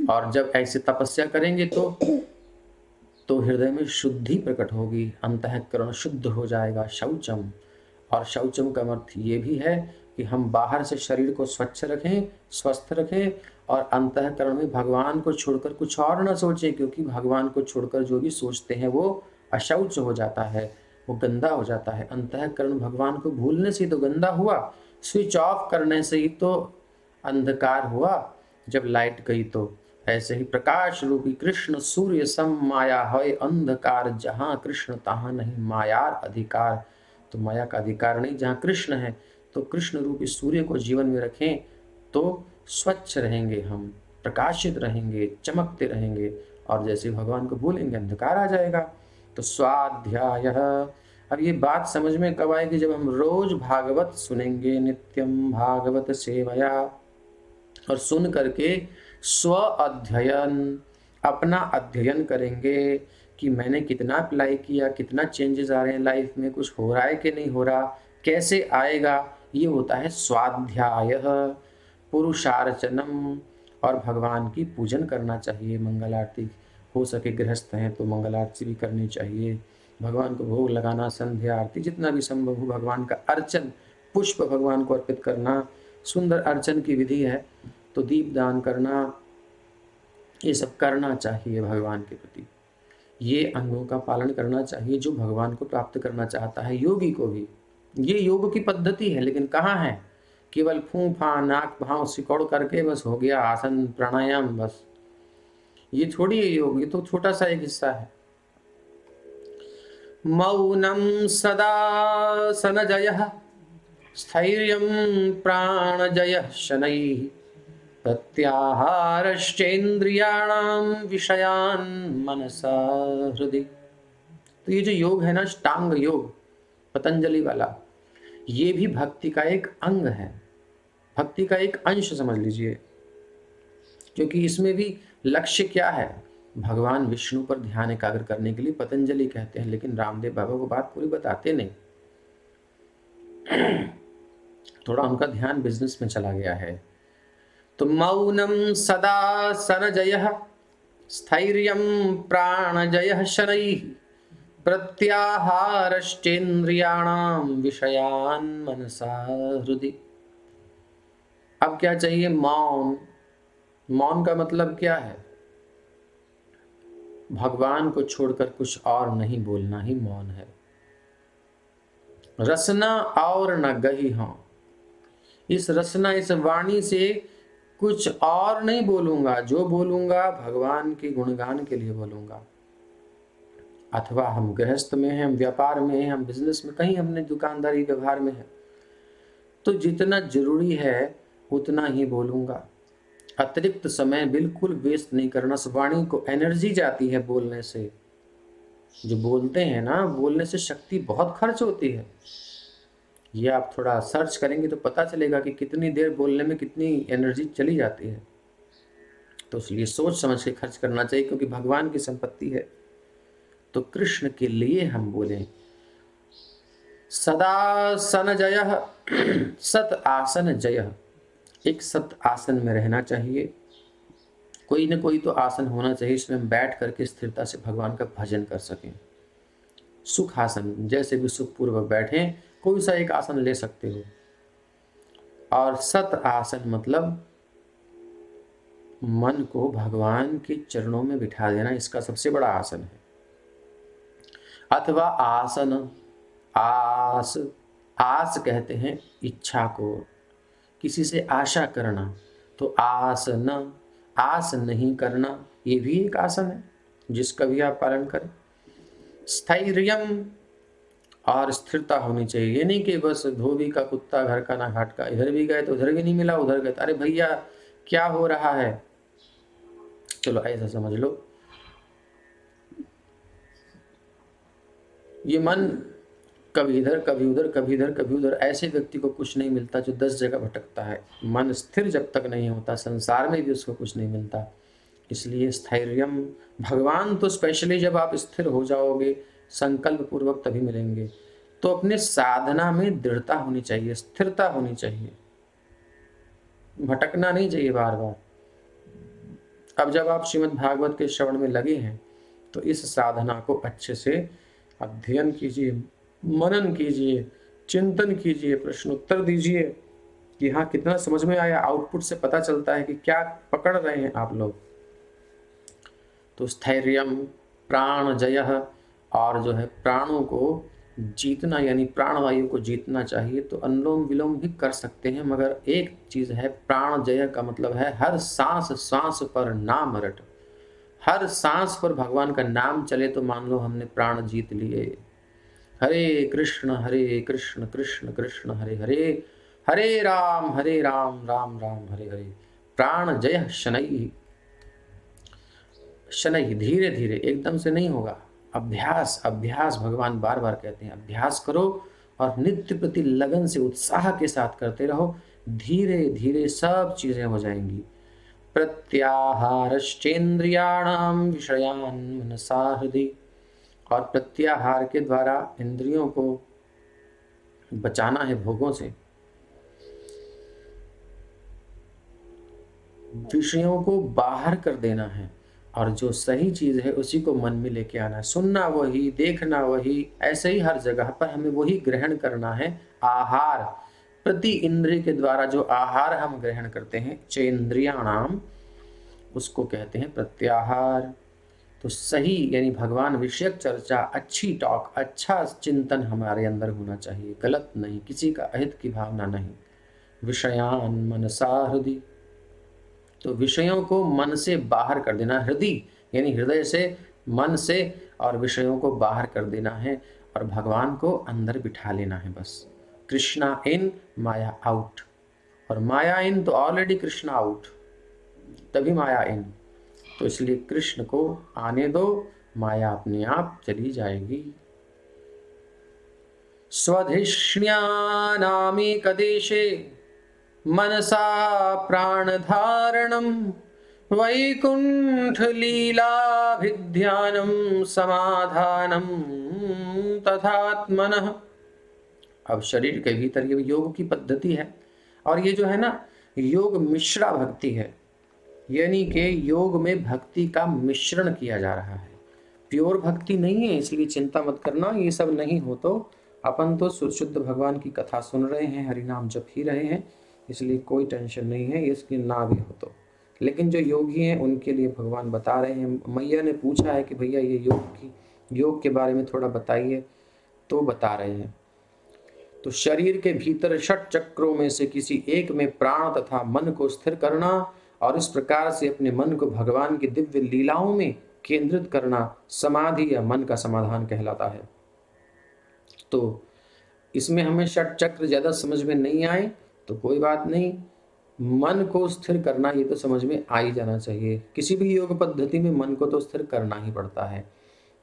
और जब ऐसे तपस्या करेंगे तो हृदय में शुद्धि प्रकट होगी, अंतःकरण शुद्ध हो जाएगा। शौचम, और शौचम का अर्थ ये भी है कि हम बाहर से शरीर को स्वच्छ रखें, स्वस्थ रखें, और अंतःकरण में भगवान को छोड़कर कुछ और न सोचें, क्योंकि भगवान को छोड़कर जो भी सोचते हैं वो अशौच हो जाता है, वो गंदा हो जाता है। अंतःकरण भगवान को भूलने से ही तो गंदा हुआ, स्विच ऑफ करने से ही तो अंधकार हुआ, जब लाइट गई तो। ऐसे ही प्रकाश रूपी कृष्ण सूर्य सम माया है अंधकार, जहाँ कृष्ण तहाँ नहीं मायार अधिकार। तो माया का अधिकार नहीं, जहाँ कृष्ण है। तो कृष्ण रूपी सूर्य को जीवन में रखें तो स्वच्छ रहेंगे, हम प्रकाशित रहेंगे, चमकते रहेंगे, और जैसे भगवान को भूलेंगे अंधकार आ जाएगा। तो स्वाध्याय, अब ये बात समझ में कब आएगी, जब हम रोज भागवत सुनेंगे, नित्यम भागवत सेवया, और सुन करके स्व अध्ययन, अपना अध्ययन करेंगे कि मैंने कितना अप्लाई किया, कितना चेंजेस आ रहे हैं लाइफ में, कुछ हो रहा है कि नहीं हो रहा, कैसे आएगा, ये होता है स्वाध्याय। पुरुषार्चनम, और भगवान की पूजन करना चाहिए, मंगल आरती, हो सके गृहस्थ हैं तो मंगल आरती भी करनी चाहिए, भगवान को भोग लगाना, संध्या आरती, जितना भी संभव हो भगवान का अर्चन, पुष्प भगवान को अर्पित करना, सुंदर अर्चन की विधि है। तो दीप दान करना, ये सब करना चाहिए भगवान के प्रति। ये अंगों का पालन करना चाहिए जो भगवान को प्राप्त करना चाहता है, योगी को भी। ये योग की पद्धति है, लेकिन कहाँ है, केवल फूं फा नाक भाव सिकोड़ करके बस हो गया आसन प्राणायाम, बस ये थोड़ी है योग, ये तो छोटा सा एक हिस्सा है। मौनम सदा सनजयः स्थैर्यं प्राणजयः शनैः प्रत्याहारश्चेन्द्रियाणां विषयान् मनसा हृदि। तो ये जो योग है ना, अष्टांग योग पतंजलि वाला, ये भी भक्ति का एक अंग है, भक्ति का एक अंश समझ लीजिए, क्योंकि इसमें भी लक्ष्य क्या है, भगवान विष्णु पर ध्यान एकाग्र करने के लिए पतंजलि कहते हैं, लेकिन रामदेव बाबा को बात पूरी बताते नहीं। थोड़ा उनका ध्यान बिजनेस में चला गया है। तो मौनम सदा सनजयः स्थैर्यं प्राणजयः शनैः प्रत्याहारश्चेन्द्रियाणां विषयान् मनसा हृदि। अब क्या चाहिए, मौन। मौन का मतलब क्या है, भगवान को छोड़कर कुछ और नहीं बोलना ही मौन है। रसना और न गही हों, इस रसना, इस वाणी से कुछ और नहीं बोलूंगा, जो बोलूंगा भगवान के गुणगान के लिए बोलूंगा। अथवा हम गृहस्थ में हैं, हम व्यापार में हैं, हम बिजनेस में, कहीं हमने दुकानदारी व्यवहार में है, तो जितना जरूरी है उतना ही बोलूंगा। अतिरिक्त समय बिल्कुल वेस्ट नहीं करना। वाणी को एनर्जी जाती है बोलने से, जो बोलते हैं ना, बोलने से शक्ति बहुत खर्च होती है। ये आप थोड़ा सर्च करेंगे तो पता चलेगा कि कितनी देर बोलने में कितनी एनर्जी चली जाती है। तो इसलिए सोच समझ के खर्च करना चाहिए, क्योंकि भगवान की संपत्ति है। तो कृष्ण के लिए हम बोलें। सदा सन जयः सत आसन जयः, एक सत आसन में रहना चाहिए। कोई न कोई तो आसन होना चाहिए, इसमें हम बैठ करके स्थिरता से भगवान का भजन कर सकें। सुख आसन, जैसे भी सुखपूर्वक बैठें, कोई सा एक आसन ले सकते हो। और सत आसन मतलब मन को भगवान के चरणों में बिठा देना, इसका सबसे बड़ा आसन है। अथवा आसन, आस, आस कहते हैं इच्छा को, किसी से आशा करना तो आसन, आस नहीं करना, ये भी एक आसन है जिसका भी आप पालन करें। स्थैर्यम, और स्थिरता होनी चाहिए। ये नहीं कि बस धोबी का कुत्ता घर का ना घाट का, इधर भी गए तो उधर भी नहीं मिला, उधर गए तो अरे भैया क्या हो रहा है, चलो ऐसा समझ लो। ये मन कभी इधर कभी उधर, कभी इधर कभी उधर, ऐसे व्यक्ति को कुछ नहीं मिलता जो 10 जगह भटकता है। मन स्थिर जब तक नहीं होता संसार में भी उसको कुछ नहीं मिलता। इसलिए स्थैर्यम, भगवान तो स्पेशली जब आप स्थिर हो जाओगे संकल्प पूर्वक तभी मिलेंगे। तो अपने साधना में दृढ़ता होनी चाहिए, स्थिरता होनी चाहिए, भटकना नहीं चाहिए बार बार। अब जब आप श्रीमद् भागवत के श्रवण में लगे हैं तो इस साधना को अच्छे से अध्ययन कीजिए, मनन कीजिए, चिंतन कीजिए, प्रश्न उत्तर दीजिए कि हाँ कितना समझ में आया। आउटपुट से पता चलता है कि क्या पकड़ रहे हैं आप लोग। तो स्थैर्यम, प्राण जयः, और जो है प्राणों को जीतना यानी प्राणवायु को जीतना चाहिए। तो अनुलोम विलोम भी कर सकते हैं, मगर एक चीज है, प्राण जय का मतलब है हर सांस सांस पर नाम रट। हर सांस पर भगवान का नाम चले तो मान लो हमने प्राण जीत लिए। हरे कृष्ण कृष्ण कृष्ण हरे हरे, हरे राम राम राम हरे हरे। प्राण जय शनैः, शनैः, धीरे धीरे, एकदम से नहीं होगा। अभ्यास अभ्यास, भगवान बार बार कहते हैं अभ्यास करो और नित्य प्रति लगन से उत्साह के साथ करते रहो, धीरे धीरे सब चीजें हो जाएंगी। प्रत्याहारश्चेन्द्रियाणाम विषयान मनसा हृदि, और प्रत्याहार के द्वारा इंद्रियों को बचाना है भोगों से, विषयों को बाहर कर देना है, और जो सही चीज है उसी को मन में लेके आना है। सुनना वही, देखना वही, ऐसे ही हर जगह पर हमें वही ग्रहण करना है। आहार, प्रति इंद्रिय के द्वारा जो आहार हम ग्रहण करते हैं, चेन्द्रियाणाम, उसको कहते हैं प्रत्याहार। तो सही यानी भगवान विषयक चर्चा, अच्छी टॉक, अच्छा चिंतन हमारे अंदर होना चाहिए, गलत नहीं, किसी का अहित की भावना नहीं। विषयान मनसा हृदि, तो विषयों को मन से बाहर कर देना, हृदय यानी हृदय से, मन से, और विषयों को बाहर कर देना है और भगवान को अंदर बिठा लेना है बस। कृष्णा इन माया आउट, और माया इन तो ऑलरेडी कृष्णा आउट, तभी माया इन। तो इसलिए कृष्ण को आने दो, माया अपने आप चली जाएगी। स्वधिष्ण्यानामेकदेशे मनसा प्राणधारणं वैकुंठलीलाभिध्यानं समाधानं तथात्मनः। अब शरीर के भीतर ये योग की पद्धति है, और ये जो है ना योग मिश्रा भक्ति है, यानी कि योग में भक्ति का मिश्रण किया जा रहा है, प्योर भक्ति नहीं है। इसलिए चिंता मत करना, ये सब नहीं हो तो अपन तो शुद्ध भगवान की कथा सुन रहे हैं, हरि नाम जप ही रहे हैं, इसलिए कोई टेंशन नहीं है इसकी ना भी हो तो। लेकिन जो योगी हैं उनके लिए भगवान बता रहे हैं। मैया ने पूछा है कि भैया ये योग के बारे में थोड़ा बताइए, तो बता रहे हैं। तो शरीर के भीतर 6 चक्रों में से किसी एक में प्राण तथा मन को स्थिर करना, और इस प्रकार से अपने मन को भगवान की दिव्य लीलाओं में केंद्रित करना समाधि या मन का समाधान कहलाता है। तो इसमें हमें 6 चक्र ज्यादा समझ में नहीं आए तो कोई बात नहीं, मन को स्थिर करना ये तो समझ में आ ही जाना चाहिए। किसी भी योग पद्धति में मन को तो स्थिर करना ही पड़ता है,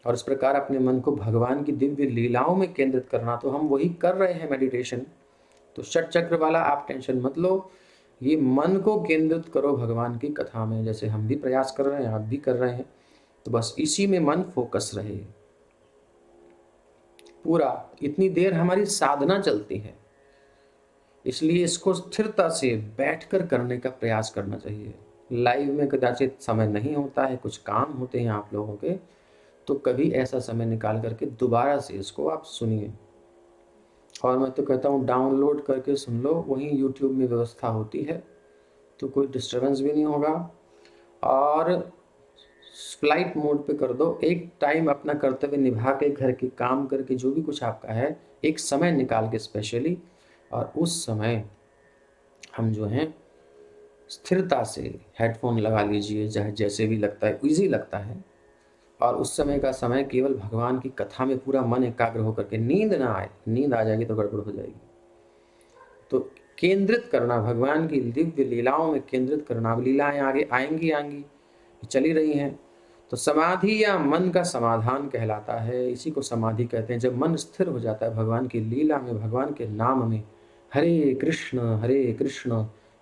और इस प्रकार अपने मन को भगवान की दिव्य लीलाओं में केंद्रित करना, तो हम वही कर रहे हैं मेडिटेशन। तो 6 चक्र वाला आप टेंशन मत लो, ये मन को केंद्रित करो भगवान की कथा में, जैसे हम भी प्रयास कर रहे हैं, आप भी कर रहे हैं, तो बस इसी में मन फोकस रहे पूरा। इतनी देर हमारी साधना चलती है, इसलिए इसको स्थिरता से बैठकर करने का प्रयास करना चाहिए। लाइव में कदाचित समय नहीं होता है, कुछ काम होते हैं आप लोगों के, तो कभी ऐसा समय निकाल करके दोबारा से इसको आप सुनिए। और मैं तो कहता हूँ डाउनलोड करके सुन लो, वहीं यूट्यूब में व्यवस्था होती है, तो कोई डिस्टर्बेंस भी नहीं होगा। और फ्लाइट मोड पे कर दो, एक टाइम अपना कर्तव्य निभा के, घर के काम करके, जो भी कुछ आपका है, एक समय निकाल के स्पेशली, और उस समय हम जो हैं स्थिरता से हेडफोन लगा लीजिए, चाहे जैसे भी लगता है, ईजी लगता है, और उस समय का समय केवल भगवान की कथा में पूरा मन एकाग्र होकर के, नींद ना आए, नींद आ जाएगी तो गड़बड़ हो जाएगी, तो केंद्रित करना, भगवान की दिव्य लीलाओं में केंद्रित करना। अब लीलाएं आगे आएंगी आएंगी, चली रही हैं। तो समाधि या मन का समाधान कहलाता है, इसी को समाधि कहते हैं। जब मन स्थिर हो जाता है भगवान की लीला में, भगवान के नाम में, हरे कृष्ण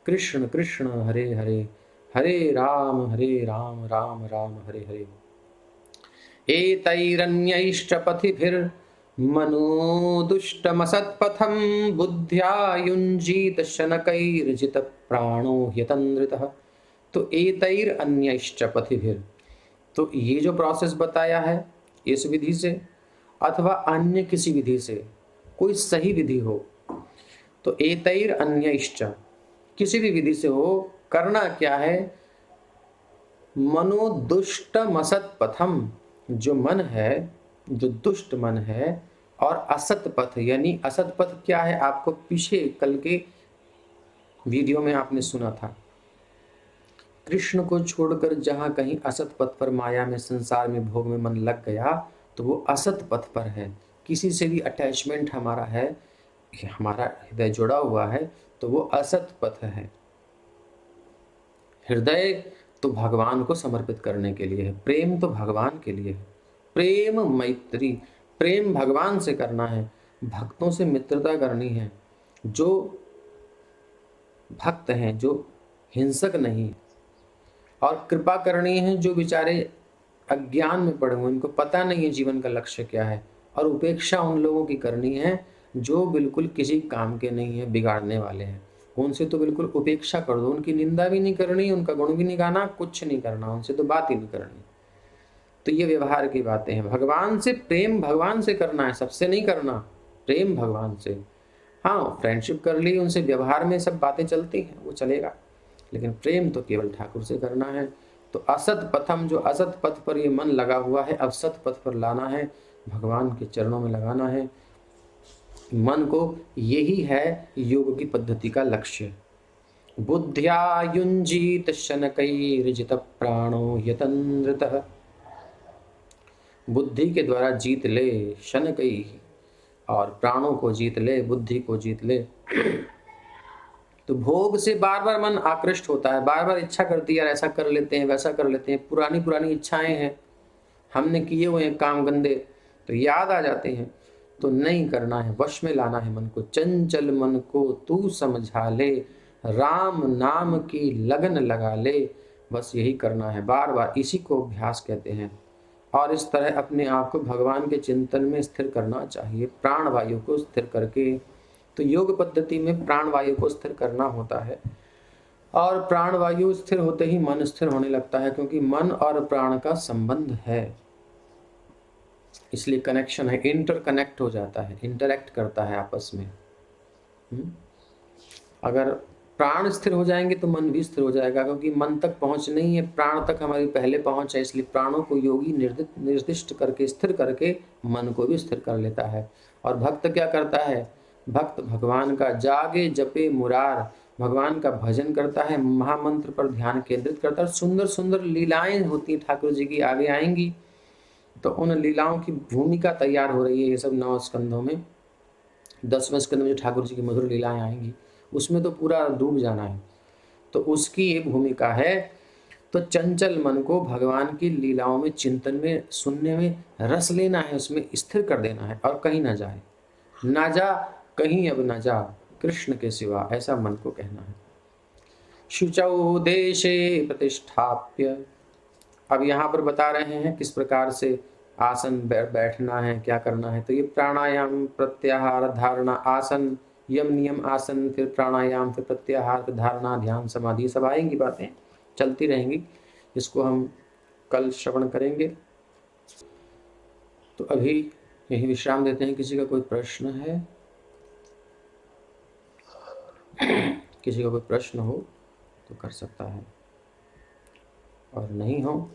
कृष्ण कृष्ण हरे हरे, हरे राम राम राम हरे हरे। एतैरन्यैश्च पथिभिर्मनोदुष्टमसत्पथं बुद्ध्या युञ्जीत शनकैर्जितप्राणो ह्यतन्द्रितः। तो एतैर अन्यैश्च पथिभिर, तो ये जो प्रोसेस बताया है इस विधि से अथवा अन्य किसी विधि से, कोई सही विधि हो, तो एतैर अन्यैश्च, किसी भी विधि से हो, करना क्या है, मनोदुष्टमसत पथम, जो मन है, जो दुष्ट मन है, और असत पथ, यानी असत पथ क्या है, आपको पीछे कल के वीडियो में आपने सुना था, कृष्ण को छोड़कर जहां कहीं असत पथ पर, माया में, संसार में, भोग में मन लग गया, तो वो असत पथ पर है। किसी से भी अटैचमेंट हमारा है, हमारा हृदय जुड़ा हुआ है, तो वो असत पथ है। हृदय तो भगवान को समर्पित करने के लिए है, प्रेम तो भगवान के लिए है, प्रेम मैत्री, प्रेम भगवान से करना है, भक्तों से मित्रता करनी है, जो भक्त हैं, जो हिंसक नहीं, और कृपा करनी है जो बेचारे अज्ञान में पड़े हुए, उनको पता नहीं है जीवन का लक्ष्य क्या है, और उपेक्षा उन लोगों की करनी है जो बिल्कुल किसी काम के नहीं है, बिगाड़ने वाले हैं, उनसे तो बिल्कुल उपेक्षा कर दो, उनकी निंदा भी नहीं करनी, उनका गुण भी नहीं गाना, कुछ नहीं करना, उनसे तो बात ही नहीं करनी। तो ये व्यवहार की बातें हैं। भगवान से प्रेम भगवान से करना है, सबसे नहीं करना, प्रेम भगवान से। हाँ, फ्रेंडशिप कर ली उनसे, व्यवहार में सब बातें चलती हैं, वो चलेगा, लेकिन प्रेम तो केवल ठाकुर से करना है। तो असत पथम, जो असत पथ पर ये मन लगा हुआ है, अब सत पथ पर लाना है, भगवान के चरणों में लगाना है मन को। यही है योग की पद्धति का लक्ष्य। बुद्ध्या युञ्जीत शनकैर्जित प्राणो यतन्द्रतः, बुद्धि के द्वारा जीत ले शनकई, और प्राणों को जीत ले, बुद्धि को जीत ले। तो भोग से बार बार मन आकृष्ट होता है, बार बार इच्छा करती है, यार ऐसा कर लेते हैं, वैसा कर लेते हैं, पुरानी पुरानी इच्छाएं हैं, हमने किए हुए हैं काम गंदे, तो याद आ जाते हैं। तो नहीं करना है, वश में लाना है मन को। चंचल मन को तू समझा ले, राम नाम की लगन लगा ले, बस यही करना है बार बार, इसी को अभ्यास कहते हैं। और इस तरह अपने आप को भगवान के चिंतन में स्थिर करना चाहिए, प्राण वायु को स्थिर करके। तो योग पद्धति में प्राण वायु को स्थिर करना होता है, और प्राण वायु स्थिर होते ही मन स्थिर होने लगता है, क्योंकि मन और प्राण का संबंध है, इसलिए कनेक्शन है, इंटरकनेक्ट हो जाता है, इंटरैक्ट करता है आपस में। अगर प्राण स्थिर हो जाएंगे तो मन भी स्थिर हो जाएगा, क्योंकि मन तक पहुंच नहीं है, प्राण तक हमारी पहले पहुंच है, इसलिए प्राणों को योगी निर्दिष्ट करके, स्थिर करके मन को भी स्थिर कर लेता है। और भक्त क्या करता है, भक्त भगवान का जागे जपे मुरार, भगवान का भजन करता है, महामंत्र पर ध्यान केंद्रित करता है। सुंदर सुंदर लीलाएं होती हैं ठाकुर जी की, आगे आएंगी, तो उन लीलाओं की भूमिका तैयार हो रही है। ये सब 9 स्कंधों में, 10वें स्कंध में जो ठाकुर जी की मधुर लीलाएं आएंगी, उसमें तो पूरा डूब जाना है, तो उसकी ये भूमिका है। तो चंचल मन को भगवान की लीलाओं में, चिंतन में, सुनने में रस लेना है, उसमें स्थिर कर देना है, और कहीं ना जाए, ना जा कहीं, अब ना जा कृष्ण के सिवा, ऐसा मन को कहना है। शुचौ देशे प्रतिष्ठाप्य, अब यहाँ पर बता रहे हैं किस प्रकार से आसन बैठना है, क्या करना है। तो ये प्राणायाम, प्रत्याहार, धारणा, आसन, यम नियम आसन, फिर प्राणायाम, फिर प्रत्याहार, फिर धारणा, ध्यान, समाधि, सब आएंगी, बातें चलती रहेंगी, इसको हम कल श्रवण करेंगे। तो अभी यही विश्राम देते हैं। किसी का कोई प्रश्न है? किसी का कोई प्रश्न हो तो कर सकता है, और नहीं हो